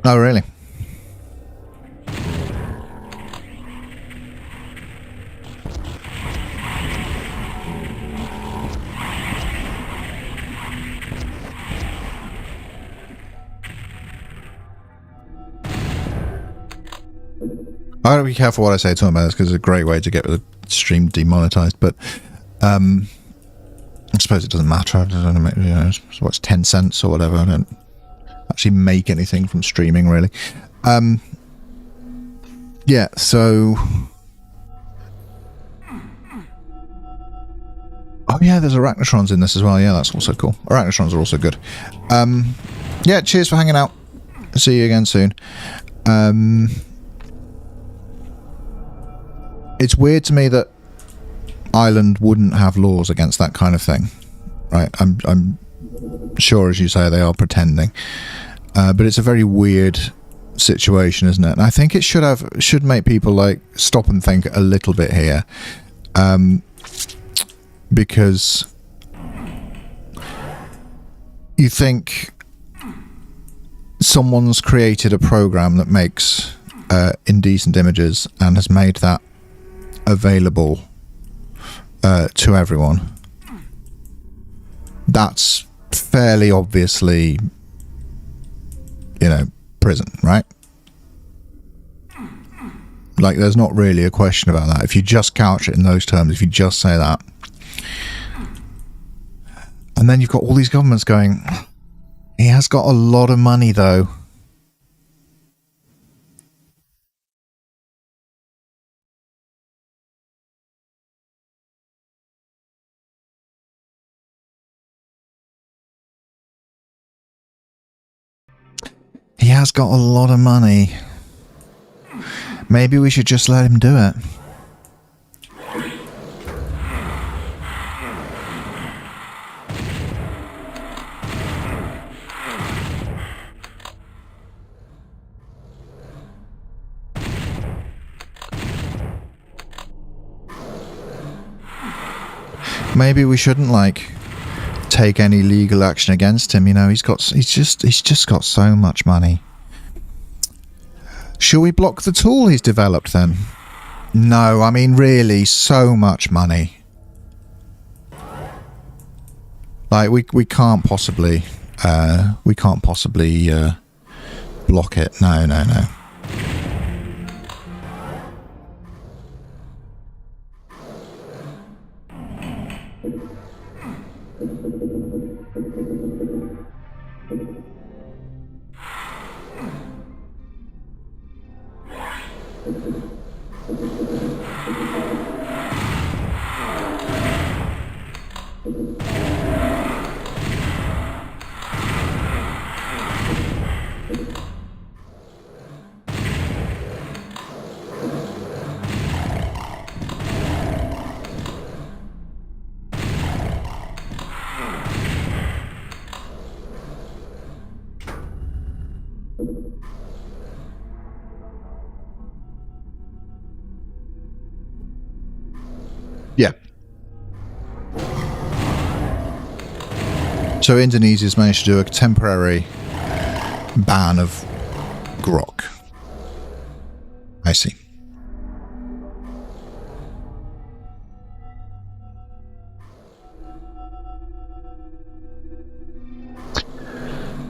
Oh, really? I gotta be careful what I say to them about this because it's a great way to get the stream demonetized, but I suppose it doesn't matter. It doesn't make, you know, what's 10 cents or whatever. I don't actually make anything from streaming, really. Yeah, so... Oh yeah, there's Arachnotrons in this as well. Yeah, that's also cool. Arachnotrons are also good. Yeah, cheers for hanging out. See you again soon. It's weird to me that Ireland wouldn't have laws against that kind of thing, right? I'm sure, as you say, they are pretending, but it's a very weird situation, isn't it? And I think it should make people like stop and think a little bit here, because you think someone's created a program that makes indecent images and has made that available to everyone. That's fairly obviously, you know, prison, right? Like, there's not really a question about that. If you just couch it in those terms, if you just say that. And then you've got all these governments going, he has got a lot of money, though. He has got a lot of money. Maybe we should just let him do it. Maybe we shouldn't, like, take any legal action against him. You know, he's just got so much money. Shall we block the tool he's developed then? No, I mean, really, so much money. Like, we can't possibly block it. No. Yeah. So Indonesia's managed to do a temporary ban of grok. I see.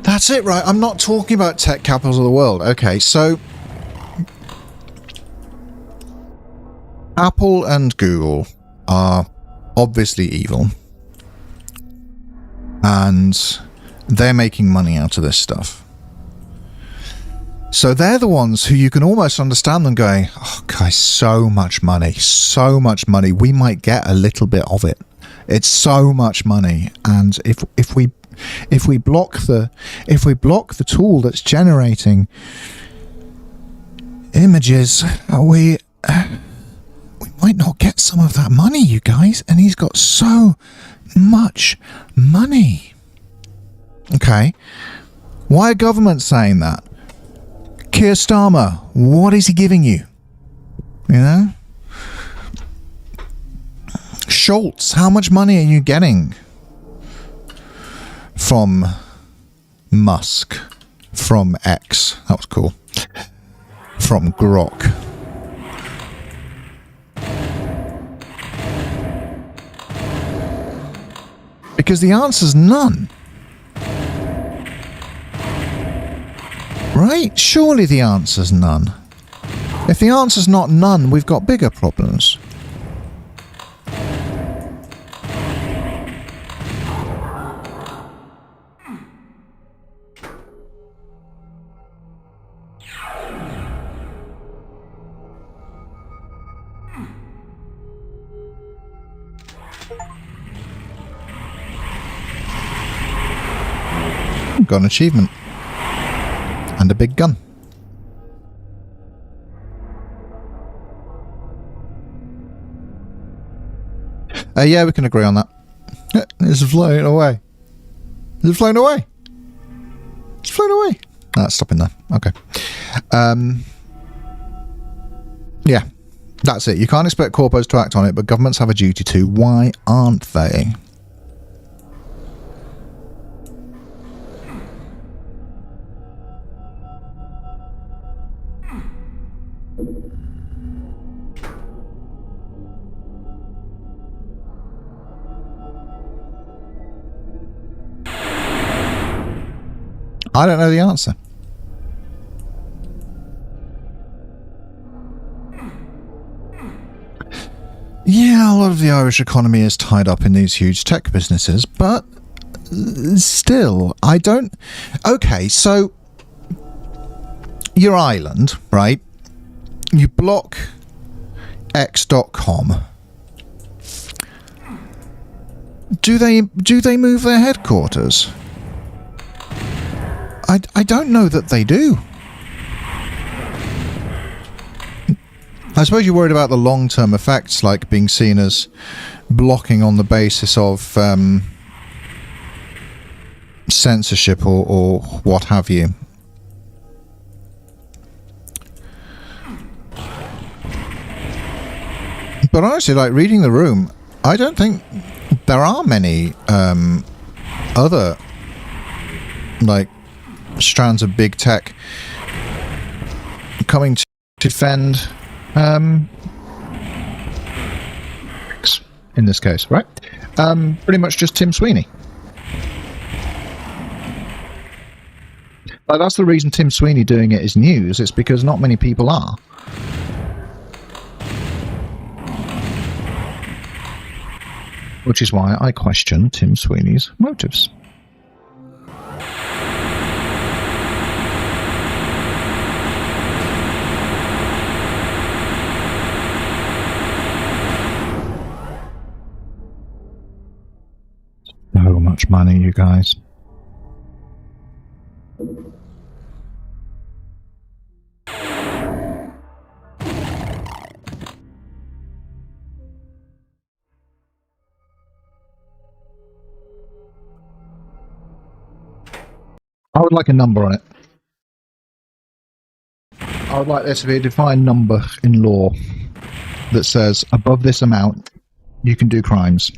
That's it, right? I'm not talking about tech capitals of the world. Okay, so Apple and Google are obviously evil, and they're making money out of this stuff. So they're the ones who you can almost understand them going, oh, guys, so much money, we might get a little bit of it. It's so much money, and if we block the tool that's generating images, we might not get some of that money, you guys. And he's got so much money. Okay, why are governments saying that? Keir Starmer, what is he giving you? You know? Schultz, how much money are you getting from Musk, from X? That was cool. From Grok. Because the answer's none. Right? Surely the answer's none. If the answer's not none, we've got bigger problems. Got an achievement. And a big gun. Yeah, we can agree on that. It's flown away. Is it flown away? It's flown away. That's stopping there. Okay. Yeah, that's it. You can't expect corpos to act on it, but governments have a duty to. Why aren't they? I don't know the answer. Yeah, a lot of the Irish economy is tied up in these huge tech businesses, but still, I don't... Okay, so your island, right? You block X.com. Do they move their headquarters? I don't know that they do. I suppose you're worried about the long-term effects, like being seen as blocking on the basis of censorship or what have you. But honestly, like, reading the room, I don't think there are many other, like, strands of big tech coming to defend in this case, right? Pretty much just Tim Sweeney. Like, that's the reason Tim Sweeney doing it is news. It's because not many people are. Which is why I question Tim Sweeney's motives. So much money, you guys. I would like a number on it. I would like there to be a defined number in law that says above this amount you can do crimes.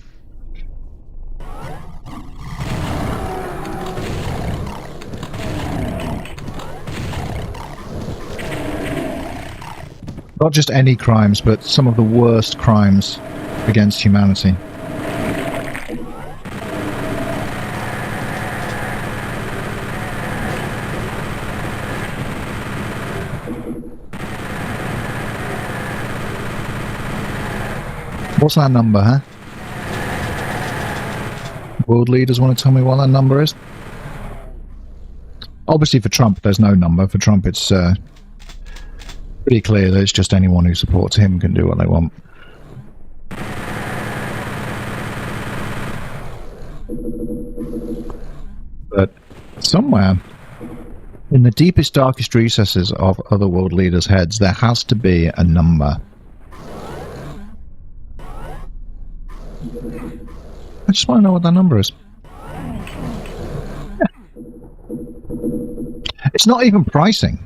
Not just any crimes, but some of the worst crimes against humanity. What's that number, huh? World leaders want to tell me what that number is? Obviously, for Trump, there's no number. For Trump, it's pretty clear that it's just anyone who supports him can do what they want. But somewhere in the deepest, darkest recesses of other world leaders' heads, there has to be a number. I just want to know what that number is. Yeah. It's not even pricing,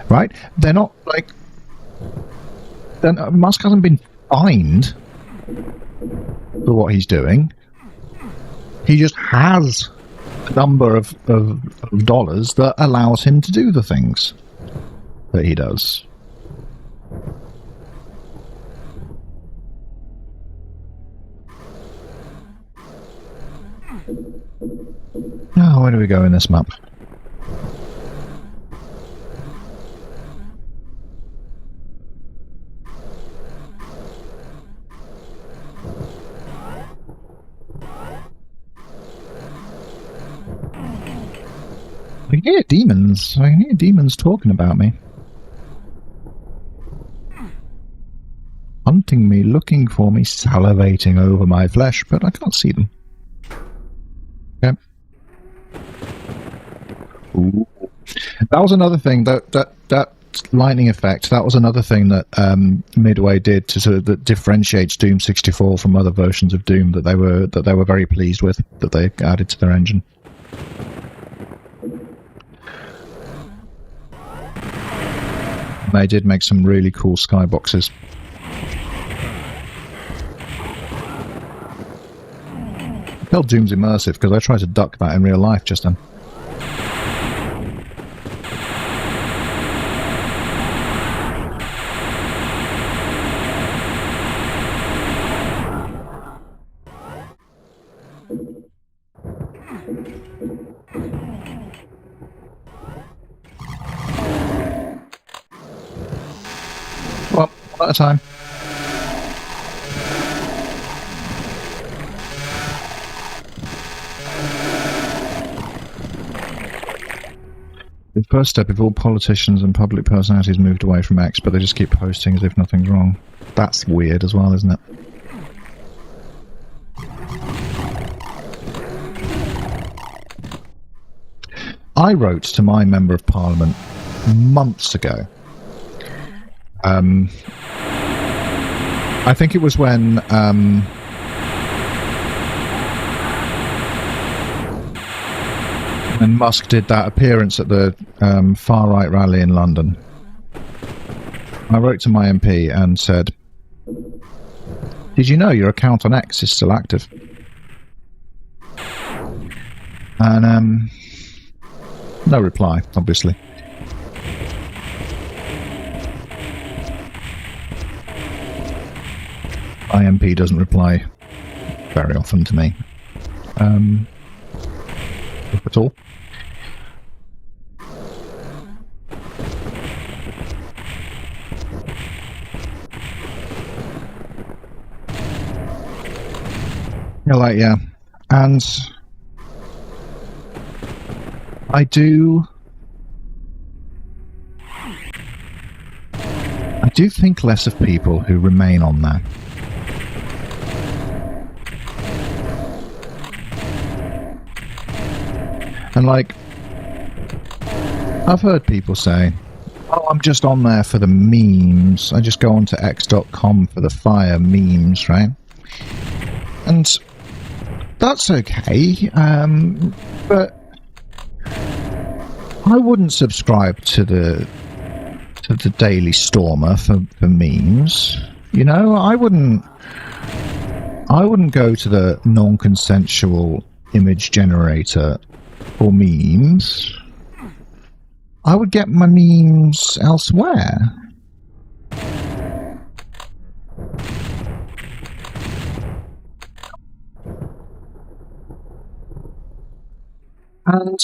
right? They're not like... Musk hasn't been fined for what he's doing. He just has a number of dollars that allows him to do the things that he does. Now, where do we go in this map? I can hear demons. I can hear demons talking about me. Hunting me, looking for me, salivating over my flesh, but I can't see them. Okay. Ooh. That was another thing, that lightning effect, that was another thing that Midway did to sort of that differentiates Doom 64 from other versions of Doom that they were very pleased with, that they added to their engine. They did make some really cool skyboxes. Tell Doom's immersive because I tried to duck that in real life just then. Well, one at a time. The first step, if all politicians and public personalities moved away from X, but they just keep posting as if nothing's wrong. That's weird as well, isn't it? I wrote to my Member of Parliament months ago. I think it was when Musk did that appearance at the far-right rally in London. I wrote to my MP and said, "Did you know your account on X is still active?" And no reply, obviously. My MP doesn't reply very often to me, if at all. You're like, yeah, and I do think less of people who remain on there. And like, I've heard people say, "Oh, I'm just on there for the memes. I just go onto x.com for the fire memes," right? And that's okay, but I wouldn't subscribe to the Daily Stormer for memes. You know, I wouldn't go to the non-consensual image generator for memes. I would get my memes elsewhere. And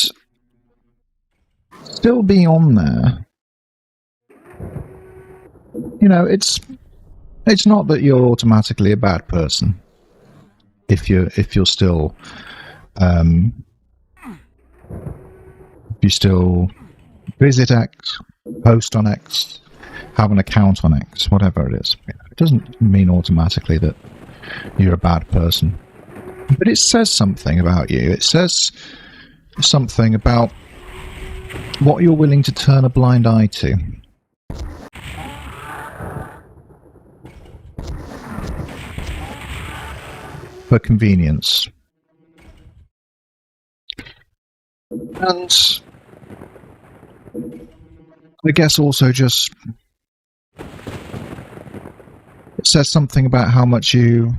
still being on there, you know, it's not that you're automatically a bad person if you're still you still visit X, post on X, have an account on X, whatever it is. It doesn't mean automatically that you're a bad person. But it says something about you. It says something about what you're willing to turn a blind eye to. For convenience. And I guess also just it says something about how much you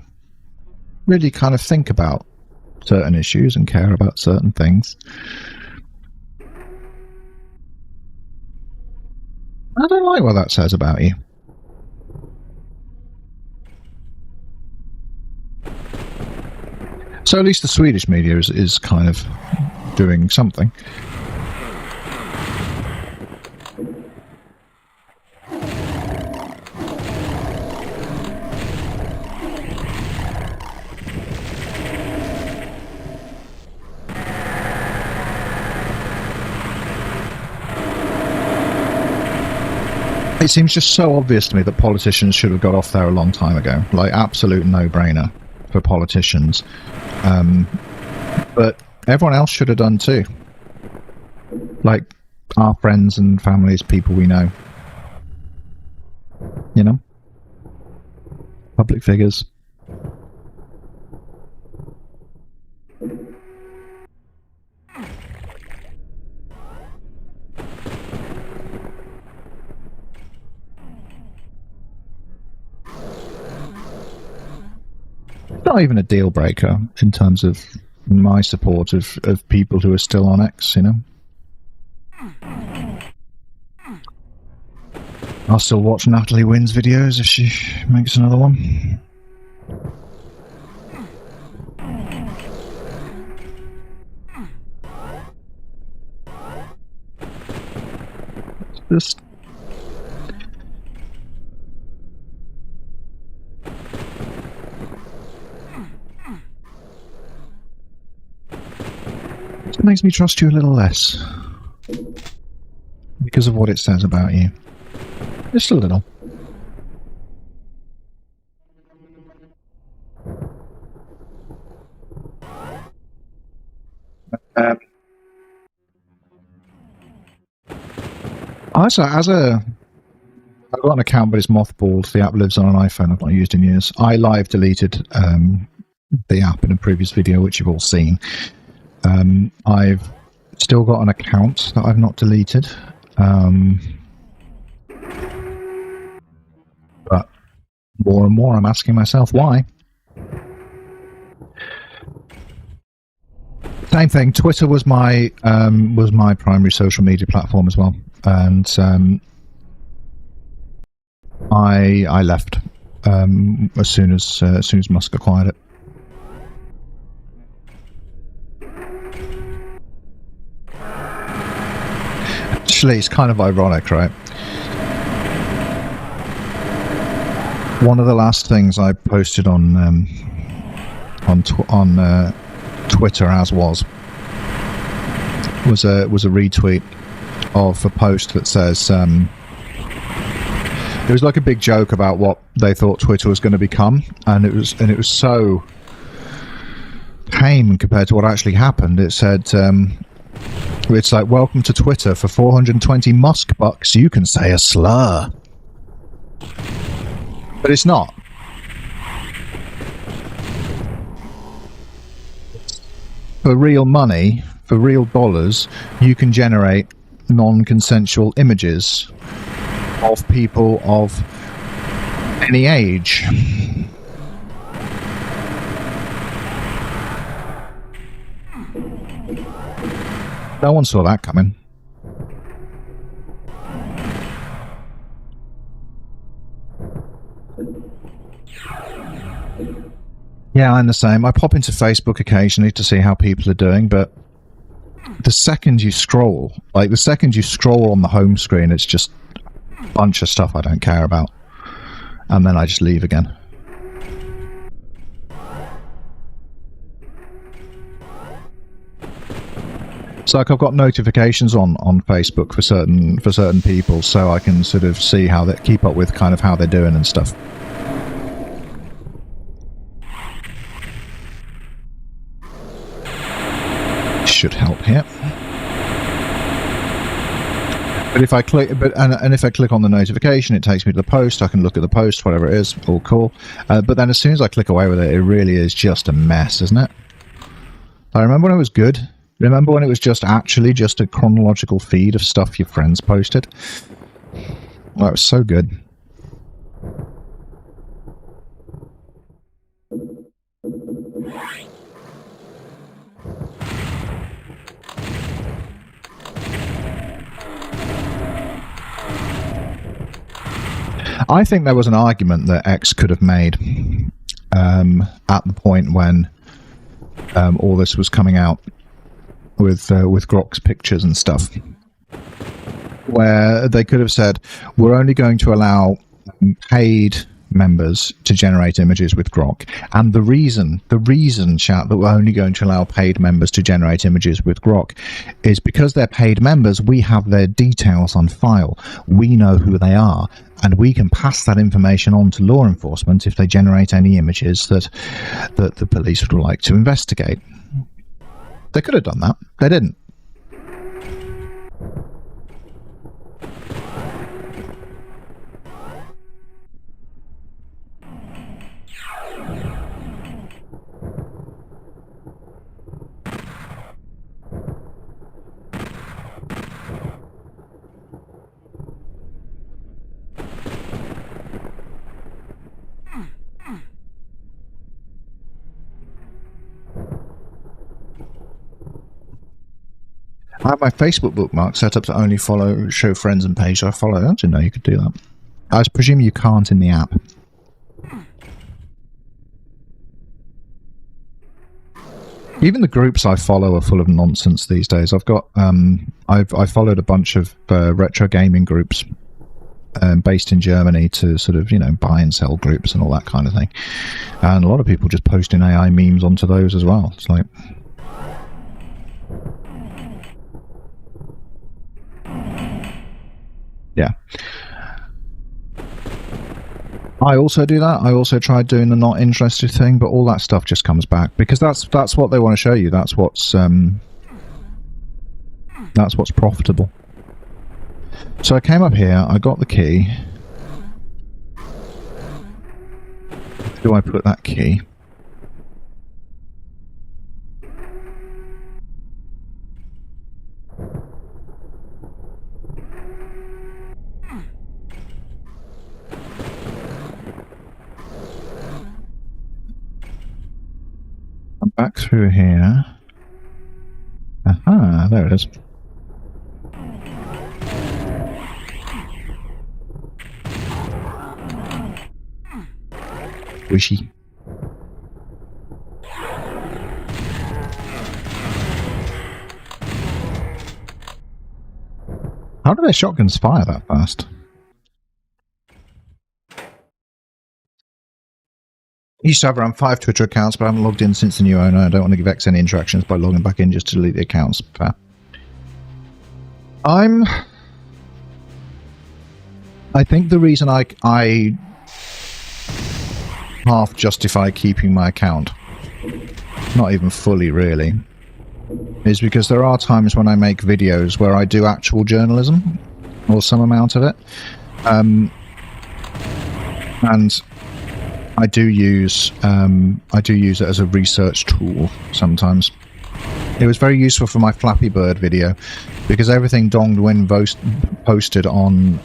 really kind of think about certain issues and care about certain things. I don't like what that says about you. So at least the Swedish media is kind of doing something. It seems just so obvious to me that politicians should have got off there a long time ago. Like, absolute no-brainer for politicians. But everyone else should have done too. Like, our friends and families, people we know. You know? Public figures. Not even a deal breaker in terms of my support of people who are still on X, you know. I'll still watch Natalie Wynn's videos if she makes another one. It's just it makes me trust you a little less because of what it says about you. Just a little. I've got an account, but it's mothballed. The app lives on an iPhone I've not used in years. I live deleted the app in a previous video, which you've all seen. I've still got an account that I've not deleted. But more and more I'm asking myself why. Same thing. Twitter was my primary social media platform as well, and I left as soon as Musk acquired it. Actually, it's kind of ironic, right? One of the last things I posted on Twitter, as was a retweet of a post that says it was like a big joke about what they thought Twitter was going to become, and it was so tame compared to what actually happened. It said it's like, welcome to Twitter. For 420 Musk bucks you can say a slur. But it's not. For real money, for real dollars, you can generate non-consensual images of people of any age. No one saw that coming. Yeah, I'm the same. I pop into Facebook occasionally to see how people are doing, but the second you scroll on the home screen, it's just a bunch of stuff I don't care about. And then I just leave again. So like I've got notifications on Facebook for certain people, so I can sort of see how they keep up with kind of how they're doing and stuff. Should help here. But if I click, and if I click on the notification, it takes me to the post. I can look at the post, whatever it is, all cool. But then as soon as I click away with it, it really is just a mess, isn't it? I remember when it was good. Remember when it was just actually just a chronological feed of stuff your friends posted? That was so good. I think there was an argument that X could have made at the point when all this was coming out with Grok's pictures and stuff, where they could have said, we're only going to allow paid members to generate images with Grok, and the reason chat that we're only going to allow paid members to generate images with Grok is because they're paid members. We have their details on file, we know who they are, and we can pass that information on to law enforcement if they generate any images that the police would like to investigate. They could have done that. They didn't. I have my Facebook bookmark set up to only show friends and page I follow. I didn't know you could do that. I presume you can't in the app. Even the groups I follow are full of nonsense these days. I've got I followed a bunch of retro gaming groups based in Germany to sort of, you know, buy and sell groups and all that kind of thing. And a lot of people just posting AI memes onto those as well. It's like, yeah. I also do that. I also tried doing the not interested thing, but all that stuff just comes back because that's what they want to show you. That's what's profitable. So I came up here, I got the key. Where do I put that key? I'm back through here. Aha, there it is. Wishy. How do their shotguns fire that fast? I used to have around 5 Twitter accounts, but I haven't logged in since the new owner. I don't want to give X any interactions by logging back in just to delete the accounts. Fair. I think the reason I half justify keeping my account, not even fully really, is because there are times when I make videos where I do actual journalism, or some amount of it, and I do use it as a research tool sometimes. It was very useful for my Flappy Bird video because everything Donged Win posted on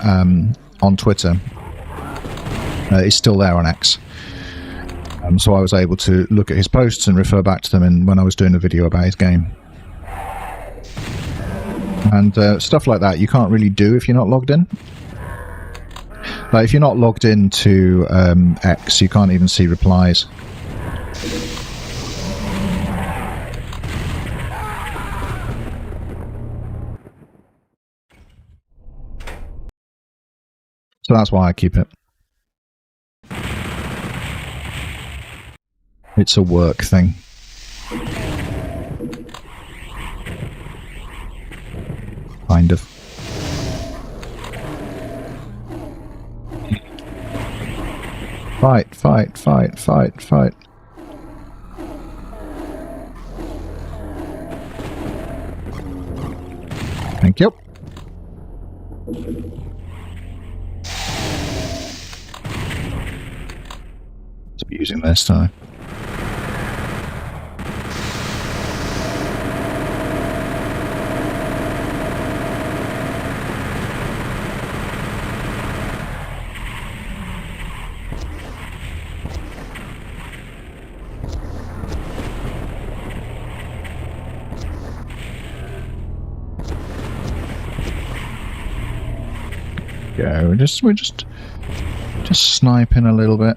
Twitter is still there on X. So I was able to look at his posts and refer back to them when I was doing a video about his game. And stuff like that you can't really do if you're not logged in. Like if you're not logged into X, you can't even see replies. So that's why I keep it. It's a work thing. fight, fight, fight, fight. Thank you. Let's be using this time. Yeah, we're just sniping a little bit.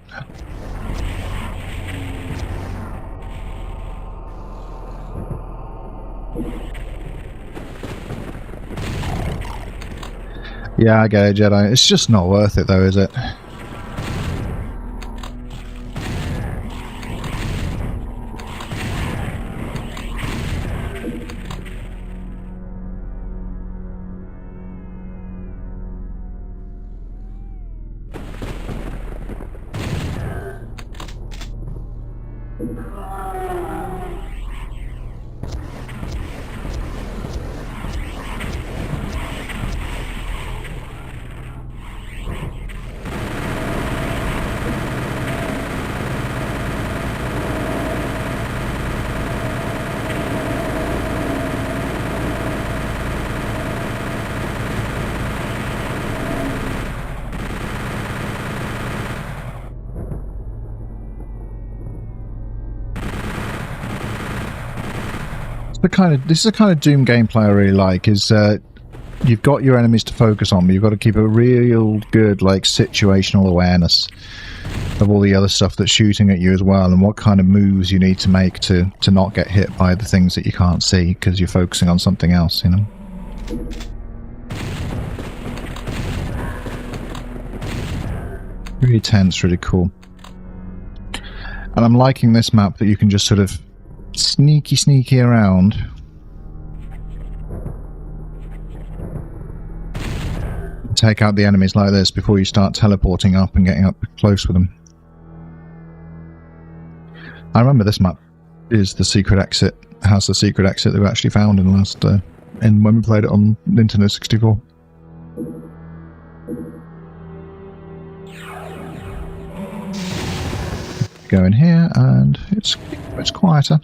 Yeah, I get it, Jedi. It's just not worth it, though, is it? This is the kind of Doom gameplay I really like. Is you've got your enemies to focus on, but you've got to keep a real good like situational awareness of all the other stuff that's shooting at you as well, and what kind of moves you need to make to not get hit by the things that you can't see because you're focusing on something else, you know. Really tense, really cool. And I'm liking this map that you can just sort of sneaky around. Take out the enemies like this before you start teleporting up and getting up close with them. I remember this map is the secret exit, has the secret exit that we actually found in the last, when we played it on Nintendo 64. Go in here and it's quieter.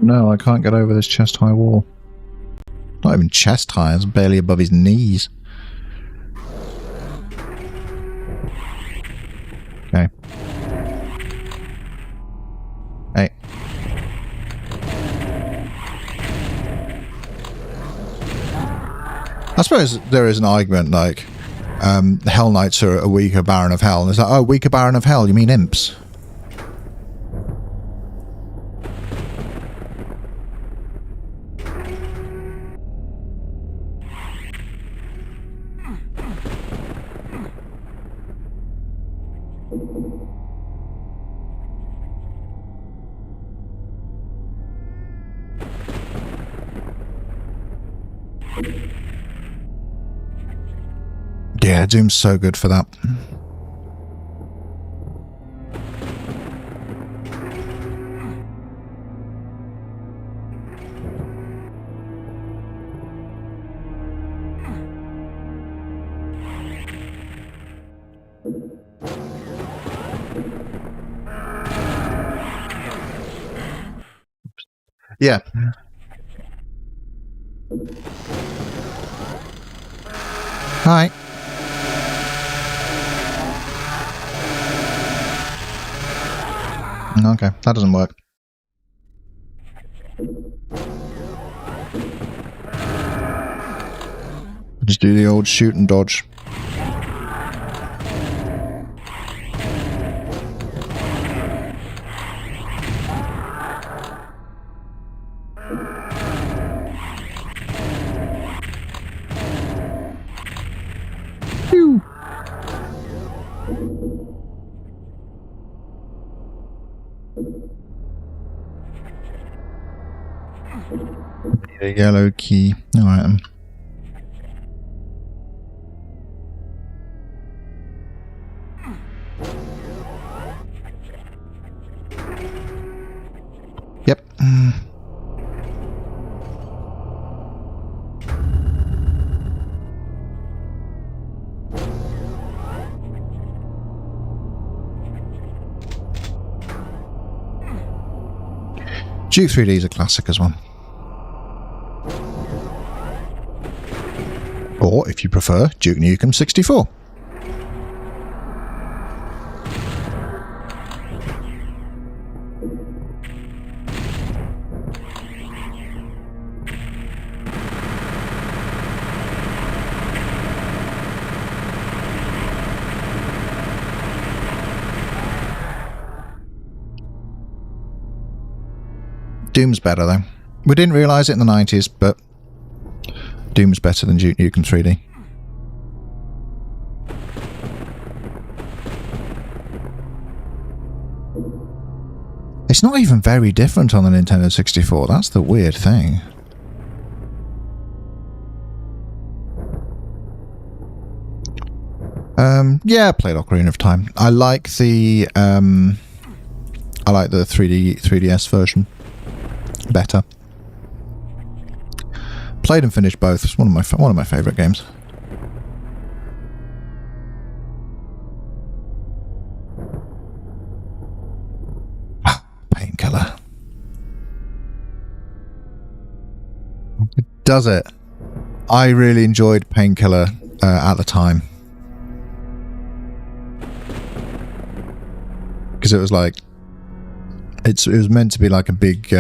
No, I can't get over this chest-high wall. Not even chest-high, it's barely above his knees. Okay. Hey. I suppose there is an argument like, the Hell Knights are a weaker Baron of Hell. And it's like, oh, weaker Baron of Hell, you mean imps? Yeah, Doom's so good for that. Yeah. Hi. Okay, that doesn't work. Just do the old shoot and dodge. Phew. The yellow key. Alright then. Yep. Duke 3D is a classic as well. Or, if you prefer, Duke Nukem 64. Doom's better though. We didn't realise it in the 90s, but Doom's better than Duke Nukem 3D. It's not even very different on the Nintendo 64, that's the weird thing. Yeah, I played Ocarina of Time. I like the 3DS version better. Played and finished both. It's one of my favourite games. Painkiller. Does it? I really enjoyed Painkiller at the time. Because it was like it was meant to be like a big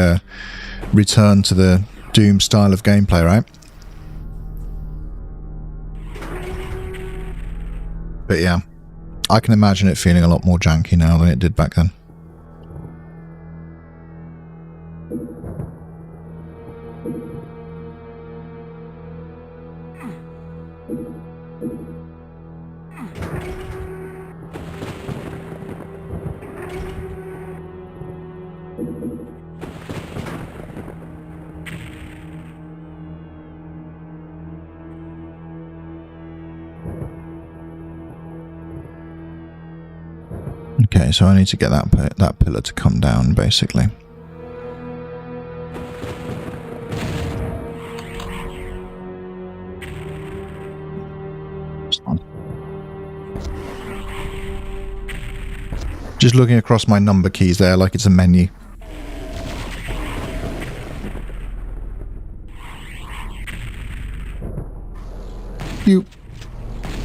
return to the Doom style of gameplay, right? But yeah, I can imagine it feeling a lot more janky now than it did back then. Okay, so I need to get that pillar to come down, basically. Just looking across my number keys there like it's a menu. Pew.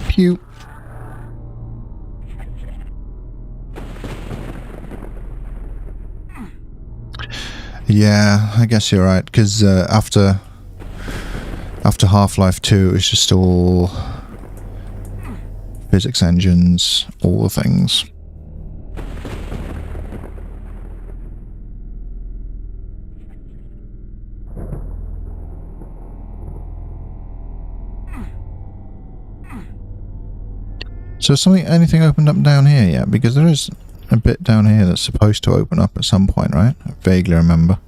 Pew. Yeah, I guess you're right, because after Half-Life 2, it was just all physics engines, all the things. So anything opened up down here yet? Because there is a bit down here that's supposed to open up at some point, right? I vaguely remember.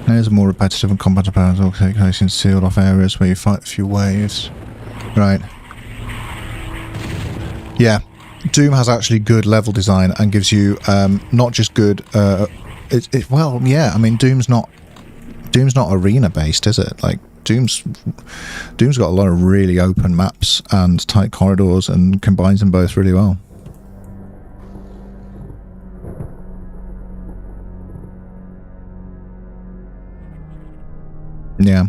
There's a more repetitive and combat approach will take place in sealed off areas where you fight a few waves. Right. Yeah. Doom has actually good level design and gives you not just good well, yeah, I mean Doom's not arena based, is it? Like Doom's got a lot of really open maps and tight corridors and combines them both really well. Yeah.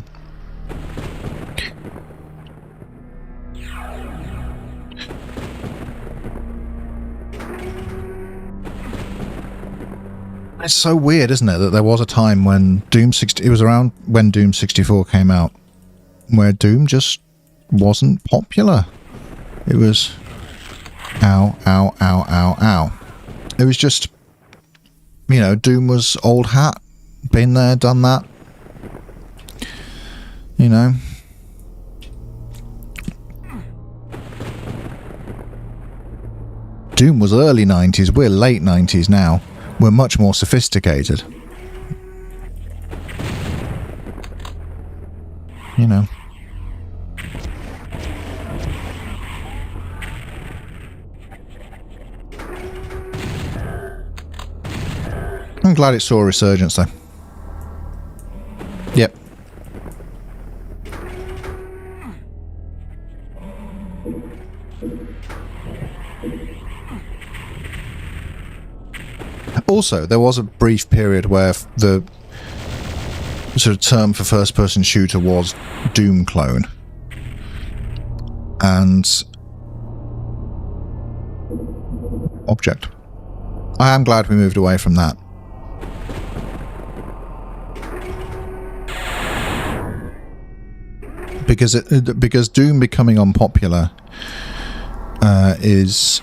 It's so weird, isn't it, that there was a time when it was around when Doom 64 came out, where Doom just wasn't popular. It was ow, ow, ow, ow, ow. It was just, you know, Doom was old hat, been there, done that. You know, Doom was early 90s, we're late 90s now. We're much more sophisticated. You know. I'm glad it saw a resurgence though. Yep. Also, there was a brief period where the sort of term for first-person shooter was Doom clone. And object. I am glad we moved away from that. Because Doom becoming unpopular is,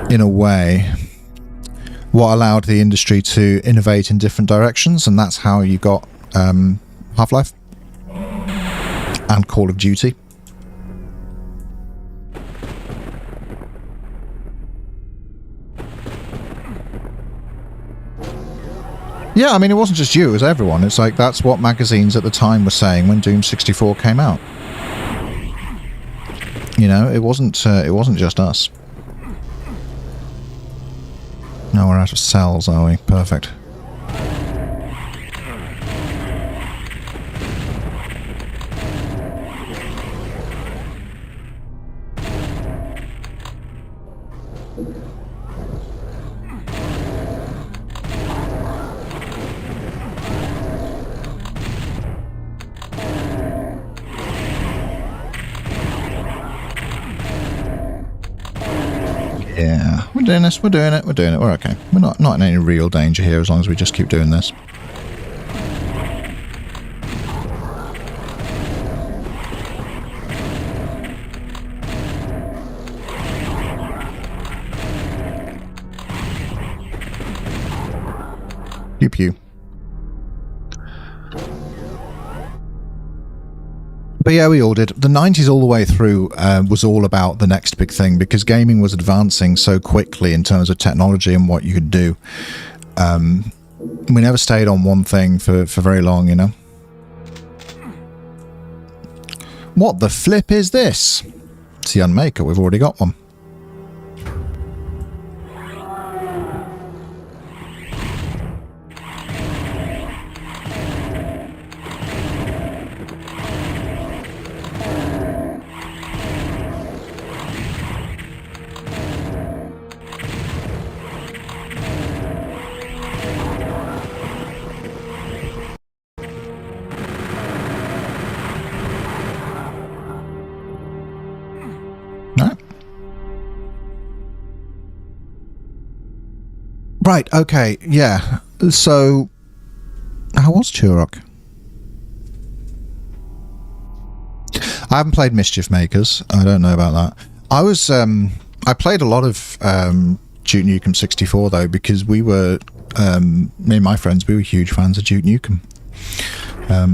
in a way, what allowed the industry to innovate in different directions, and that's how you got Half-Life and Call of Duty. Yeah, I mean, it wasn't just you, it was everyone. It's like, that's what magazines at the time were saying when Doom 64 came out. You know, it wasn't just us. No, we're out of cells, are we? Perfect. Yeah, we're doing this, we're doing it, we're okay. We're not in any real danger here as long as we just keep doing this. Pew pew. But yeah, we all did. The 90s all the way through was all about the next big thing because gaming was advancing so quickly in terms of technology and what you could do. We never stayed on one thing for very long, you know. What the flip is this? It's the Unmaker, we've already got one. Right, okay, yeah. So, how was Turok? I haven't played Mischief Makers. I don't know about that. I played a lot of Duke Nukem 64, though, because we were, me and my friends, we were huge fans of Duke Nukem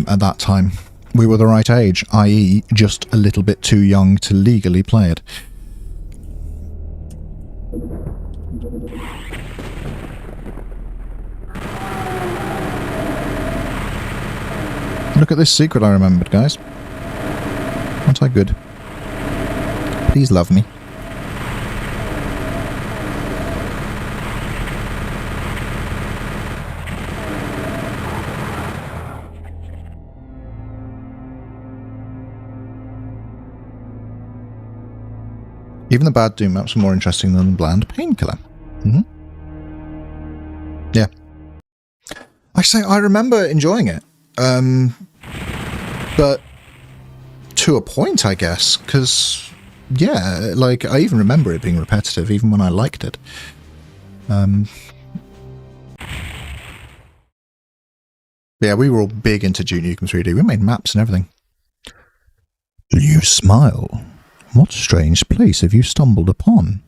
at that time. We were the right age, i.e. just a little bit too young to legally play it. Look at this secret I remembered, guys. Aren't I good? Please love me. Even the bad Doom maps are more interesting than the bland Painkiller. Yeah. Actually, I remember enjoying it. But to a point, I guess, because, yeah, like, I even remember it being repetitive, even when I liked it. Yeah, we were all big into Duke Nukem 3D. We made maps and everything. You smile. What strange place have you stumbled upon?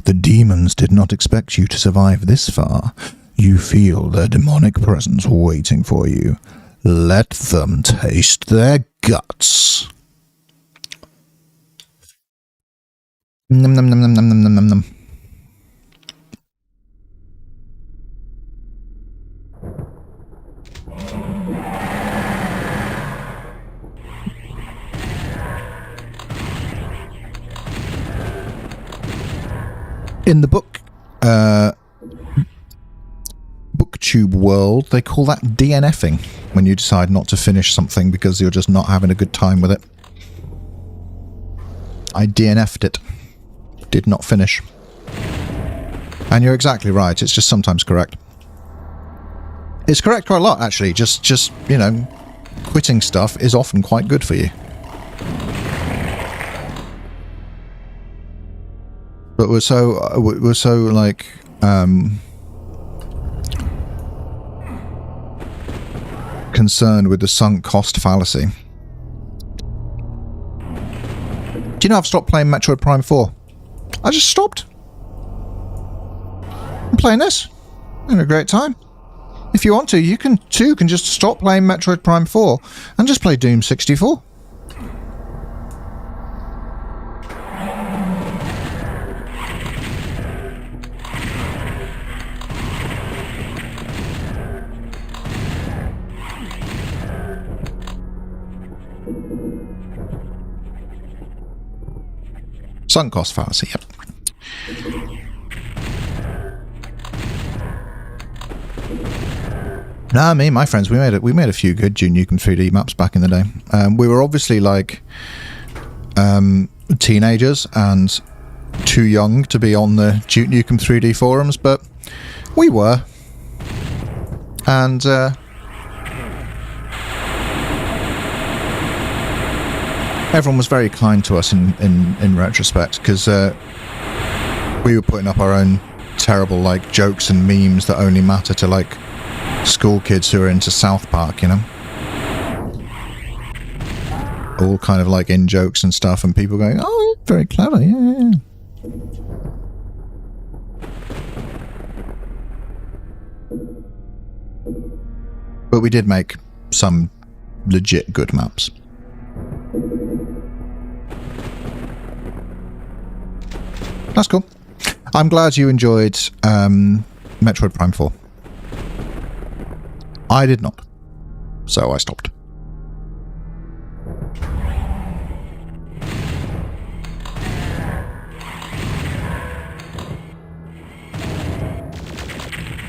The demons did not expect you to survive this far. You feel their demonic presence waiting for you. Let them taste their guts. Num num num num num num num num. In the booktube world, they call that DNFing, when you decide not to finish something because you're just not having a good time with it. I DNF'd it. Did not finish. And you're exactly right, it's just sometimes correct. It's correct quite a lot, actually. Just, you know, quitting stuff is often quite good for you. But we're so like, concerned with the sunk cost fallacy. Do you know I've stopped playing Metroid Prime 4? I just stopped. I'm playing this. I'm having a great time. If you want to, you can just stop playing Metroid Prime 4 and just play Doom 64. Sunk cost fallacy, yep. Nah, me and my friends, we made a few good Duke Nukem 3D maps back in the day. We were obviously like teenagers and too young to be on the Duke Nukem 3D forums, but we were. And everyone was very kind to us in retrospect, because we were putting up our own terrible like jokes and memes that only matter to like school kids who are into South Park, you know, all kind of like in jokes and stuff, and people going, "Oh, you're very clever, yeah." But we did make some legit good maps. That's cool. I'm glad you enjoyed Metroid Prime 4. I did not. So I stopped.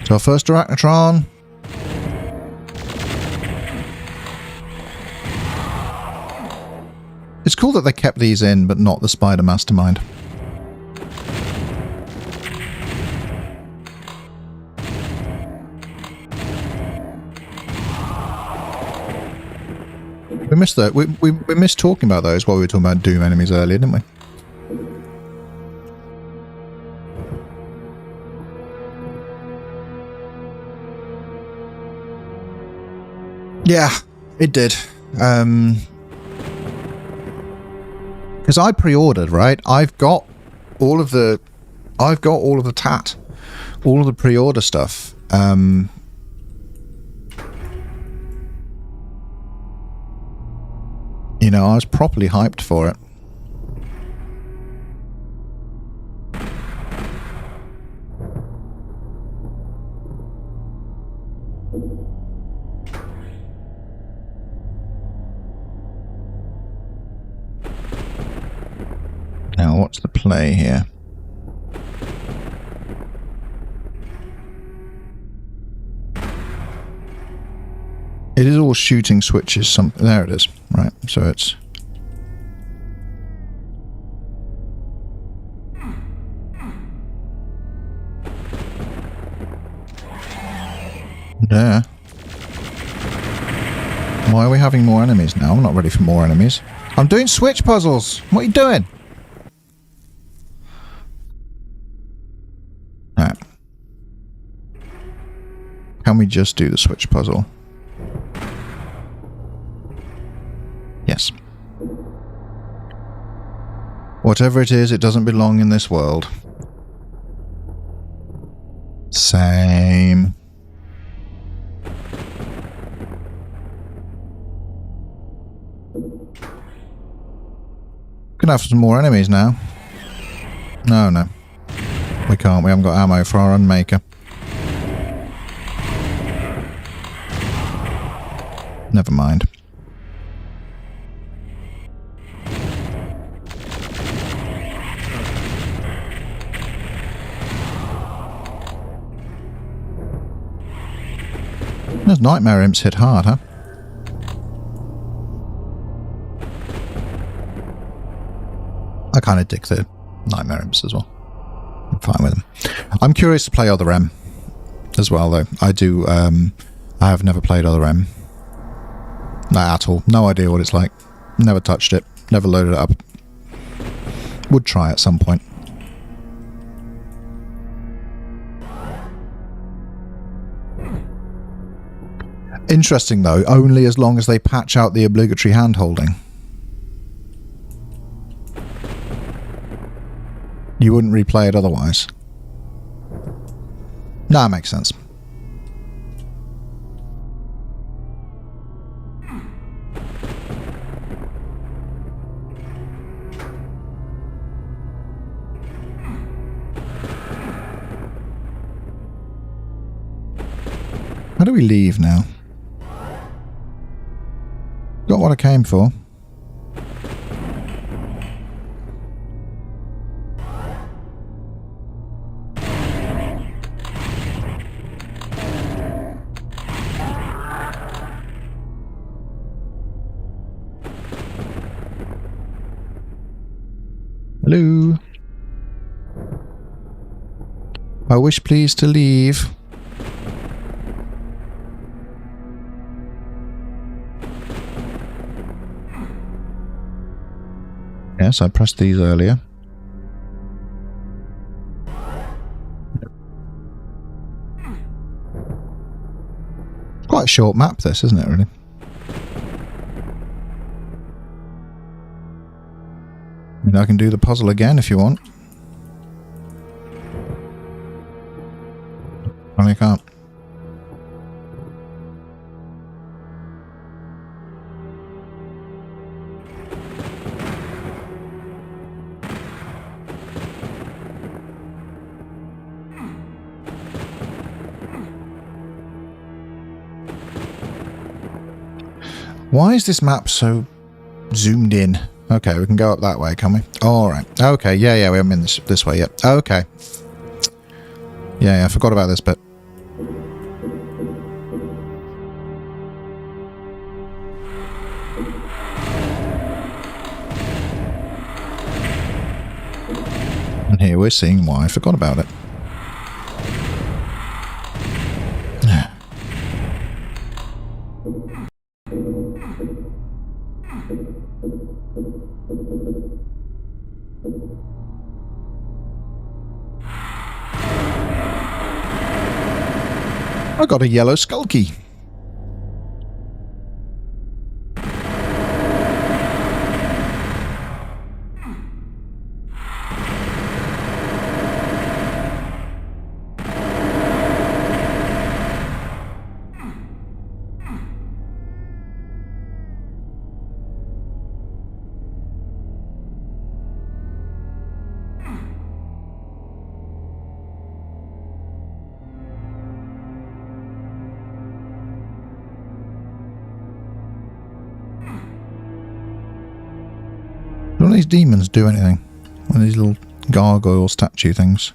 So our first Arachnotron. It's cool that they kept these in, but not the Spider Mastermind. We missed that. We missed talking about those while we were talking about Doom enemies earlier, didn't we? Yeah, it did. Because I pre-ordered, right? I've got all of the tat, all of the pre-order stuff. You know, I was properly hyped for it. Now, what's the play here? It is all shooting switches. There it is. Right, so it's... There. Why are we having more enemies now? I'm not ready for more enemies. I'm doing switch puzzles! What are you doing? Alright. Can we just do the switch puzzle? Yes. Whatever it is, it doesn't belong in this world. Same. Gonna have some more enemies now. No. We can't. We haven't got ammo for our unmaker. Never mind. Those nightmare imps hit hard, huh? I kind of dig the nightmare imps as well. I'm fine with them. I'm curious to play Other M as well, though. I do. I have never played Other M. Not at all. No idea what it's like. Never touched it. Never loaded it up. Would try at some point. Interesting, though. Only as long as they patch out the obligatory hand-holding. You wouldn't replay it otherwise. No, that makes sense. How do we leave now? Got what I came for. Hello. I wish please to leave. Yes, I pressed these earlier. Quite a short map, this, isn't it, really? I mean, I can do the puzzle again if you want. I can't. Why is this map so zoomed in? Okay, we can go up that way, can we? Alright. Okay, yeah, we haven't been this way yet. Okay. Yeah, I forgot about this bit. And here we're seeing why I forgot about it. I got a yellow skull key. Don't these demons do anything? One of these little gargoyle statue things.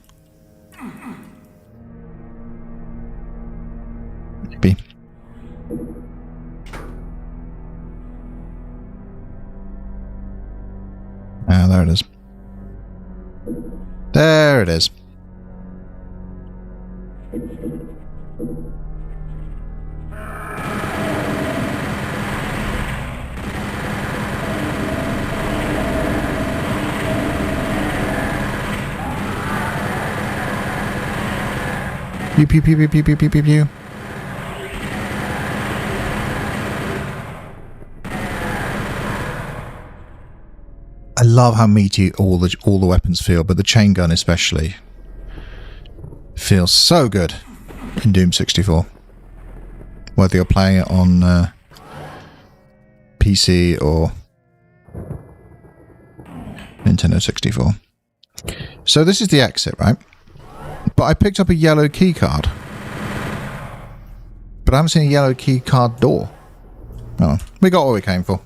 Maybe. Ah, there it is. There it is. Pew pew pew pew pew pew pew pew pew. I love how meaty all the weapons feel, but the chain gun especially feels so good in Doom 64. Whether you're playing it on PC or Nintendo 64. So this is the exit, right? But I picked up a yellow key card. But I haven't seen a yellow key card door. Oh, we got what we came for.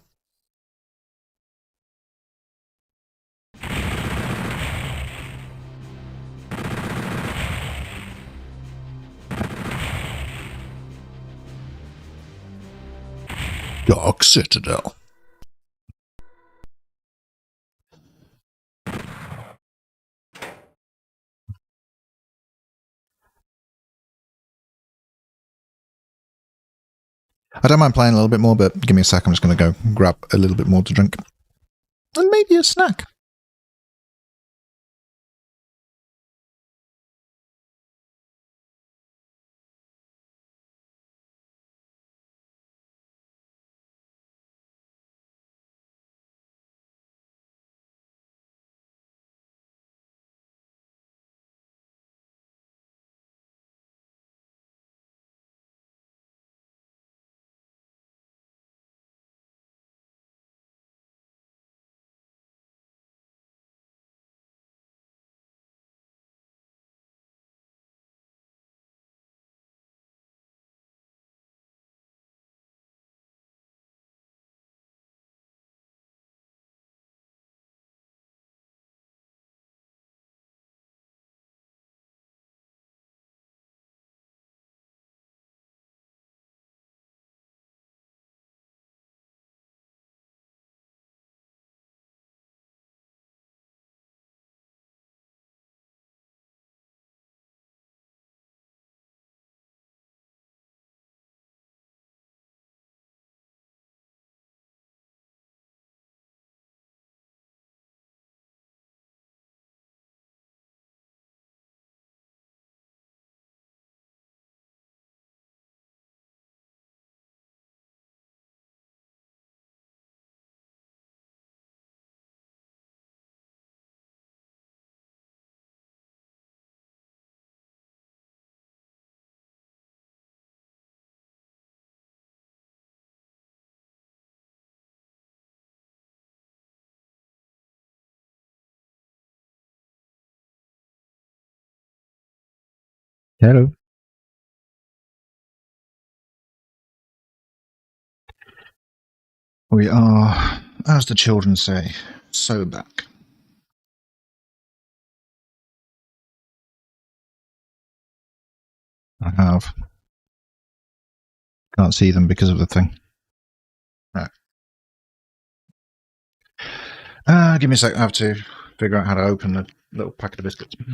Dark Citadel. I don't mind playing a little bit more, but give me a sec. I'm just going to go grab a little bit more to drink. And maybe a snack. Hello. We are, as the children say, so back. I have. Can't see them because of the thing. Right. Give me a sec. I have to figure out how to open the little packet of biscuits. And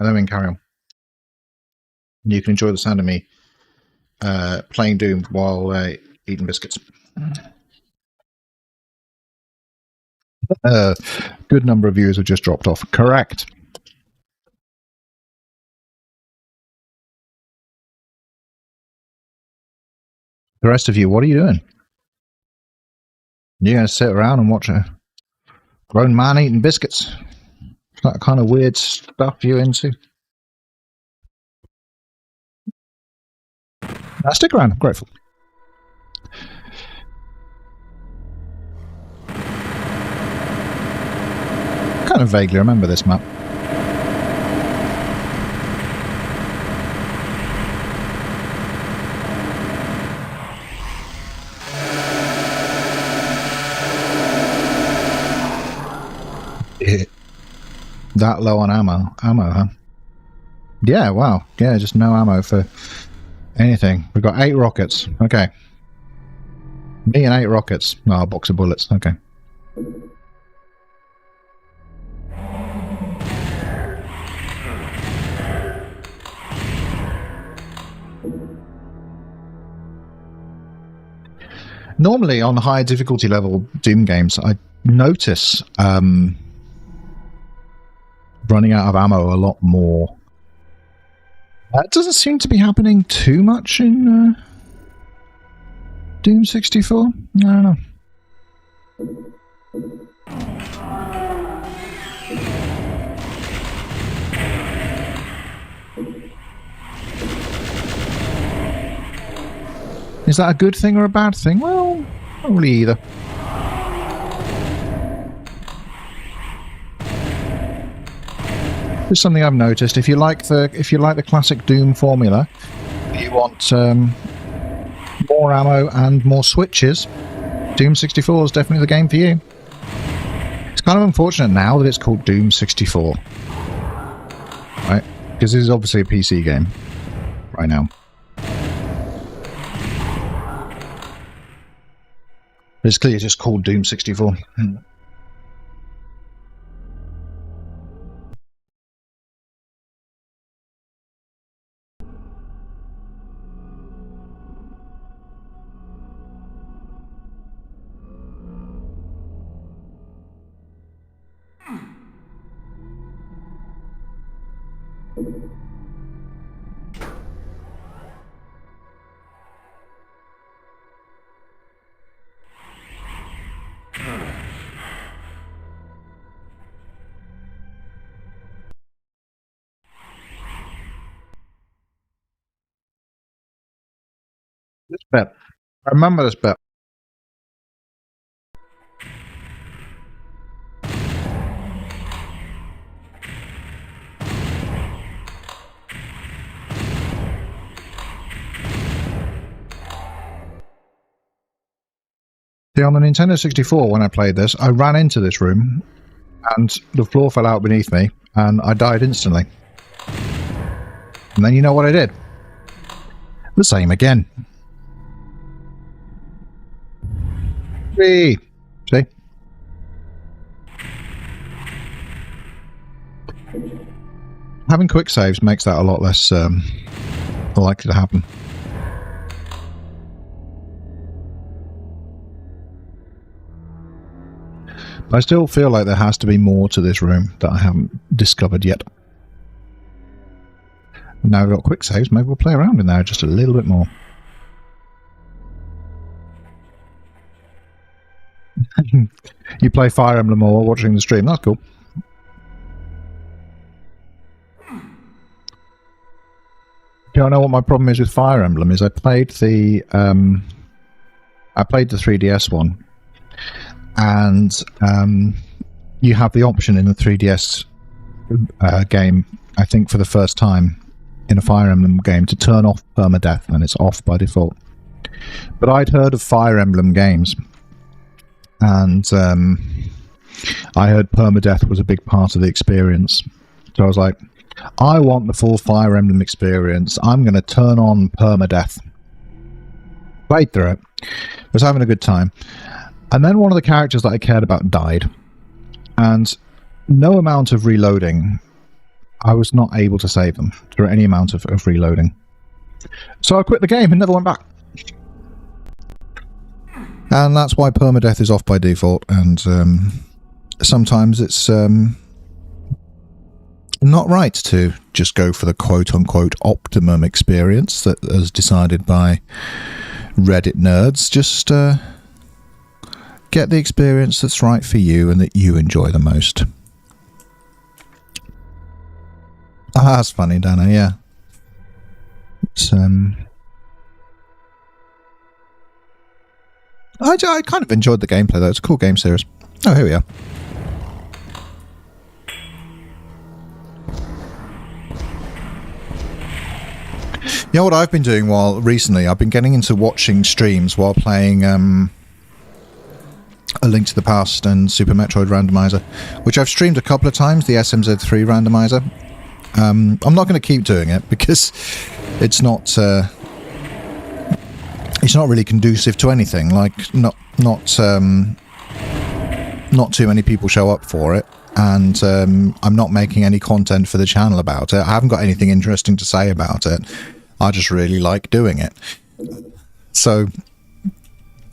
then we can carry on. You can enjoy the sound of me playing Doom while eating biscuits. Good number of viewers have just dropped off. Correct. The rest of you, what are you doing? You're going to sit around and watch a grown man eating biscuits? That kind of weird stuff you into? Now stick around. I'm grateful. Kind of vaguely remember this map. That low on ammo, huh? Yeah, wow. Yeah, just no ammo for anything. We've got 8 rockets. Okay. Me and 8 rockets. Oh, a box of bullets. Okay. Normally, on high difficulty level Doom games, I notice running out of ammo a lot more. That doesn't seem to be happening too much in Doom 64. I don't know. Is that a good thing or a bad thing? Well, not really either. There's something I've noticed. If you like the classic Doom formula, you want more ammo and more switches, Doom 64 is definitely the game for you. It's kind of unfortunate now that it's called Doom 64, right? Because this is obviously a PC game right now. It's clearly just called Doom 64. This bit. I remember this bit. See, on the Nintendo 64, when I played this, I ran into this room, and the floor fell out beneath me, and I died instantly. And then you know what I did? The same again. Whee! See? Having quick saves makes that a lot less likely to happen. But I still feel like there has to be more to this room that I haven't discovered yet. Now we've got quick saves, maybe we'll play around in there just a little bit more. You play Fire Emblem while watching the stream, that's cool. Don't know what my problem is with Fire Emblem is I played the 3DS one, and you have the option in the 3DS game, I think for the first time in a Fire Emblem game, to turn off permadeath, and it's off by default. But I'd heard of Fire Emblem games, and I heard permadeath was a big part of the experience. So I was like, I want the full Fire Emblem experience. I'm going to turn on permadeath. Played through it. Was having a good time. And then one of the characters that I cared about died. And no amount of reloading, I was not able to save them through any amount of reloading. So I quit the game and never went back. And that's why permadeath is off by default. And sometimes it's not right to just go for the quote-unquote optimum experience that is decided by Reddit nerds. Just get the experience that's right for you and that you enjoy the most. Ah, that's funny, Dana, yeah. It's, I kind of enjoyed the gameplay, though. It's a cool game series. Oh, here we are. You know what I've been doing recently? I've been getting into watching streams while playing A Link to the Past and Super Metroid Randomizer, which I've streamed a couple of times, the SMZ3 Randomizer. I'm not going to keep doing it because it's not really conducive to anything. Like, not too many people show up for it, and I'm not making any content for the channel about it. I haven't got anything interesting to say about it. I just really like doing it. So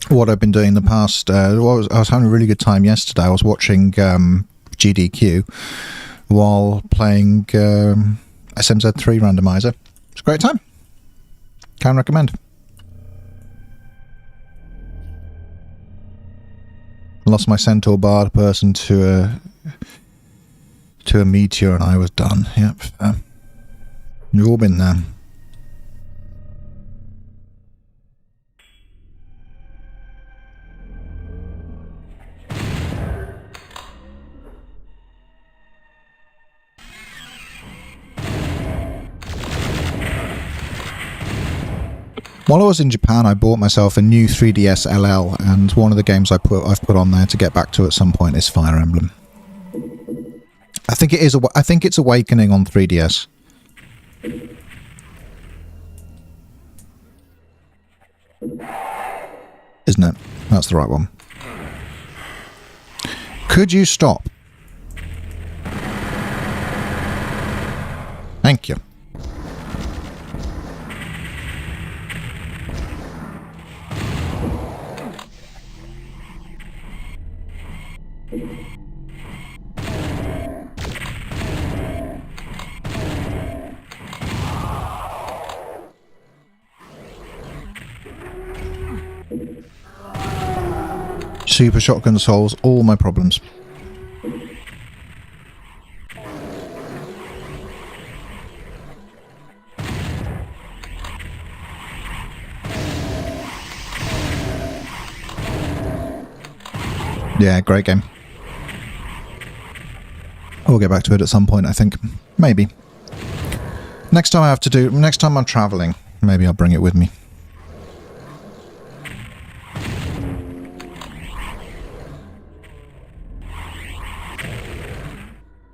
what I've been doing in the past, I was having a really good time yesterday. I was watching GDQ while playing SMZ3 Randomizer. It's a great time. Can recommend. Lost my centaur bard person to a meteor and I was done. Yep. You've all been there. While I was in Japan, I bought myself a new 3DS LL, and one of the games I've put on there to get back to at some point is Fire Emblem. I think it's Awakening on 3DS. Isn't it? That's the right one. Could you stop? Thank you. Super shotgun solves all my problems. Yeah, great game. We'll get back to it at some point, I think. Maybe. Next time I'm traveling, maybe I'll bring it with me.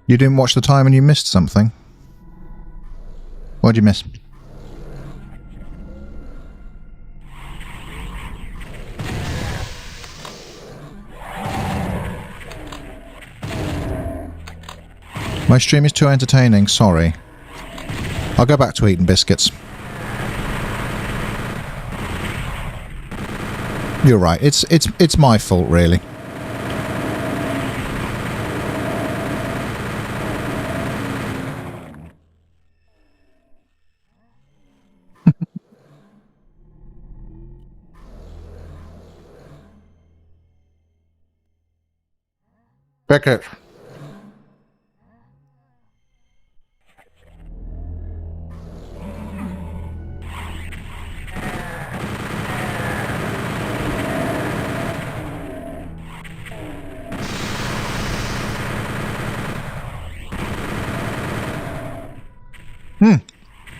You didn't watch the time and you missed something? What'd you miss? My stream is too entertaining, sorry. I'll go back to eating biscuits. You're right, it's my fault, really. Beckett.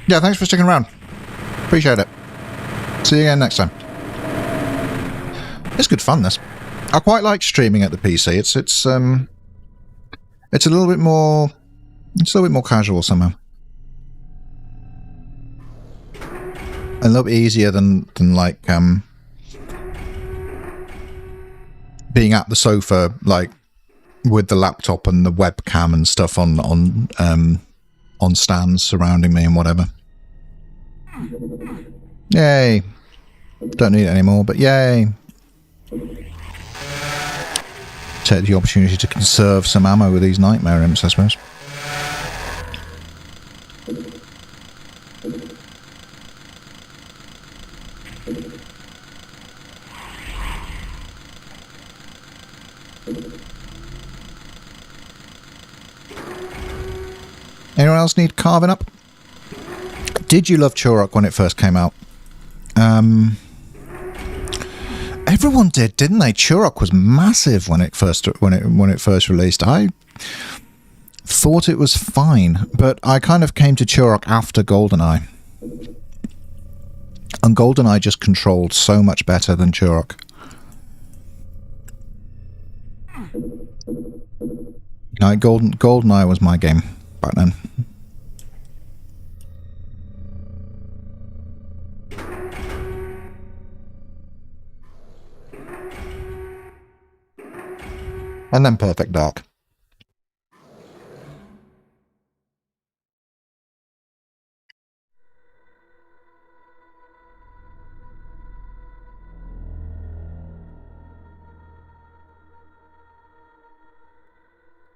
Yeah, thanks for sticking around. Appreciate it. See you again next time. It's good fun, this. I quite like streaming at the PC. It's a little bit more casual somehow. A little bit easier than like being at the sofa, like with the laptop and the webcam and stuff on stands surrounding me and whatever. Yay. Don't need it anymore, but yay. Take the opportunity to conserve some ammo with these nightmare imps, I suppose. Anyone else need carving up? Did you love Turok when it first came out? Everyone did, didn't they? Turok was massive when it first released. I thought it was fine, but I kind of came to Turok after GoldenEye. And GoldenEye just controlled so much better than Turok. GoldenEye was my game back then. And then Perfect Dark.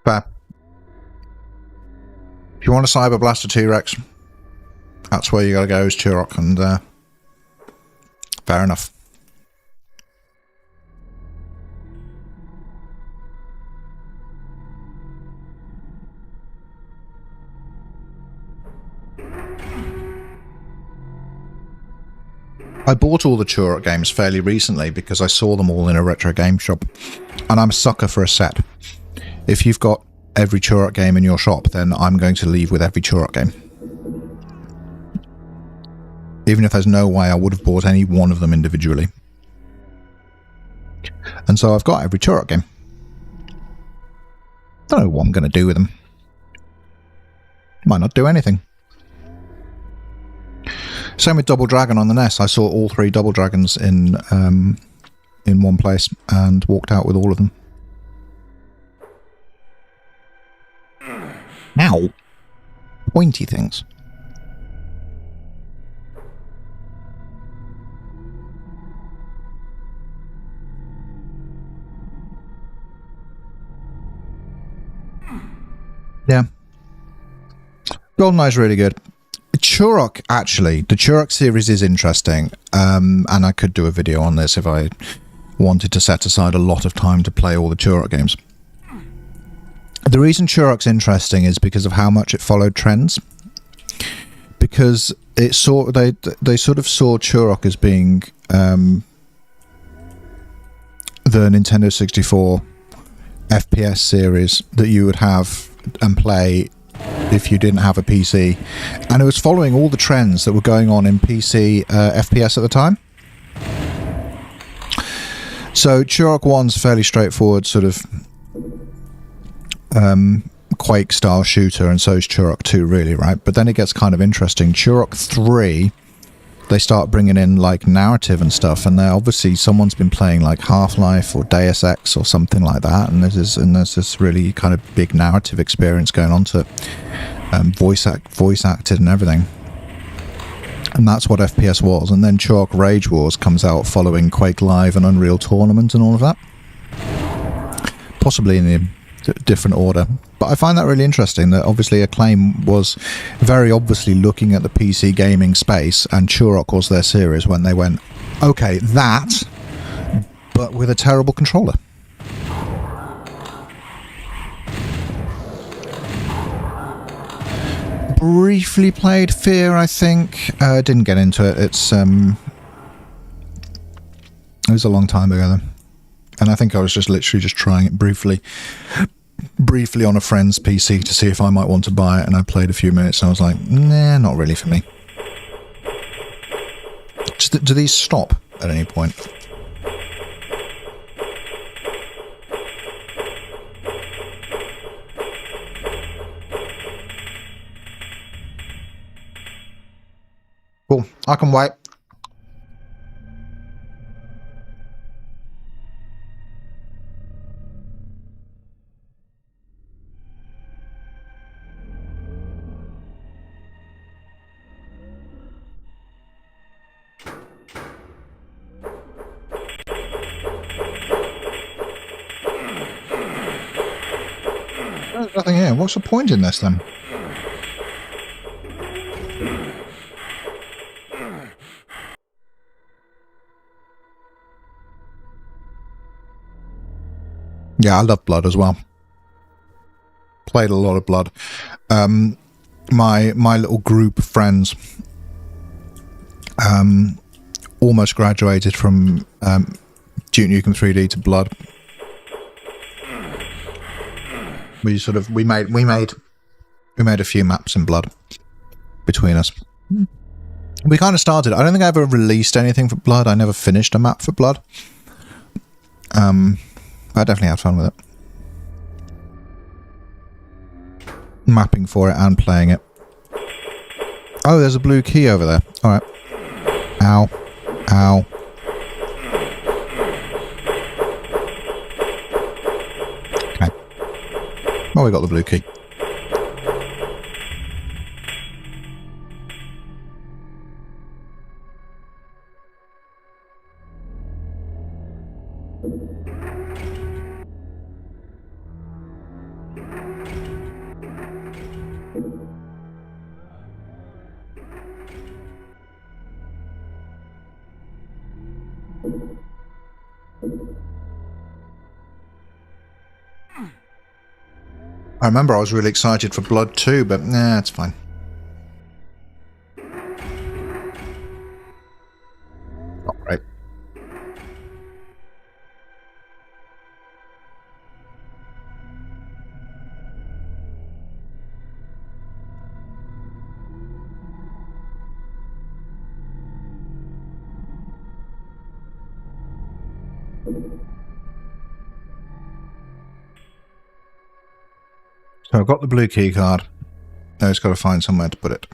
Fair. If you want a Cyber Blaster T-Rex, that's where you gotta go, is Turok, and fair enough. I bought all the Turok games fairly recently because I saw them all in a retro game shop, and I'm a sucker for a set. If you've got every Turok game in your shop, then I'm going to leave with every Turok game. Even if there's no way I would have bought any one of them individually. And so I've got every Turok game. Don't know what I'm going to do with them. Might not do anything. Same with Double Dragon on the NES. I saw all 3 Double Dragons in one place and walked out with all of them. Ow. Pointy things. Yeah. GoldenEye's really good. Turok, actually, the Turok series is interesting, and I could do a video on this if I wanted to set aside a lot of time to play all the Turok games. The reason Turok's interesting is because of how much it followed trends. Because it saw they sort of saw Turok as being the Nintendo 64 FPS series that you would have and play if you didn't have a PC, and it was following all the trends that were going on in PC FPS at the time. So Turok 1's fairly straightforward sort of Quake style shooter, and so is Turok 2 really, right? But then it gets kind of interesting. Turok 3, they start bringing in like narrative and stuff, and obviously someone's been playing like Half-Life or Deus Ex or something like that, and there's this really kind of big narrative experience going on to voice acted and everything, and that's what FPS was. And then Turok Rage Wars comes out following Quake Live and Unreal Tournament and all of that, possibly in a different order. But I find that really interesting that obviously Acclaim was very obviously looking at the PC gaming space, and Turok was their series when they went, okay, that, but with a terrible controller. Briefly played Fear, I think. Didn't get into it. It was a long time ago then. And I think I was just literally just trying it briefly on a friend's PC to see if I might want to buy it, and I played a few minutes and I was like, nah, not really for me. Do these stop at any point? Cool, I can wait. There's nothing here. What's the point in this then? Yeah, I love Blood as well. Played a lot of Blood. My little group of friends almost graduated from Duke Nukem 3D to Blood. We made a few maps in Blood between us. We kind of started. I don't think I ever released anything for Blood. I never finished a map for Blood. I definitely had fun with it. Mapping for it and playing it. Oh, there's a blue key over there. Alright. Ow. Ow. Okay. Well, we got the blue key. I remember I was really excited for Blood 2, but nah, it's fine. All right. So I've got the blue key card. Now it's got to find somewhere to put it.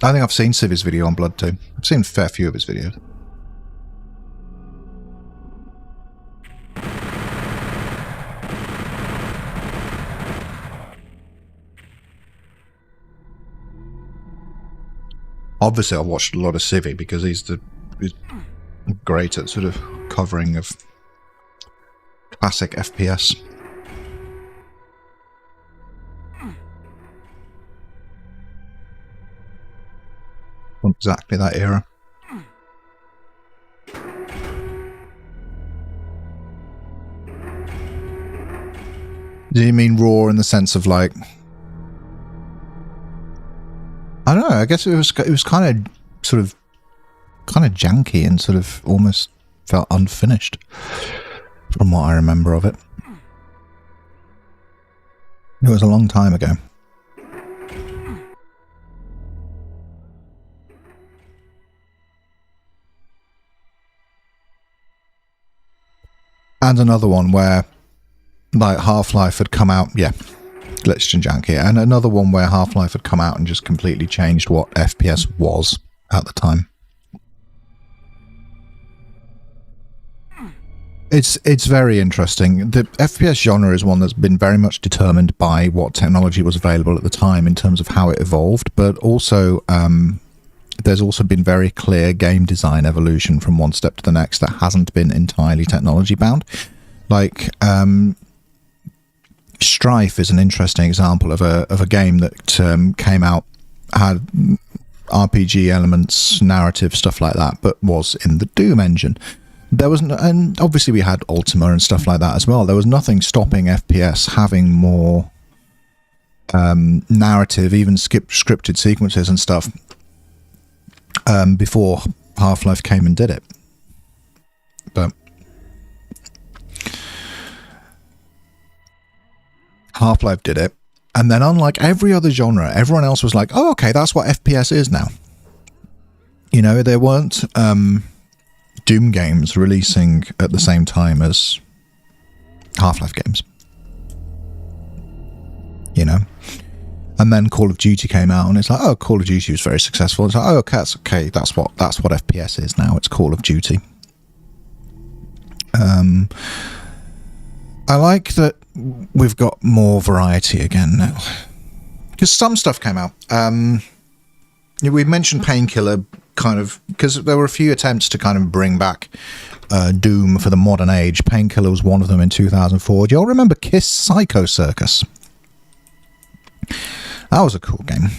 I think I've seen Civi's video on Blood 2. I've seen a fair few of his videos. Obviously, I've watched a lot of Civi because he's great at sort of covering of classic FPS. From exactly that era. Do you mean raw in the sense of like? I don't know. I guess it was kind of janky and sort of almost felt unfinished from what I remember of it. It was a long time ago. And another one where like Half-Life had come out, yeah, glitched and janky, and another one where Half-Life had come out and just completely changed what FPS was at the time. It's very interesting. The FPS genre is one that's been very much determined by what technology was available at the time in terms of how it evolved, but also there's also been very clear game design evolution from one step to the next that hasn't been entirely technology bound. Like Strife is an interesting example of a game that came out, had RPG elements, narrative, stuff like that, but was in the Doom engine. There was, and obviously we had Ultima and stuff like that as well. There was nothing stopping FPS having more narrative, even scripted sequences and stuff, before Half-Life came and did it. But Half-Life did it, and then unlike every other genre, everyone else was like, oh, okay, that's what FPS is now. You know, there weren't Doom games releasing at the same time as Half-Life games. You know? And then Call of Duty came out, and it's like, oh, Call of Duty was very successful. It's like, oh, okay, that's what FPS is now. It's Call of Duty. I like that we've got more variety again now. Because some stuff came out. We mentioned Painkiller, kind of, because there were a few attempts to kind of bring back Doom for the modern age. Painkiller was one of them in 2004. Do you all remember Kiss Psycho Circus? That was a cool game.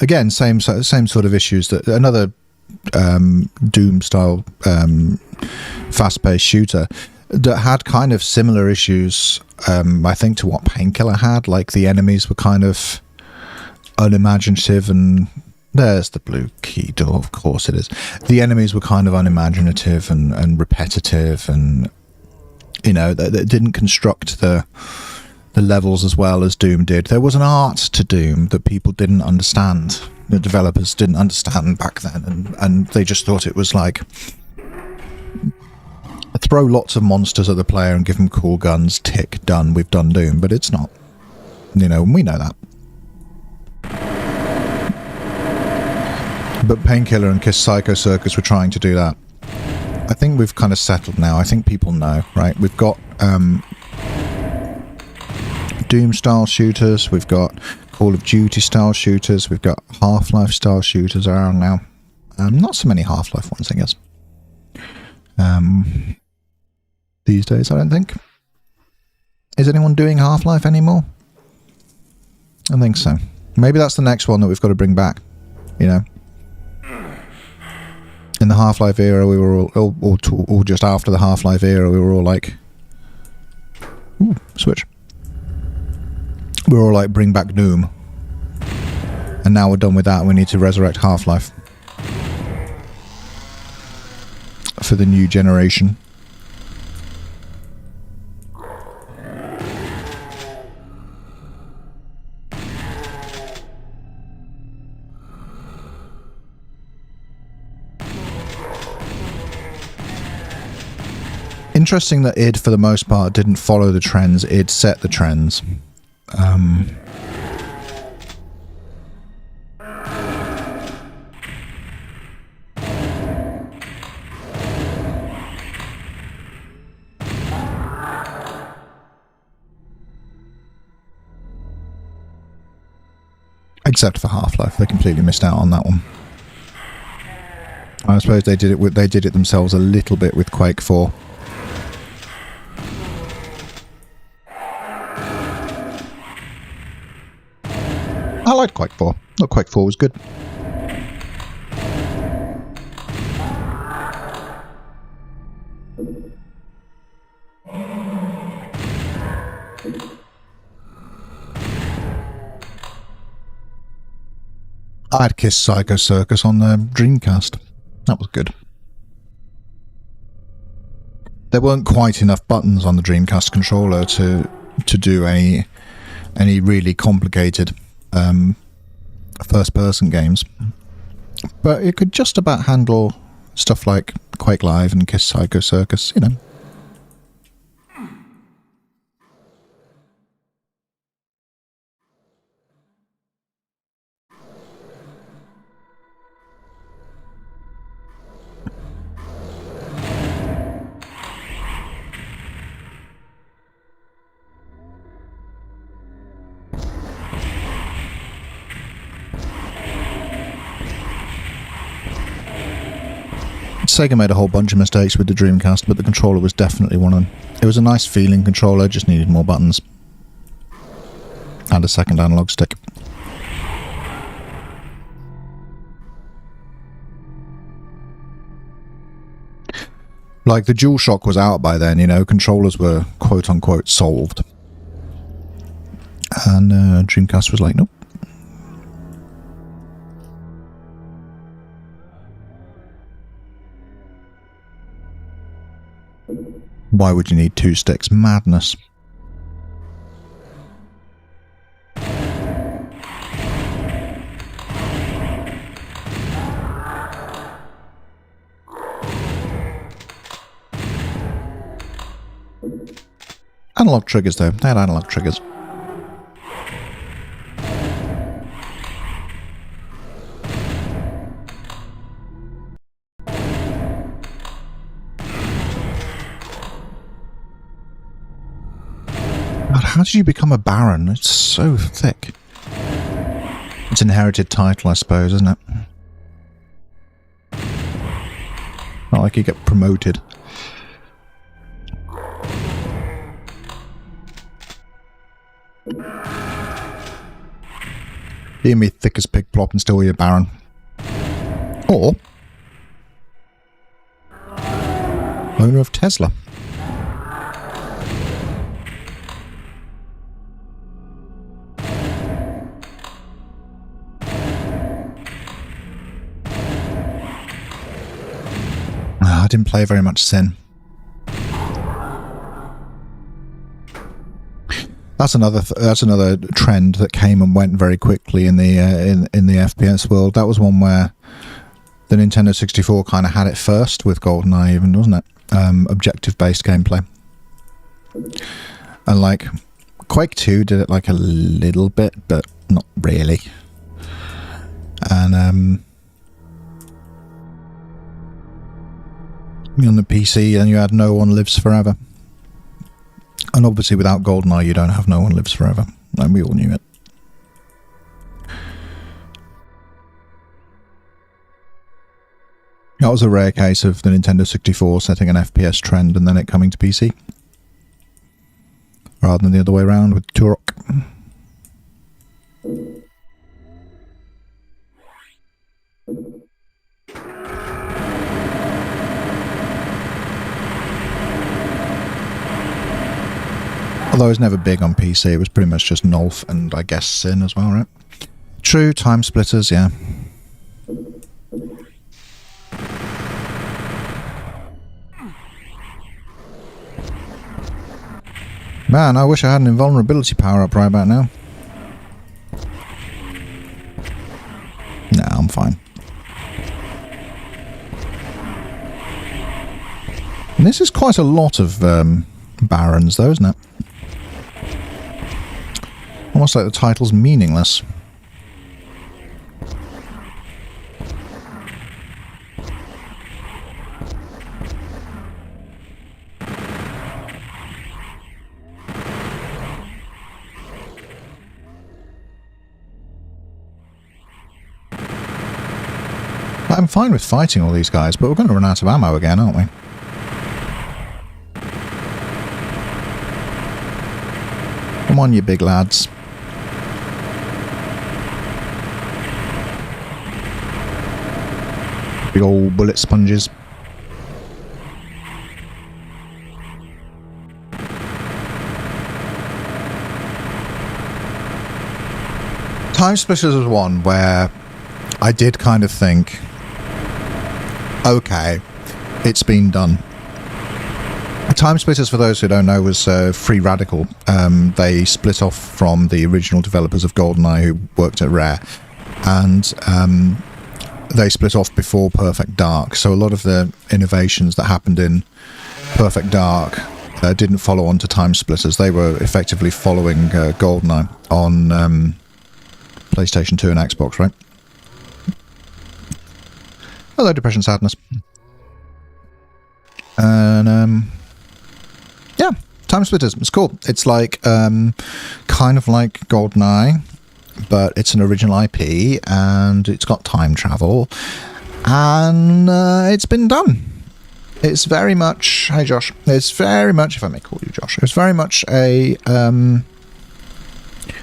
Again, same sort of issues. That another Doom style fast-paced shooter that had kind of similar issues, I think, to what Painkiller had. Like the enemies were kind of unimaginative, and there's the blue key door, of course it is. The enemies were kind of unimaginative and repetitive, and you know, they didn't construct the levels as well as Doom did. There was an art to Doom that people didn't understand. The developers didn't understand back then, and they just thought it was like throw lots of monsters at the player and give them cool guns, tick, done, we've done Doom. But it's not, you know, and we know that. But Painkiller and Kiss Psycho Circus were trying to do that. I think we've kind of settled now. I think people know, right? We've got Doom-style shooters. We've got Call of Duty-style shooters. We've got Half-Life-style shooters around now. Not so many Half-Life ones, I guess. These days, I don't think. Is anyone doing Half-Life anymore? I think so. Maybe that's the next one that we've got to bring back, you know? In the Half-Life era, we were all or just after the Half-Life era, we were all like, ooh, switch. We were all like, bring back Doom. And now we're done with that, we need to resurrect Half-Life. For the new generation. Interesting that id, for the most part, didn't follow the trends. Id set the trends. Except for Half-Life, they completely missed out on that one. I suppose they did it themselves a little bit with Quake 4. I liked Quake 4. Not Quake 4 was good. I had Kiss Psycho Circus on the Dreamcast. That was good. There weren't quite enough buttons on the Dreamcast controller to do any really complicated first-person games, but it could just about handle stuff like Quake Live and Kiss Psycho Circus, you know. Sega made a whole bunch of mistakes with the Dreamcast, but the controller was definitely one of them. It was a nice feeling controller, just needed more buttons. And a second analog stick. Like, the DualShock was out by then, you know, controllers were quote-unquote solved. And Dreamcast was like, nope. Why would you need two sticks? Madness. Analog triggers, though. They had analog triggers. How did you become a baron? It's so thick. It's an inherited title, I suppose, isn't it? Not like you get promoted. You can be thick as pig plop and still be a baron. Or owner of Tesla. I didn't play very much Sin. That's another trend that came and went very quickly in the in the FPS world. That was one where the Nintendo 64 kind of had it first with GoldenEye, even, wasn't it? Objective-based gameplay, and like Quake 2 did it like a little bit, but not really. And on the PC, and you had No One Lives Forever. And obviously without GoldenEye you don't have No One Lives Forever. And we all knew it. That was a rare case of the Nintendo 64 setting an FPS trend and then it coming to PC. Rather than the other way around with Turok. Although I was never big on PC, it was pretty much just Nolf and I guess Sin as well, right? True, Time Splitters, yeah. Man, I wish I had an invulnerability power up right about now. Nah, I'm fine. And this is quite a lot of barons though, isn't it? Almost like the title's meaningless. I'm fine with fighting all these guys, but we're going to run out of ammo again, aren't we? Come on, you big lads. Big old bullet sponges. Time Splitters was one where I did kind of think, okay, it's been done. Time Splitters, for those who don't know, was Free Radical. They split off from the original developers of GoldenEye who worked at Rare, and they split off before Perfect Dark. So a lot of the innovations that happened in Perfect Dark didn't follow on to Time Splitters. They were effectively following GoldenEye on PlayStation 2 and Xbox, right? Hello, Depression Sadness. And yeah, Time Splitters, it's cool. It's like kind of like GoldenEye, but it's an original IP and it's got time travel, and it's been done. It's very much, hey Josh, it's very much, if I may call you Josh, it's very much a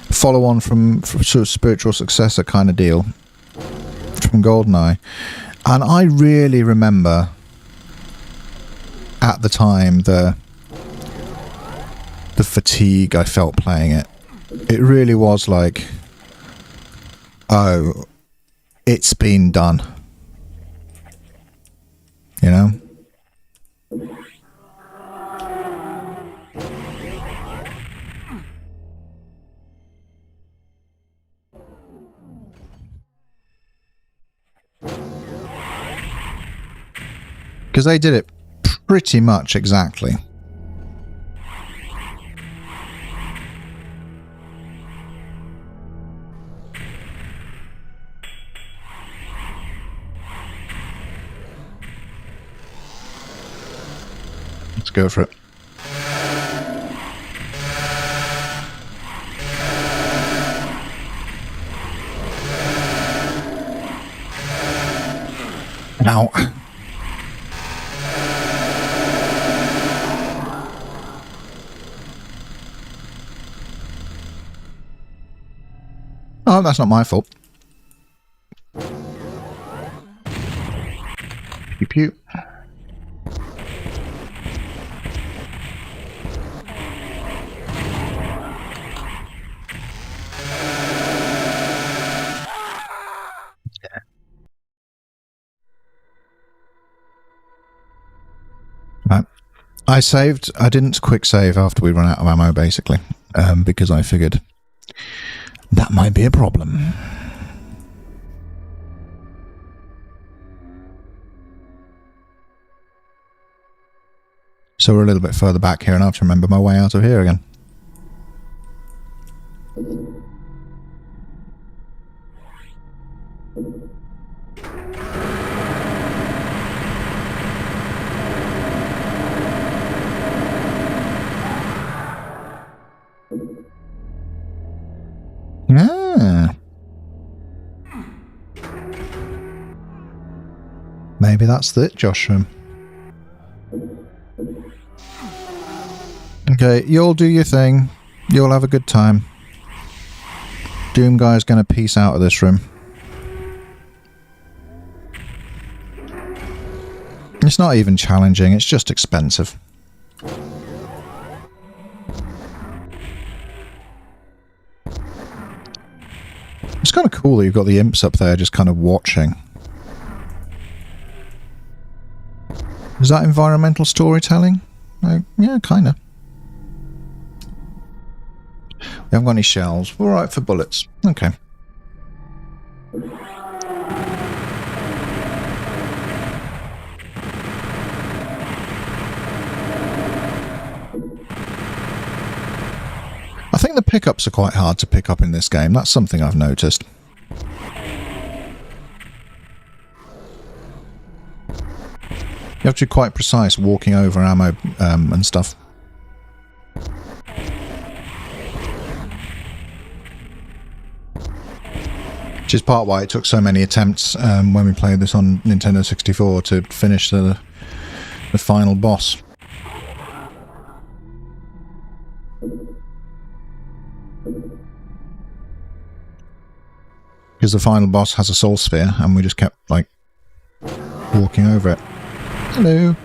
follow on from sort of spiritual successor kind of deal from GoldenEye. And I really remember at the time the fatigue I felt playing it. It really was like, oh, it's been done. You know? Because they did it pretty much exactly. Let's go for it. Now, oh, that's not my fault. Pew pew. Right. I saved. I didn't quick save after we ran out of ammo, basically, because I figured that might be a problem. So we're a little bit further back here, and I have to remember my way out of here again. Ah. Maybe that's it, Joshua. Okay, you'll do your thing. You'll have a good time. Doom Guy's going to peace out of this room. It's not even challenging, it's just expensive. It's kind of cool that you've got the imps up there just kind of watching. Is that environmental storytelling? Yeah, kind of. We haven't got any shells. We're alright for bullets. Okay. I think the pickups are quite hard to pick up in this game. That's something I've noticed. You have to be quite precise walking over ammo and stuff. Which is part why it took so many attempts when we played this on Nintendo 64 to finish the final boss. Because the final boss has a soul sphere, and we just kept, like, walking over it. Hello.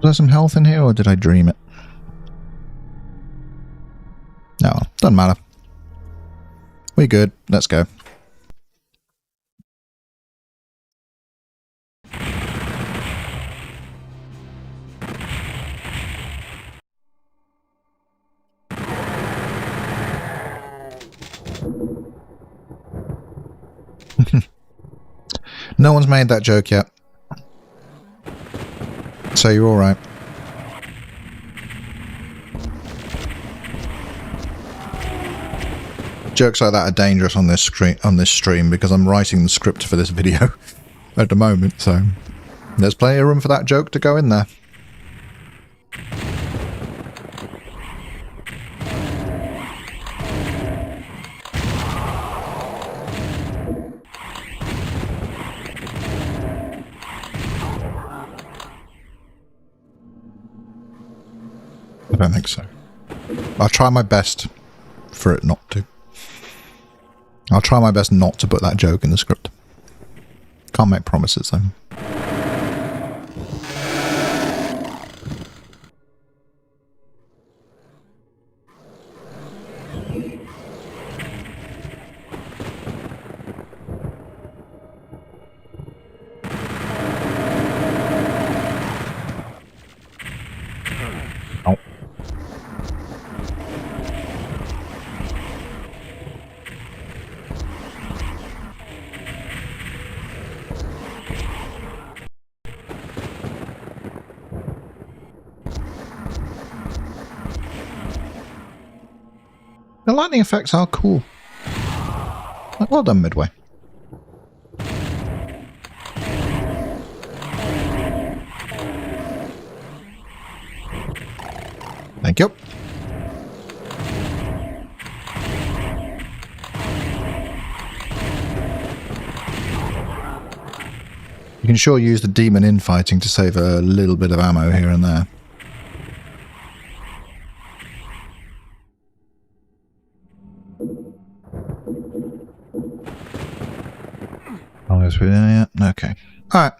Was there some health in here, or did I dream it? No, doesn't matter. We're good. Let's go. No one's made that joke yet. So you're alright. Jokes like that are dangerous on this stream because I'm writing the script for this video at the moment, so there's plenty of room for that joke to go in there. I don't think so. I'll try my best for it not to. I'll try my best not to put that joke in the script. Can't make promises, though. The lightning effects are cool. Like, well done, Midway. Thank you. You can sure use the demon infighting to save a little bit of ammo here and there. Yeah, okay. Alright.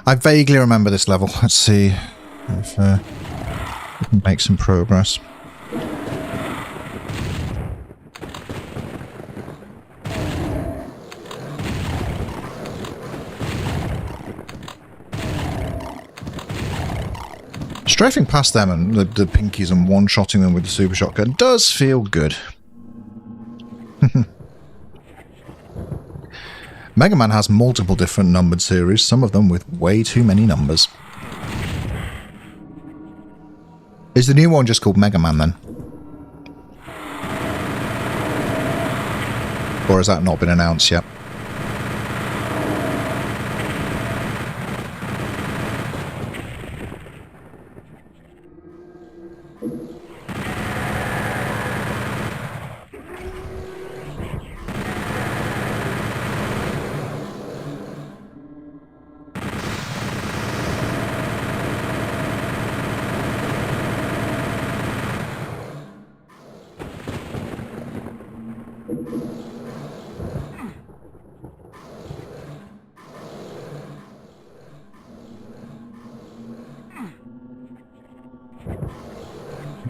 I vaguely remember this level. Let's see if we can make some progress. Strafing past them and the pinkies and one-shotting them with the super shotgun does feel good. Mega Man has multiple different numbered series, some of them with way too many numbers. Is the new one just called Mega Man then? Or has that not been announced yet?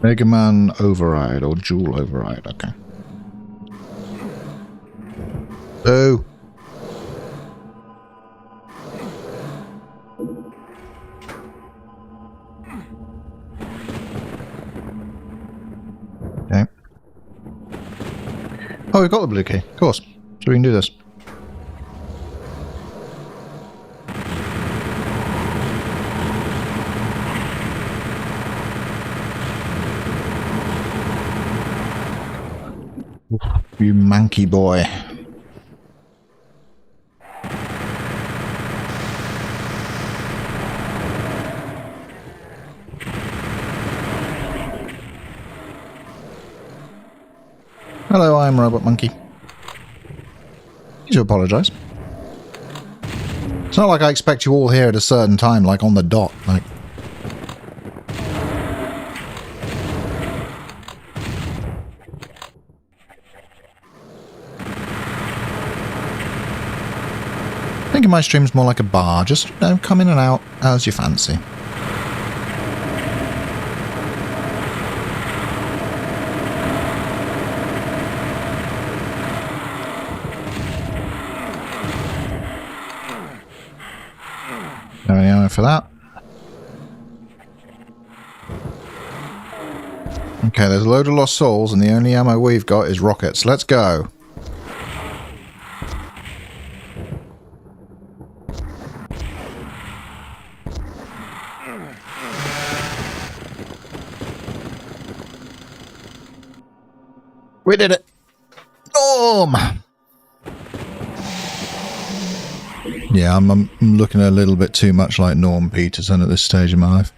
Mega Man Override or Jewel Override, okay. Oh! Okay. Oh, we've got the blue key, of course. So we can do this. You manky boy. Hello, I'm Robot Monkey. Need to apologise. It's not like I expect you all here at a certain time, like on the dot, like... Think of my streams more like a bar, just, you know, come in and out as you fancy. No ammo for that. Okay, there's a load of lost souls, and the only ammo we've got is rockets. Let's go. We did it! Norm! Yeah, I'm looking a little bit too much like Norm Peterson at this stage of my life.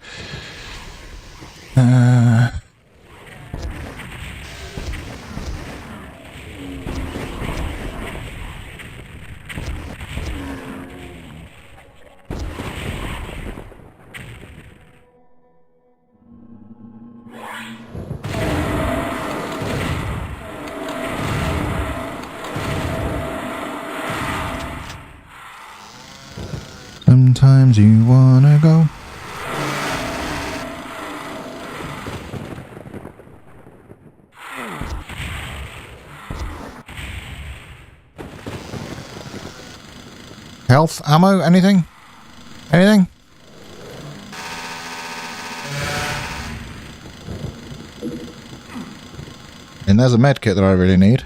Sometimes you wanna go. Health, ammo, anything? Anything? And there's a med kit that I really need.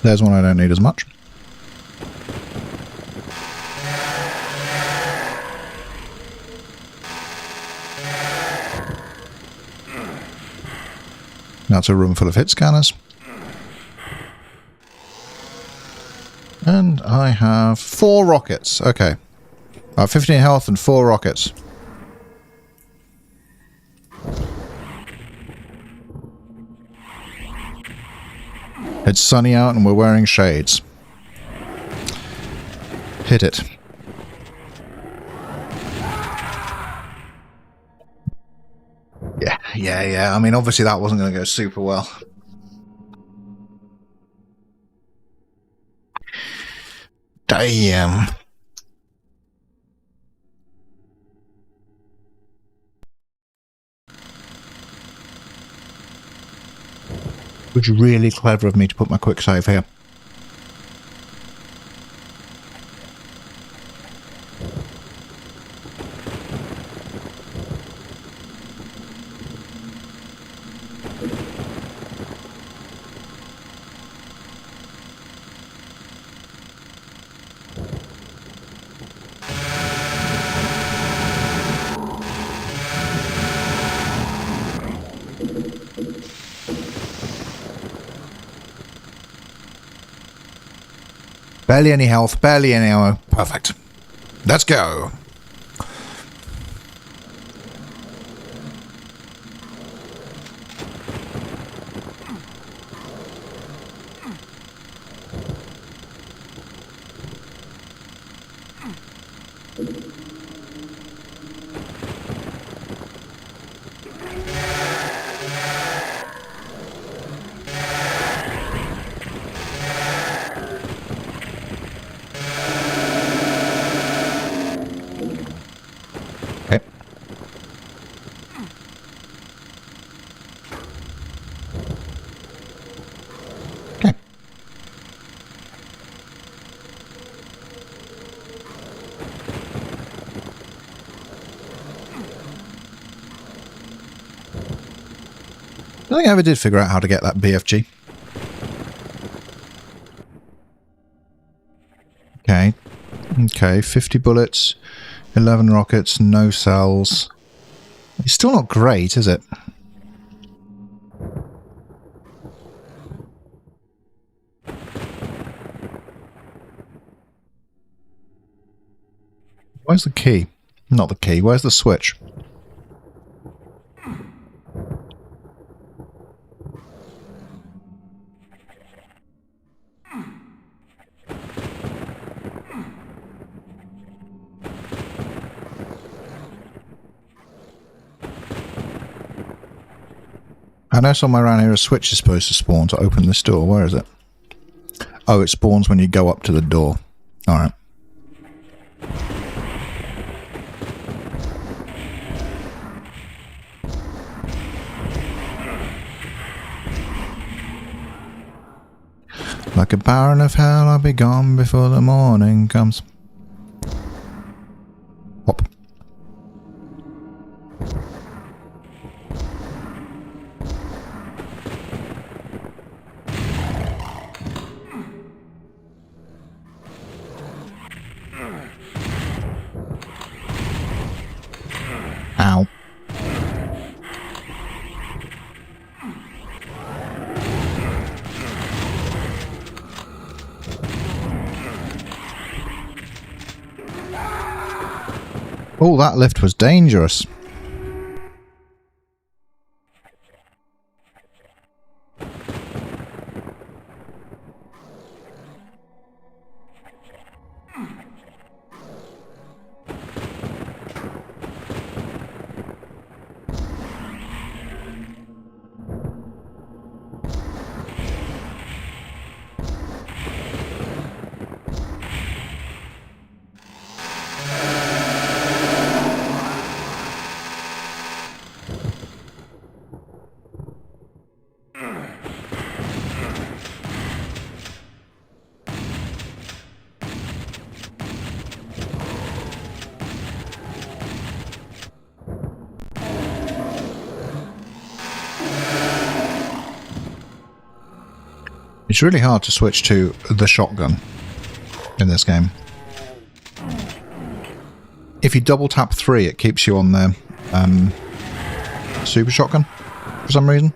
There's one I don't need as much. That's a room full of hit scanners. And I have 4 rockets. Okay. 15 health and 4 rockets. It's sunny out and we're wearing shades. Hit it. Yeah. I mean, obviously that wasn't going to go super well. Damn. It was really clever of me to put my quick save here. Barely any health, barely any ammo. Perfect. Let's go. I don't think I ever did figure out how to get that BFG. Okay, 50 bullets, 11 rockets, no cells. It's still not great, is it? Where's the key? Not the key. Where's the switch? I know somewhere around here a switch is supposed to spawn to open this door. Where is it? Oh, it spawns when you go up to the door. Alright. Like a barren of hell, I'll be gone before the morning comes. Hop. Ow. Oh, that lift was dangerous. It's really hard to switch to the shotgun in this game. If you double tap 3, it keeps you on the super shotgun for some reason.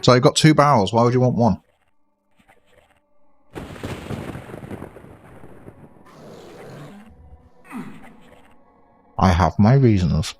So you've got 2 barrels, why would you want one? I have my reasons.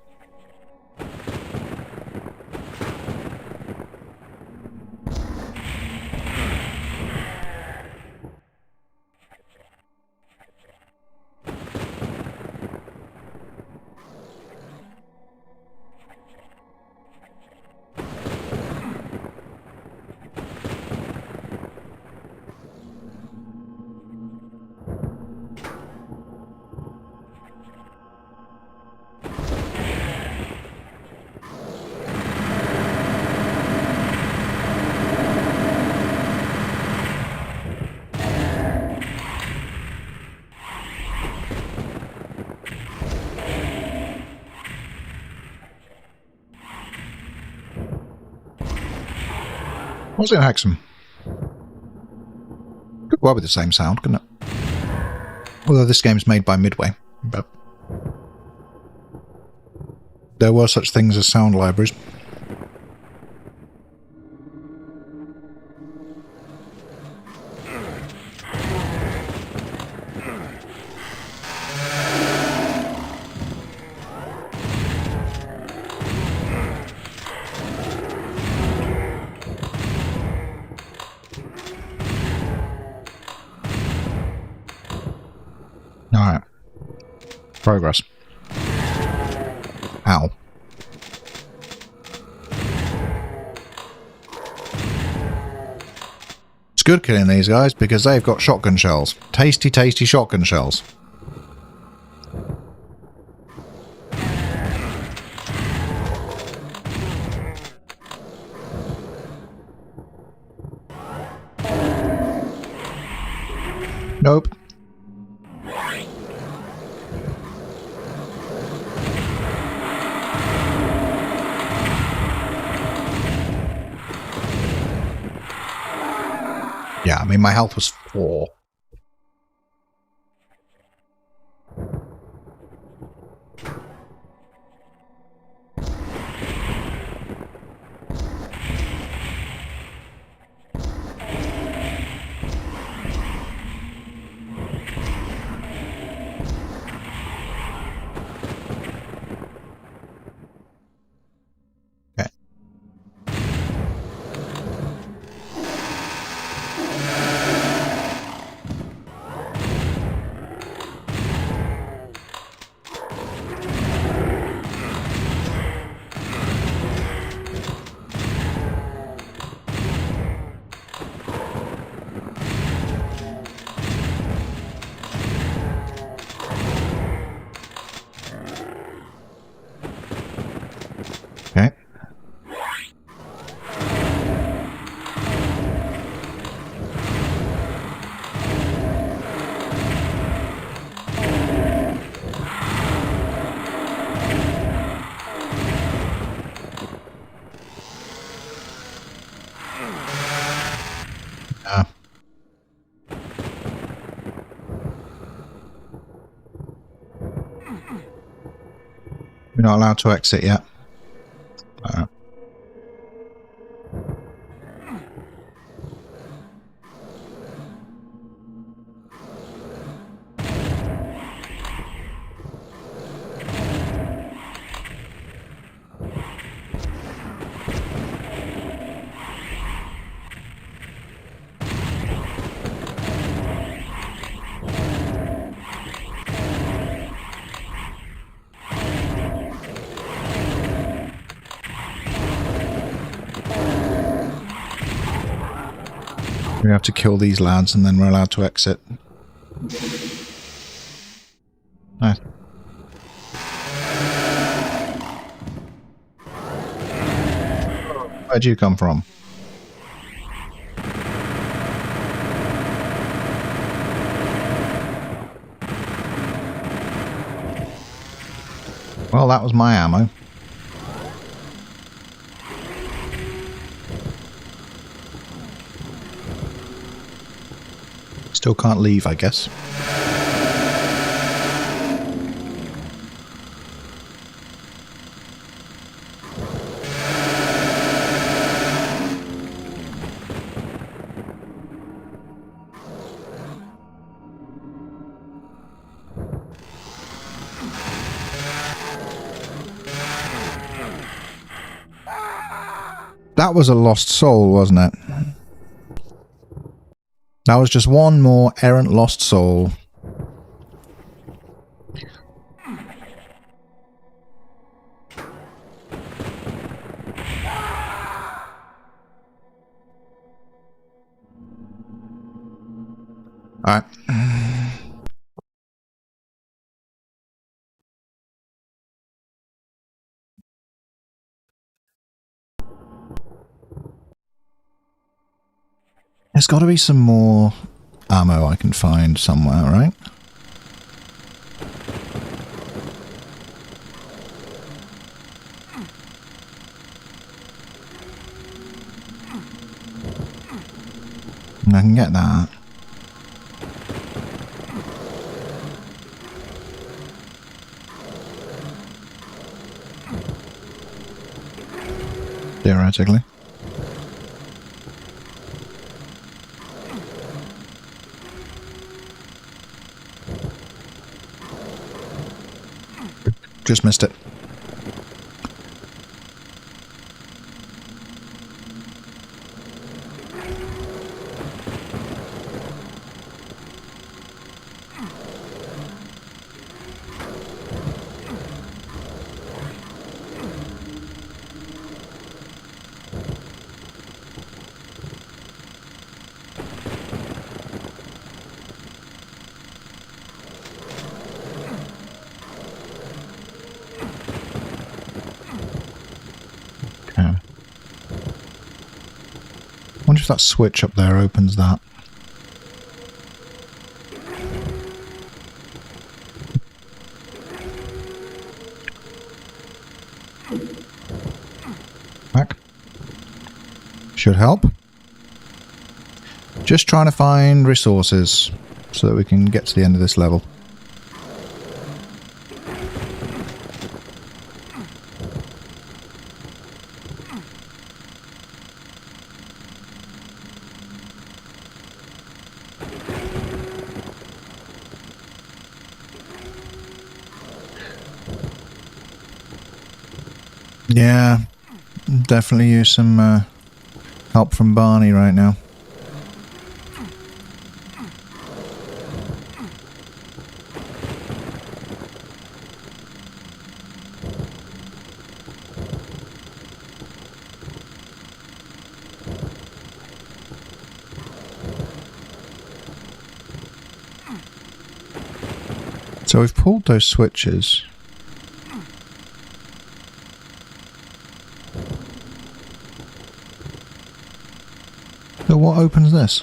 What's it in Hexham? Could well be the same sound, couldn't it? Although this game's made by Midway, but there were such things as sound libraries. Alright. Progress. Ow. It's good killing these guys because they've got shotgun shells. Tasty, tasty shotgun shells. Nope. Yeah, I mean, my health was 4. You're not allowed to exit yet. We have to kill these lads and then we're allowed to exit. Nice. Where'd you come from? Well, that was my ammo. Still can't leave, I guess. That was a lost soul, wasn't it? That was just one more errant lost soul. Alright. There's got to be some more ammo I can find somewhere, right? I can get that. Theoretically. Just missed it. I wonder if that switch up there opens that. Back. Should help. Just trying to find resources so that we can get to the end of this level. Yeah, definitely use some help from Barney right now. So we've pulled those switches. So what opens this?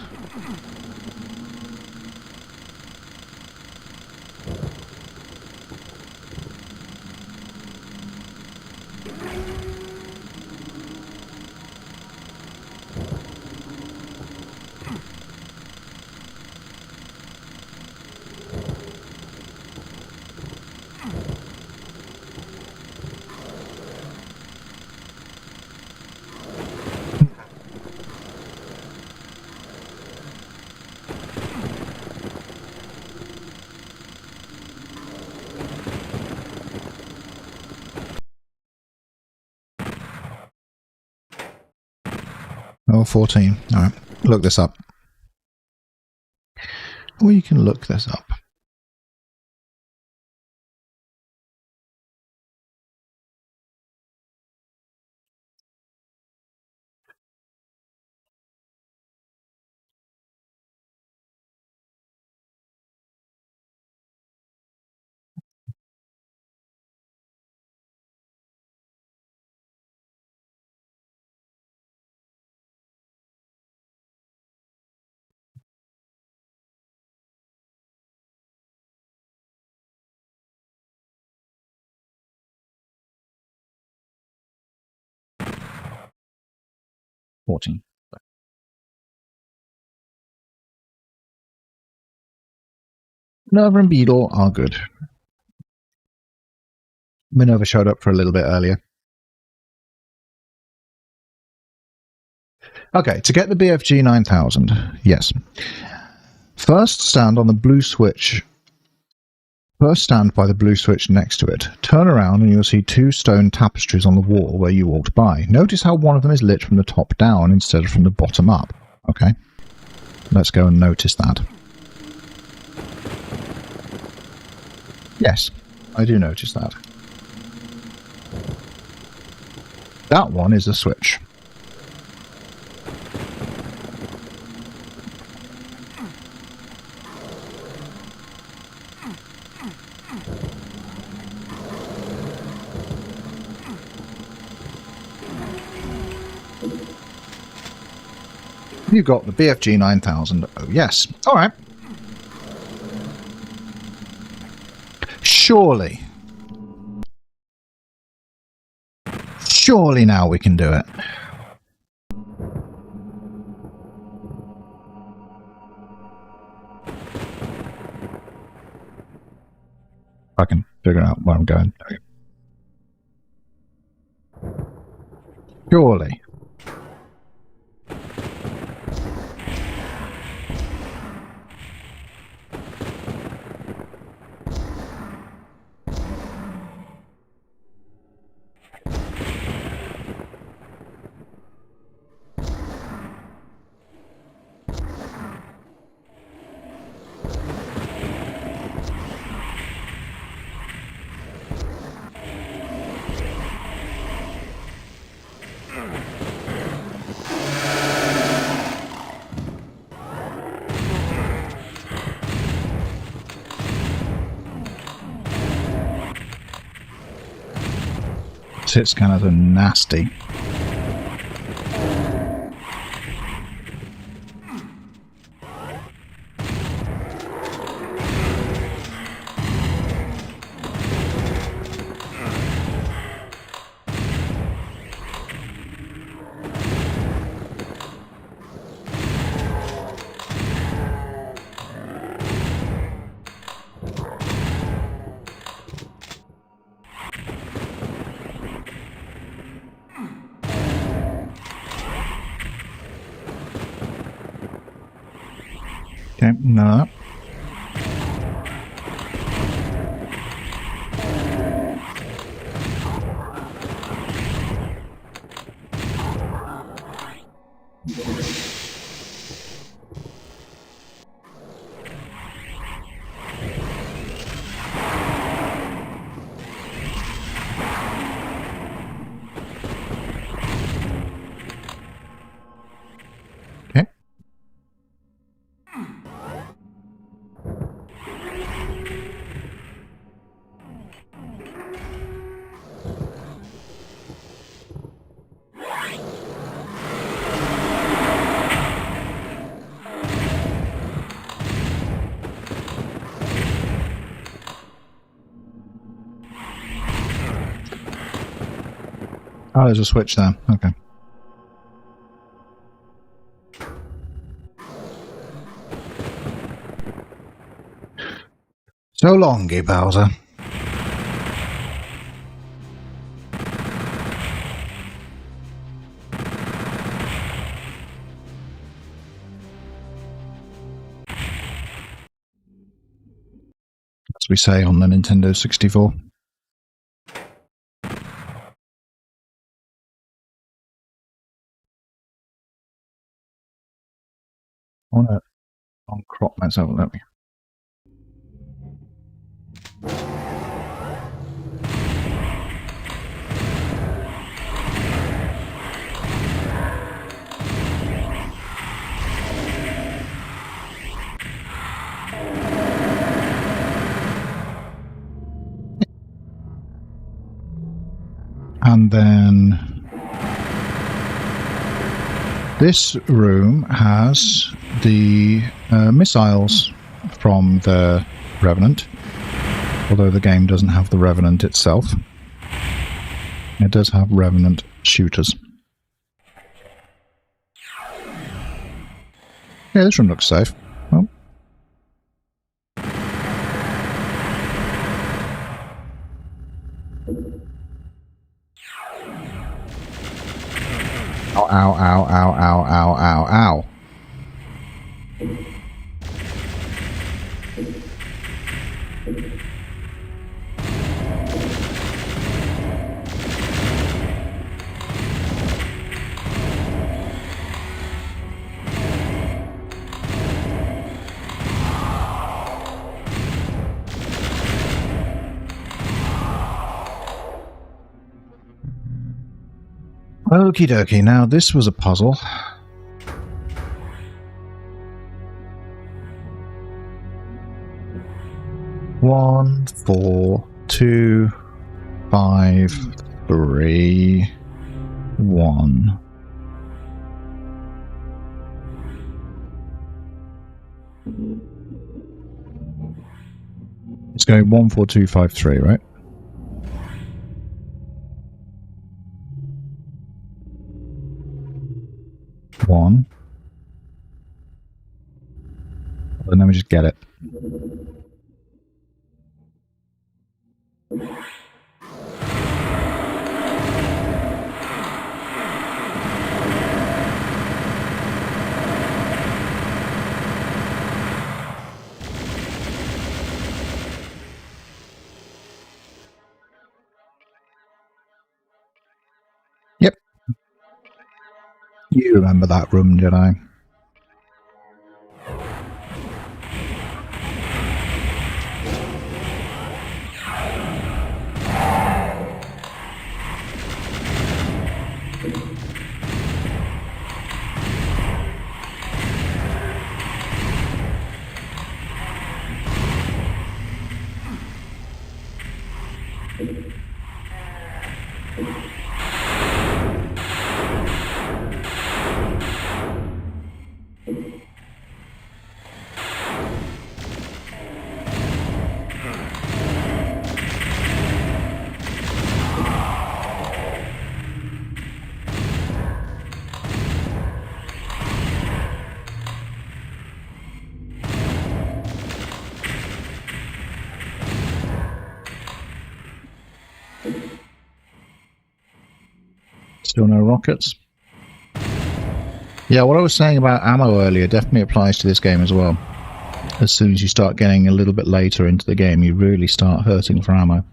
or 14. All right. Look this up. Or you can look this up. Minerva and Beetle are good. Minerva showed up for a little bit earlier. Okay, to get the BFG 9000, yes. First stand on the blue switch. First stand by the blue switch next to it. Turn around and you'll see two stone tapestries on the wall where you walked by. Notice how one of them is lit from the top down instead of from the bottom up. Okay? Let's go and notice that. Yes, I do notice that. That one is a switch. You've got the BFG 9000. Oh, yes. All right. Surely now we can do it. I can figure out where I'm going. Surely. Sit scanners are nasty. Okay, no. Okay. Oh, there's a switch there. Okay. So long, Bowser. As we say on the Nintendo 64. I want to uncrop myself, let me. And then this room has the missiles from the Revenant, although the game doesn't have the Revenant itself. It does have Revenant shooters. Yeah, this room looks safe. Oh. Ow, ow, ow, ow, ow, ow, ow, ow. Okie dokie, now this was a puzzle. One, 4, 2, 5, 3, 1. It's going 1, 4, 2, 5, 3, right? One. And then we just get it. Yep. You remember that room, Jedi. Still no rockets. Yeah, what I was saying about ammo earlier definitely applies to this game as well. As soon as you start getting a little bit later into the game, you really start hurting for ammo.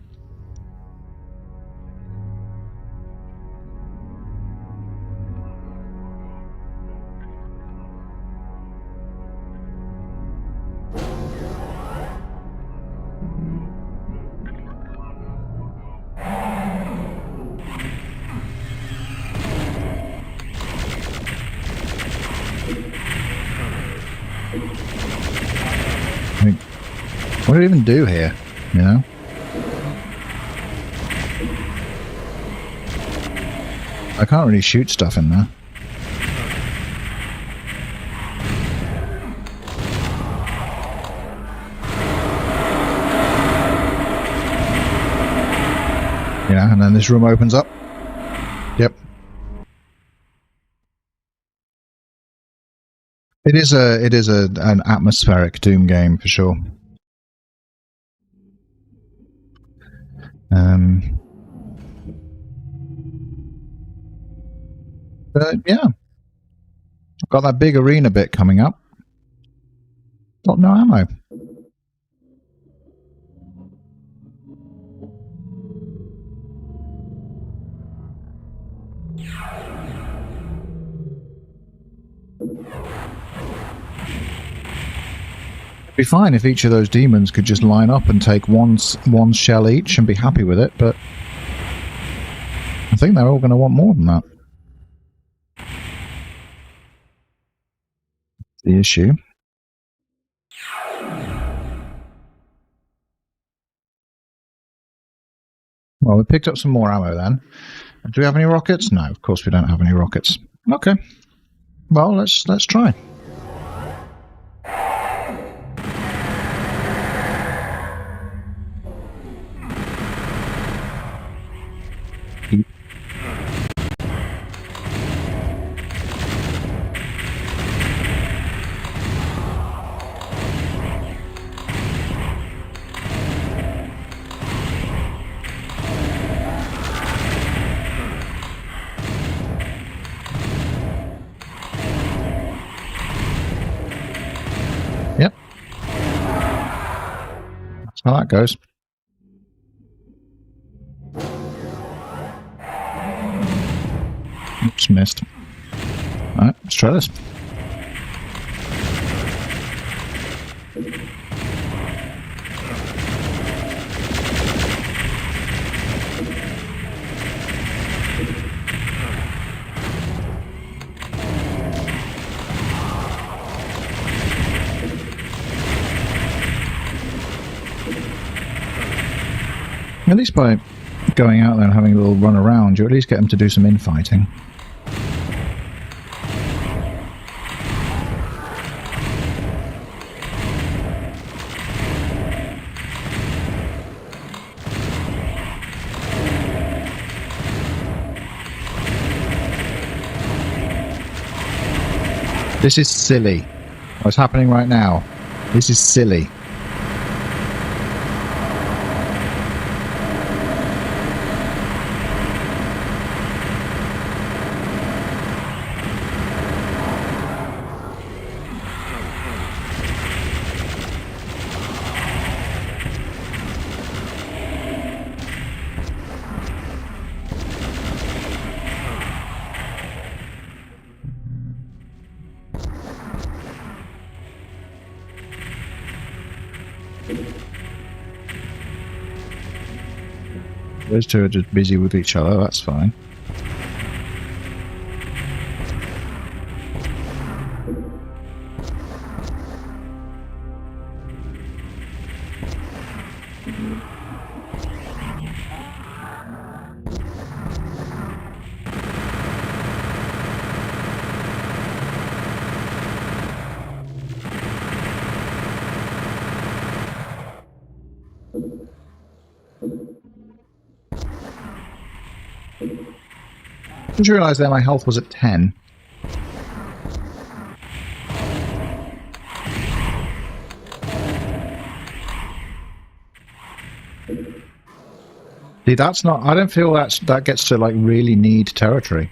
I mean, what do we even do here, you know? I can't really shoot stuff in there. Yeah, and then this room opens up. Yep. It is an atmospheric Doom game for sure. But yeah, got that big arena bit coming up. Got no ammo. be fine if each of those demons could just line up and take one shell each and be happy with it, but I think they're all going to want more than that. The issue. Well, we picked up some more ammo then. Do we have any rockets? No, of course we don't have any rockets. Okay. Well, let's try. Yep. That's how that goes. Oops, missed. Alright, let's try this. At least by going out there and having a little run around, you at least get them to do some infighting. This is silly. What's happening right now? This is silly. Those two are just busy with each other, that's fine. I just realised there my health was at 10. See, that's not... I don't feel that gets to, like, really need territory.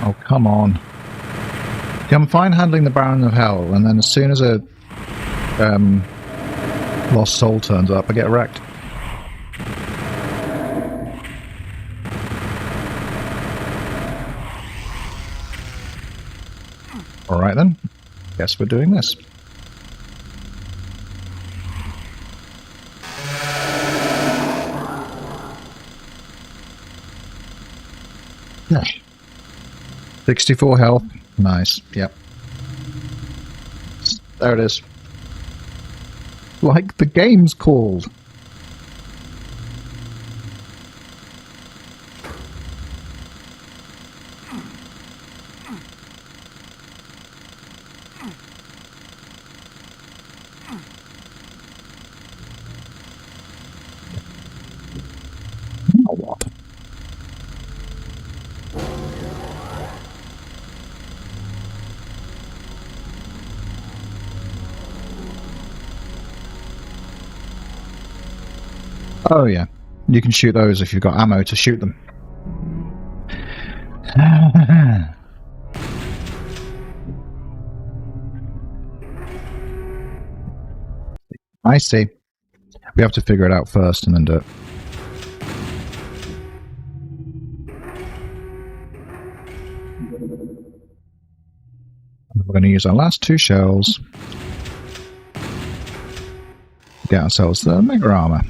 Oh, come on. See, I'm fine handling the Baron of Hell, and then as soon as a lost soul turns up, I get wrecked. Alright then, guess we're doing this. Yeah. 64 health. Nice. Yep. There it is. Like the game's called. Now what? Oh yeah, you can shoot those if you've got ammo to shoot them. I see. We have to figure it out first and then do it. We're going to use our last 2 shells to get ourselves the mega armor.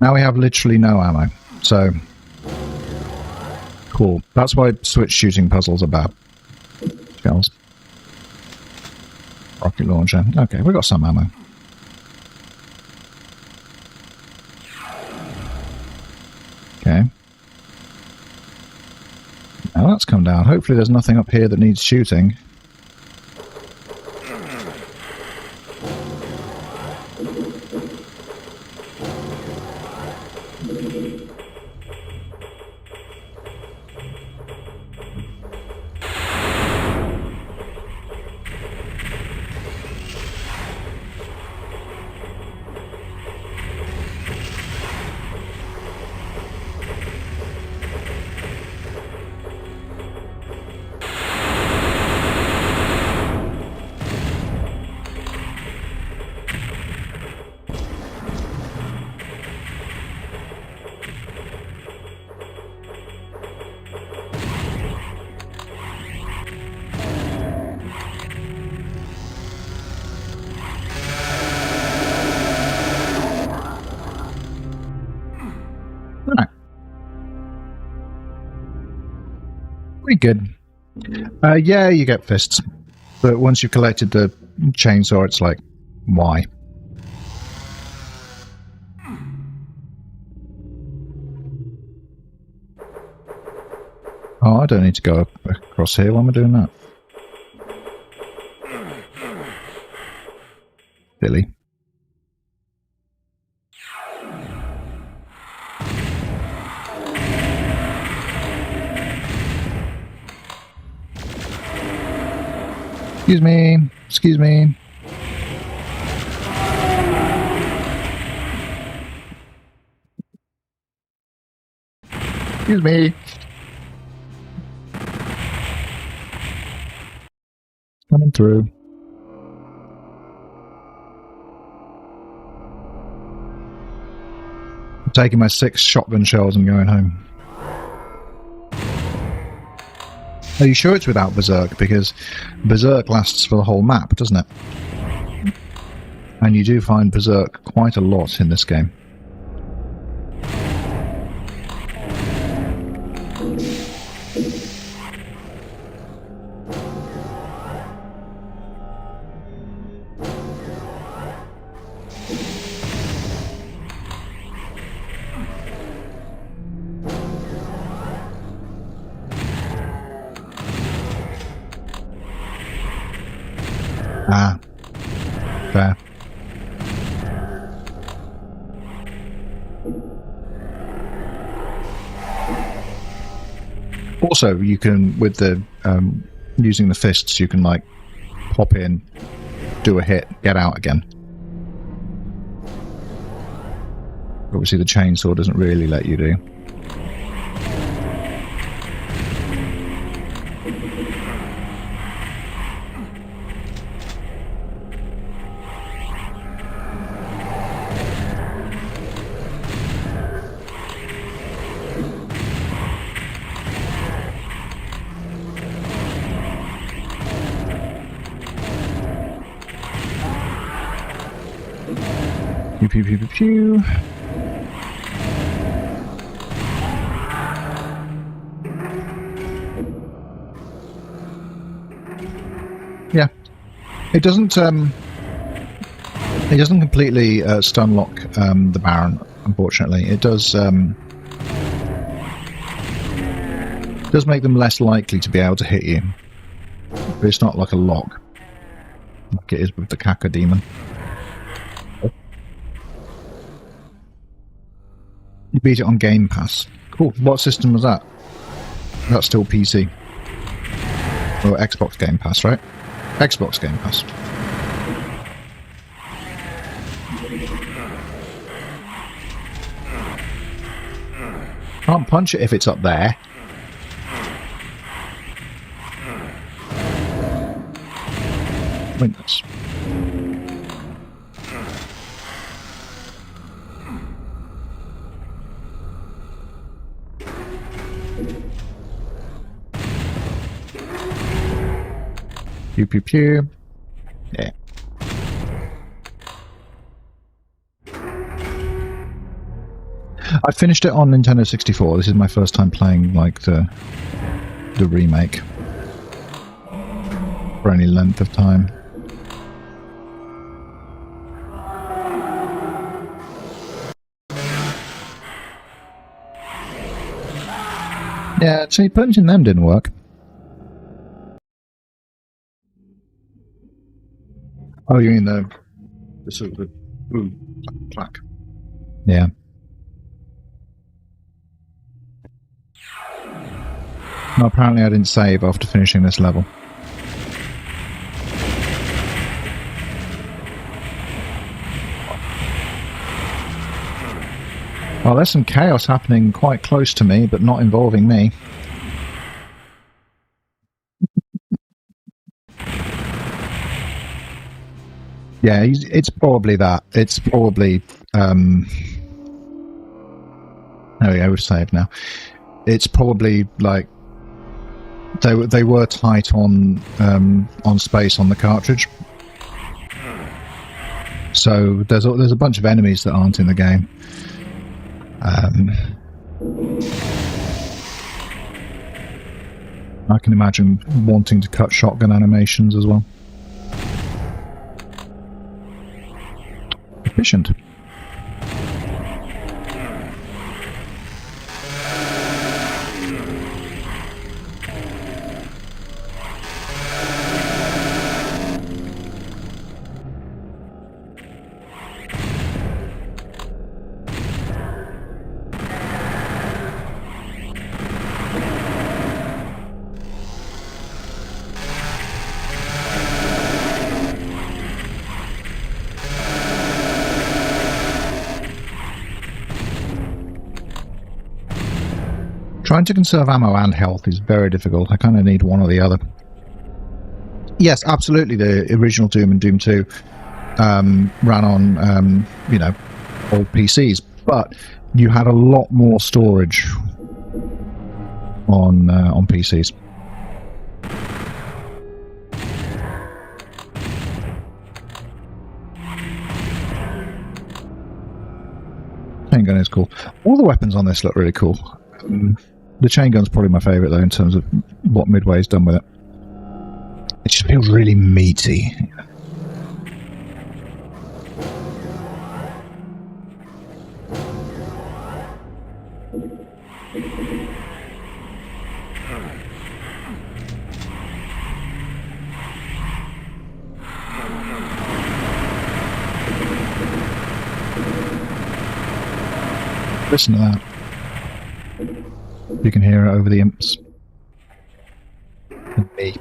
Now we have literally no ammo, so cool. That's why switch shooting puzzles are bad. Shells. Rocket launcher. Okay, we got some ammo. Okay. Now that's come down. Hopefully there's nothing up here that needs shooting. Right. Pretty good. Yeah, you get fists. But once you've collected the chainsaw, it's like, why? Oh, I don't need to go up across here. Why am I doing that? Billy. Excuse me. Excuse me. Excuse me. Coming through. I'm taking my 6 shotgun shells and going home. Are you sure it's without Berserk? Because Berserk lasts for the whole map, doesn't it? And you do find Berserk quite a lot in this game. Ah, fair. Also, you can, with the using the fists, you can like pop in, do a hit, get out again. Obviously, the chainsaw doesn't really let you do. Pew pew pew pew pew. Yeah, it doesn't completely stun lock the Baron. Unfortunately, it does make them less likely to be able to hit you, but it's not like a lock like it is with the Kaka Demon. You beat it on Game Pass. Cool. What system was that? That's still PC. Or Xbox Game Pass, right? Xbox Game Pass. Can't punch it if it's up there. Witness. Pew pew pew. Yeah. I finished it on Nintendo 64. This is my first time playing like the remake for any length of time. Yeah, see, punching them didn't work. Oh, you mean the sort of the ooh, clack? Yeah. No, apparently I didn't save after finishing this level. Well, there's some chaos happening quite close to me, but not involving me. Yeah, it's probably that. It's probably... there we go, we've saved now. It's probably like... They were tight on space on the cartridge. So there's a bunch of enemies that aren't in the game. I can imagine wanting to cut shotgun animations as well. Efficient. Trying to conserve ammo and health is very difficult. I kind of need one or the other. Yes, absolutely. The original Doom and Doom 2 ran on, you know, old PCs, but you had a lot more storage on PCs. Chain gun is cool. All the weapons on this look really cool. The chain gun's probably my favourite, though, in terms of what Midway's done with it. It just feels really meaty. Listen to that. You can hear it over the imps. And me.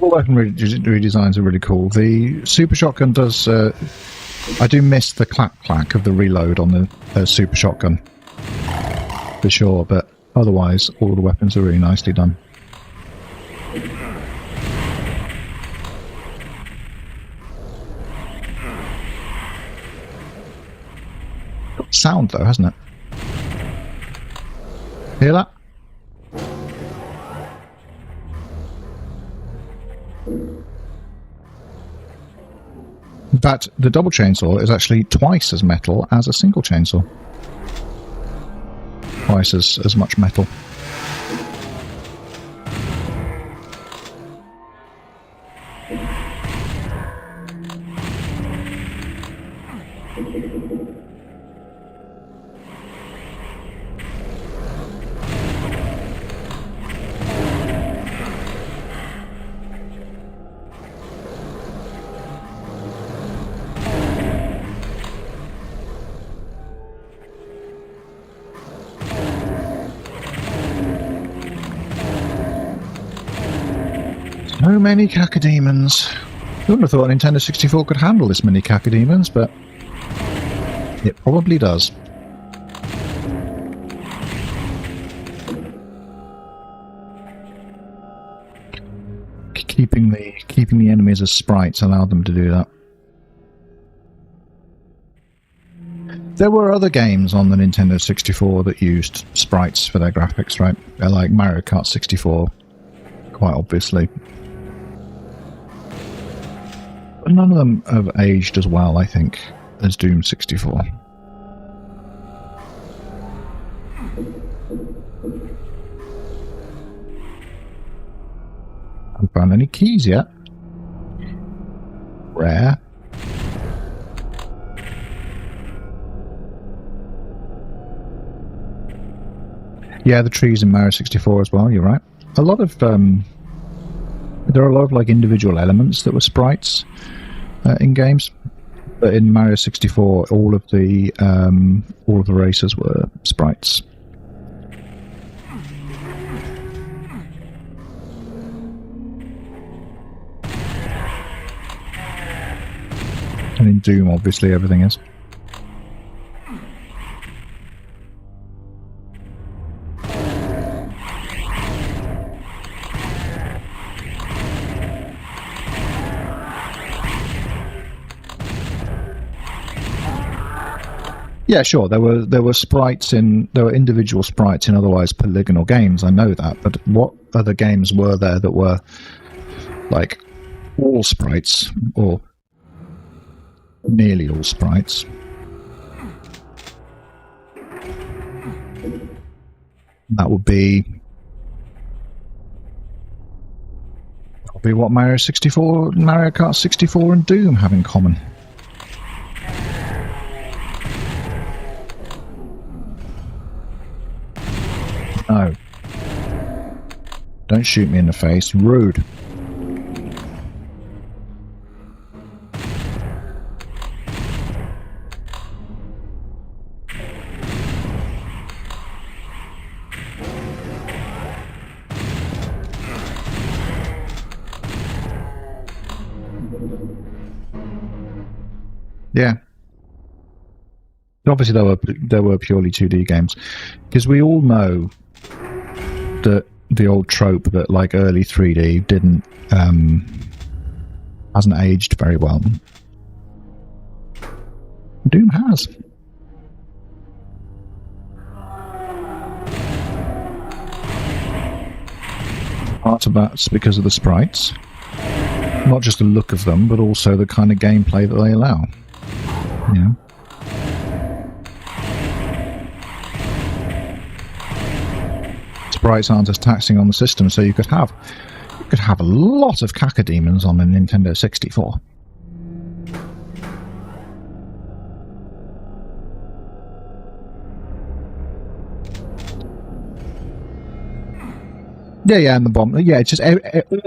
All weapon redesigns are really cool. The super shotgun does... I do miss the clack-clack of the reload on the super shotgun. For sure, but otherwise, all the weapons are really nicely done. Got sound though, hasn't it? Hear that? In fact, the double chainsaw is actually twice as metal as a single chainsaw. Twice as much metal. So many cacodemons. wouldn't have thought Nintendo 64 could handle this many cacodemons, but it probably does. Keeping the enemies as sprites allowed them to do that. There were other games on the Nintendo 64 that used sprites for their graphics, right? They're like Mario Kart 64, quite obviously. But none of them have aged as well, I think, as Doom 64. Haven't found any keys yet. Rare. Yeah, the trees in Mario 64 as well, you're right. A lot of, there are a lot of, like, individual elements that were sprites in games. But in Mario 64, all of the races were sprites. And in Doom, obviously, everything is. Yeah, sure. There were sprites there were individual sprites in otherwise polygonal games. I know that, but what other games were there that were like all sprites or nearly all sprites? That would be what Mario Kart 64, and Doom have in common. No. Don't shoot me in the face. Rude. Yeah. Obviously, there were purely 2D games, because we all know that the old trope that like early 3D hasn't aged very well. Doom has. Part of that's because of the sprites, not just the look of them, but also the kind of gameplay that they allow. Yeah. Sprites aren't as taxing on the system, so you could have a lot of cacodemons on the Nintendo 64. Yeah, and the bomb. Yeah, it's just all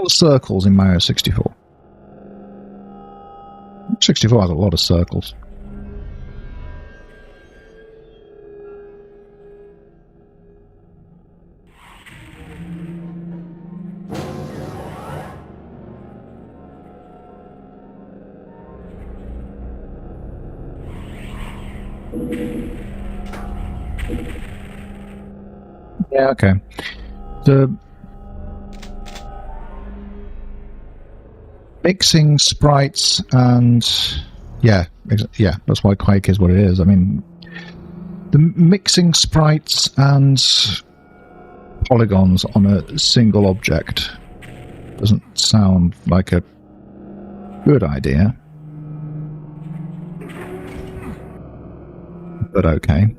the circles in Mario 64. 64 has a lot of circles. Yeah, okay. The mixing sprites and yeah, that's why Quake is what it is. I mean, the mixing sprites and polygons on a single object doesn't sound like a good idea, but okay.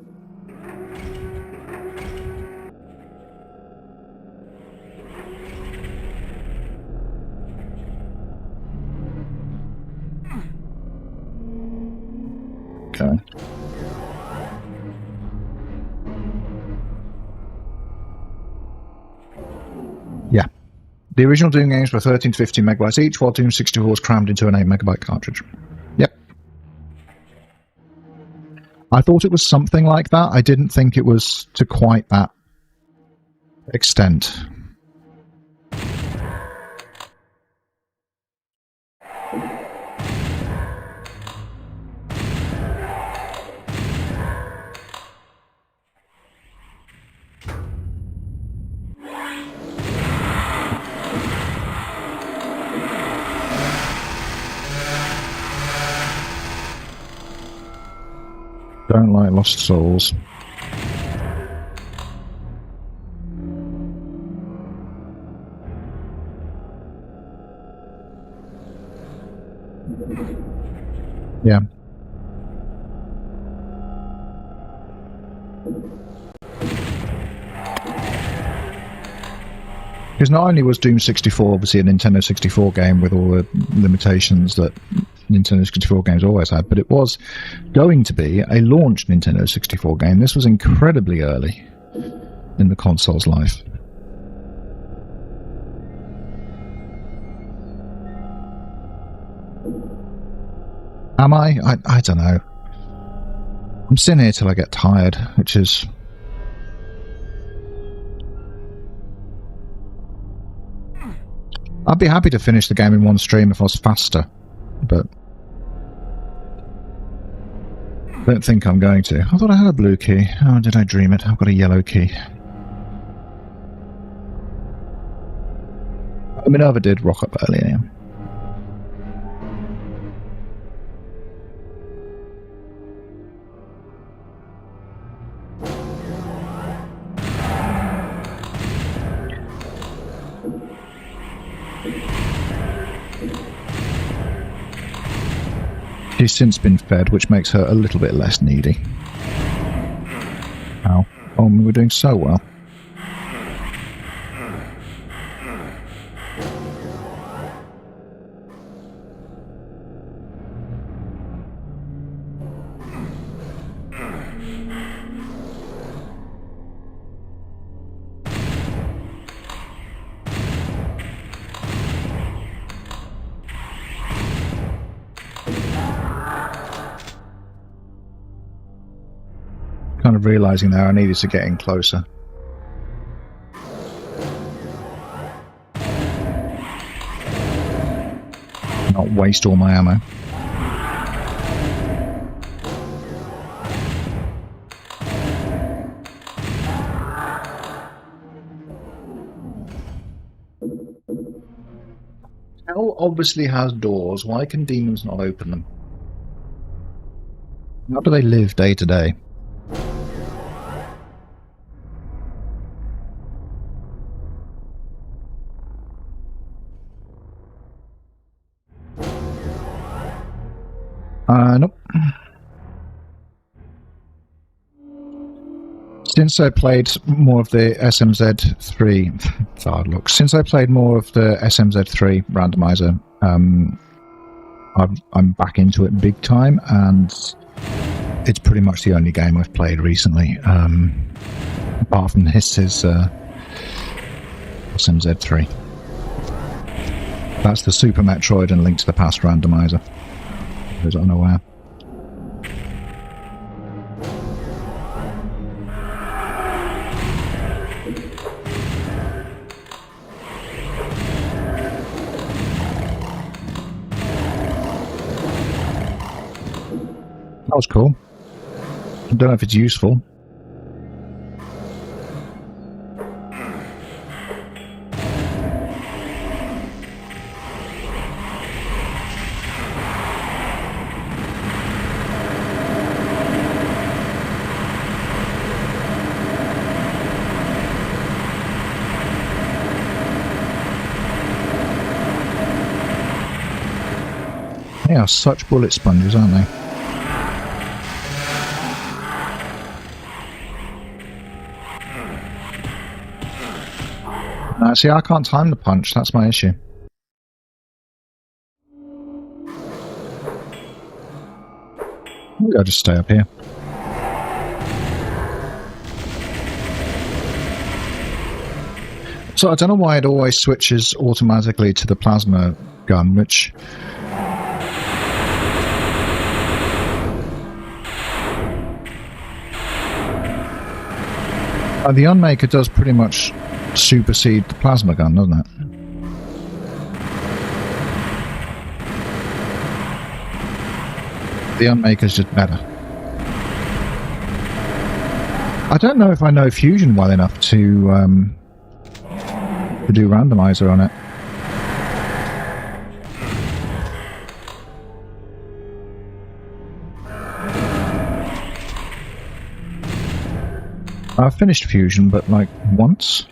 Okay. Yeah. The original Doom games were 13 to 15 megabytes each, while Doom 64 was crammed into an 8 megabyte cartridge. Yep. I thought it was something like that. I didn't think it was to quite that extent. Don't like Lost Souls. Yeah. Because not only was Doom 64 obviously a Nintendo 64 game with all the limitations that Nintendo 64 games always had, but it was going to be a launch Nintendo 64 game. This was incredibly early in the console's life. Am I? I don't know. I'm sitting here till I get tired, which is... I'd be happy to finish the game in one stream if I was faster, but I don't think I'm going to. I thought I had a blue key. Oh, did I dream it? I've got a yellow key. Minerva did rock up earlier. Yeah. She's since been fed, which makes her a little bit less needy. Ow. Oh, we're doing so well. Kind of realising there I needed to get in closer. Not waste all my ammo. Hell obviously has doors. Why can demons not open them? How do they live day to day? Nope. Since I played more of the SMZ3, it's hard look. Since I played more of the SMZ3 randomizer, I'm back into it big time, and it's pretty much the only game I've played recently. Apart from this is SMZ3. That's the Super Metroid and Link to the Past randomizer. I was unaware. That was cool. I don't know if it's useful. They are such bullet sponges, aren't they? See, I can't time the punch, that's my issue. Maybe I'll just stay up here. So I don't know why it always switches automatically to the plasma gun, which... the Unmaker does pretty much supersede the plasma gun, doesn't it? The Unmaker's just better. I don't know if I know Fusion well enough to do randomizer on it. I've finished fusion, but like once.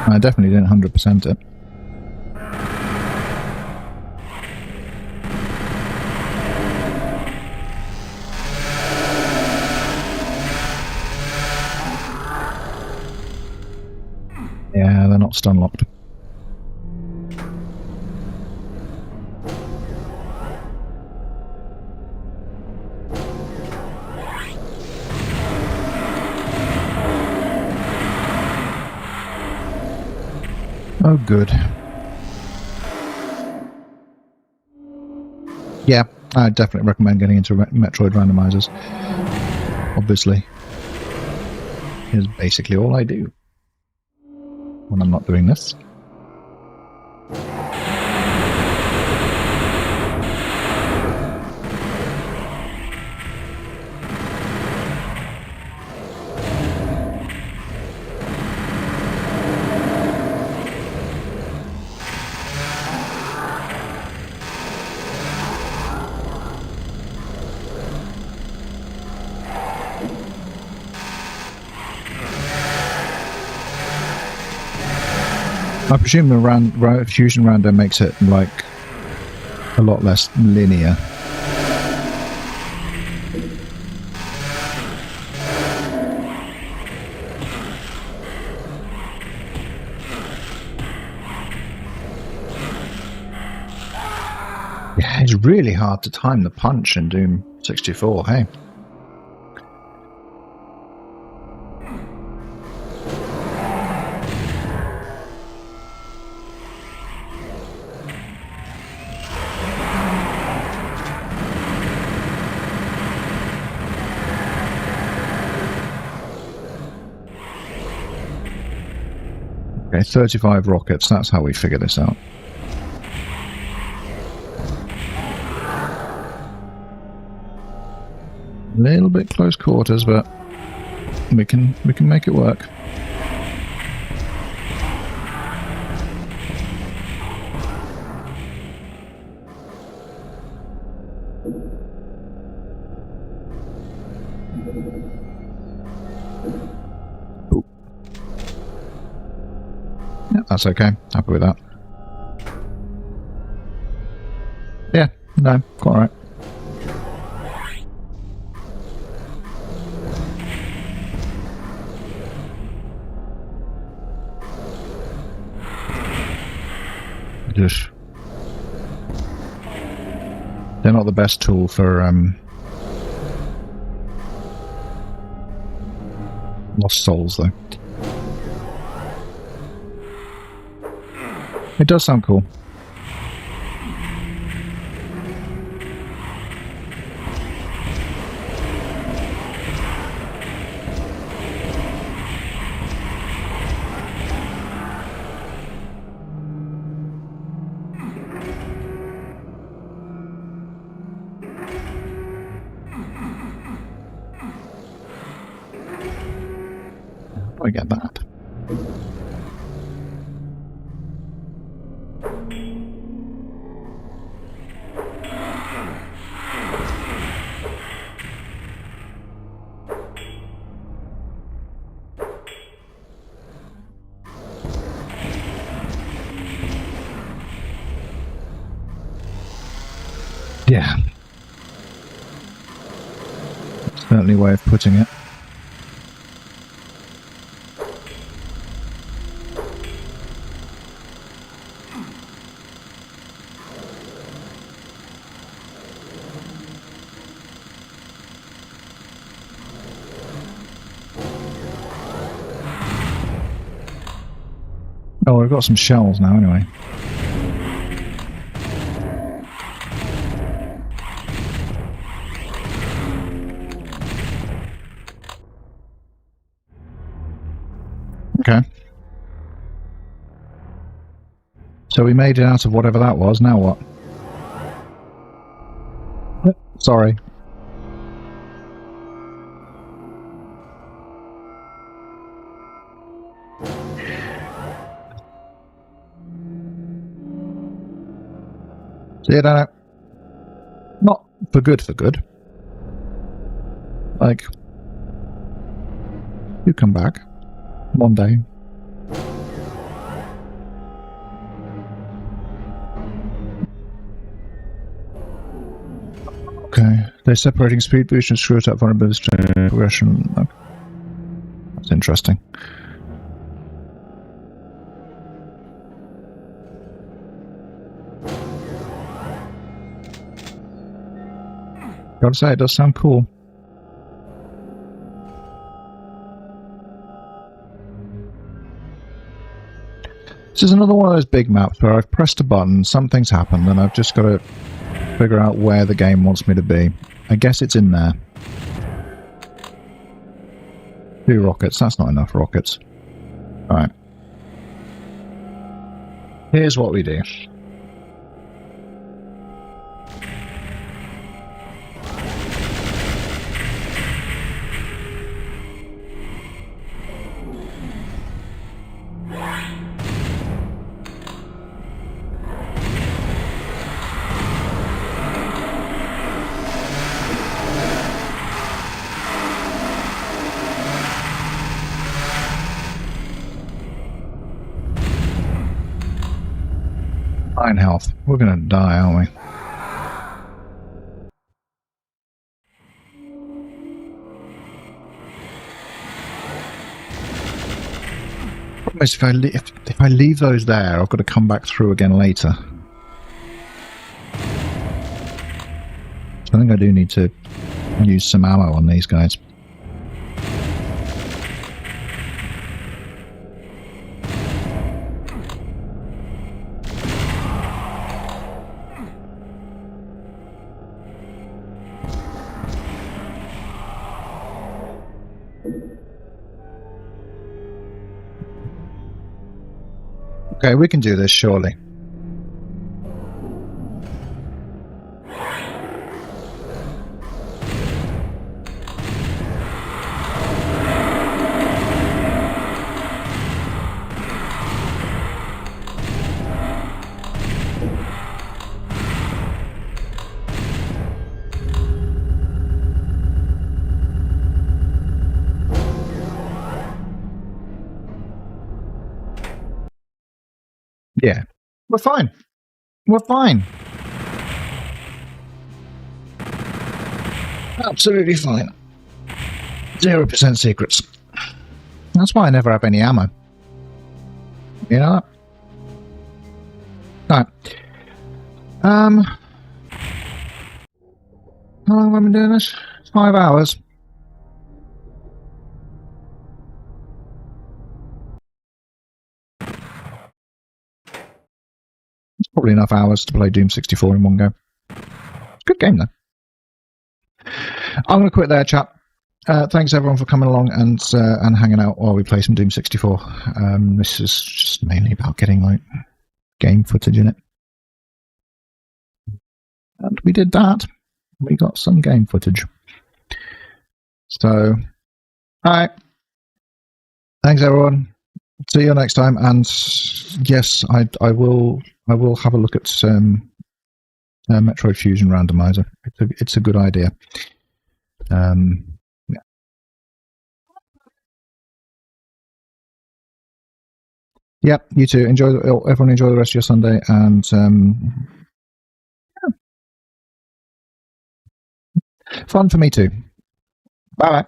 I definitely didn't 100% it. Yeah, they're not stun locked. Oh, good. Yeah, I definitely recommend getting into Metroid randomizers. Obviously. Is basically all I do when I'm not doing this. I presume the fusion random makes it like a lot less linear. Yeah, it's really hard to time the punch in Doom 64, hey? Okay, 35 rockets, that's how we figure this out. A little bit close quarters, but we can make it work. Ooh. Yeah, that's okay. Happy with that. Yeah, no, quite right. Just they're not the best tool for lost souls, though. It does sound cool. I get that. Yeah. Certainly a way of putting it. Oh, we've got some shells now anyway. Okay. So we made it out of whatever that was, now what? Sorry. See you, Dano. Not for good. Like, you come back one day. Okay, they're separating speed boost and screw up vulnerability progression. Okay. That's interesting. Gotta say, it does sound cool. This is another one of those big maps where I've pressed a button, something's happened, and I've just got to figure out where the game wants me to be. I guess it's in there. 2 rockets, that's not enough rockets. Alright. Here's what we do. Fine health. We're gonna die, aren't we? Problem is, if I leave those there, I've got to come back through again later. So I think I do need to use some ammo on these guys. Okay, we can do this, surely. Yeah, we're fine. We're fine. Absolutely fine. 0% secrets. That's why I never have any ammo. You know that? Alright. How long have I been doing this? 5 hours. It's probably enough hours to play Doom 64 in one go. Good game, though. I'm going to quit there, chap. Thanks everyone for coming along and hanging out while we play some Doom 64. This is just mainly about getting like game footage in it. And we did that. We got some game footage. So, alright. Thanks everyone. See you next time. And yes, I will have a look at Metroid Fusion Randomizer. It's a good idea. Yeah. Yep, you too. Everyone enjoy the rest of your Sunday, and yeah. Fun for me too. Bye bye.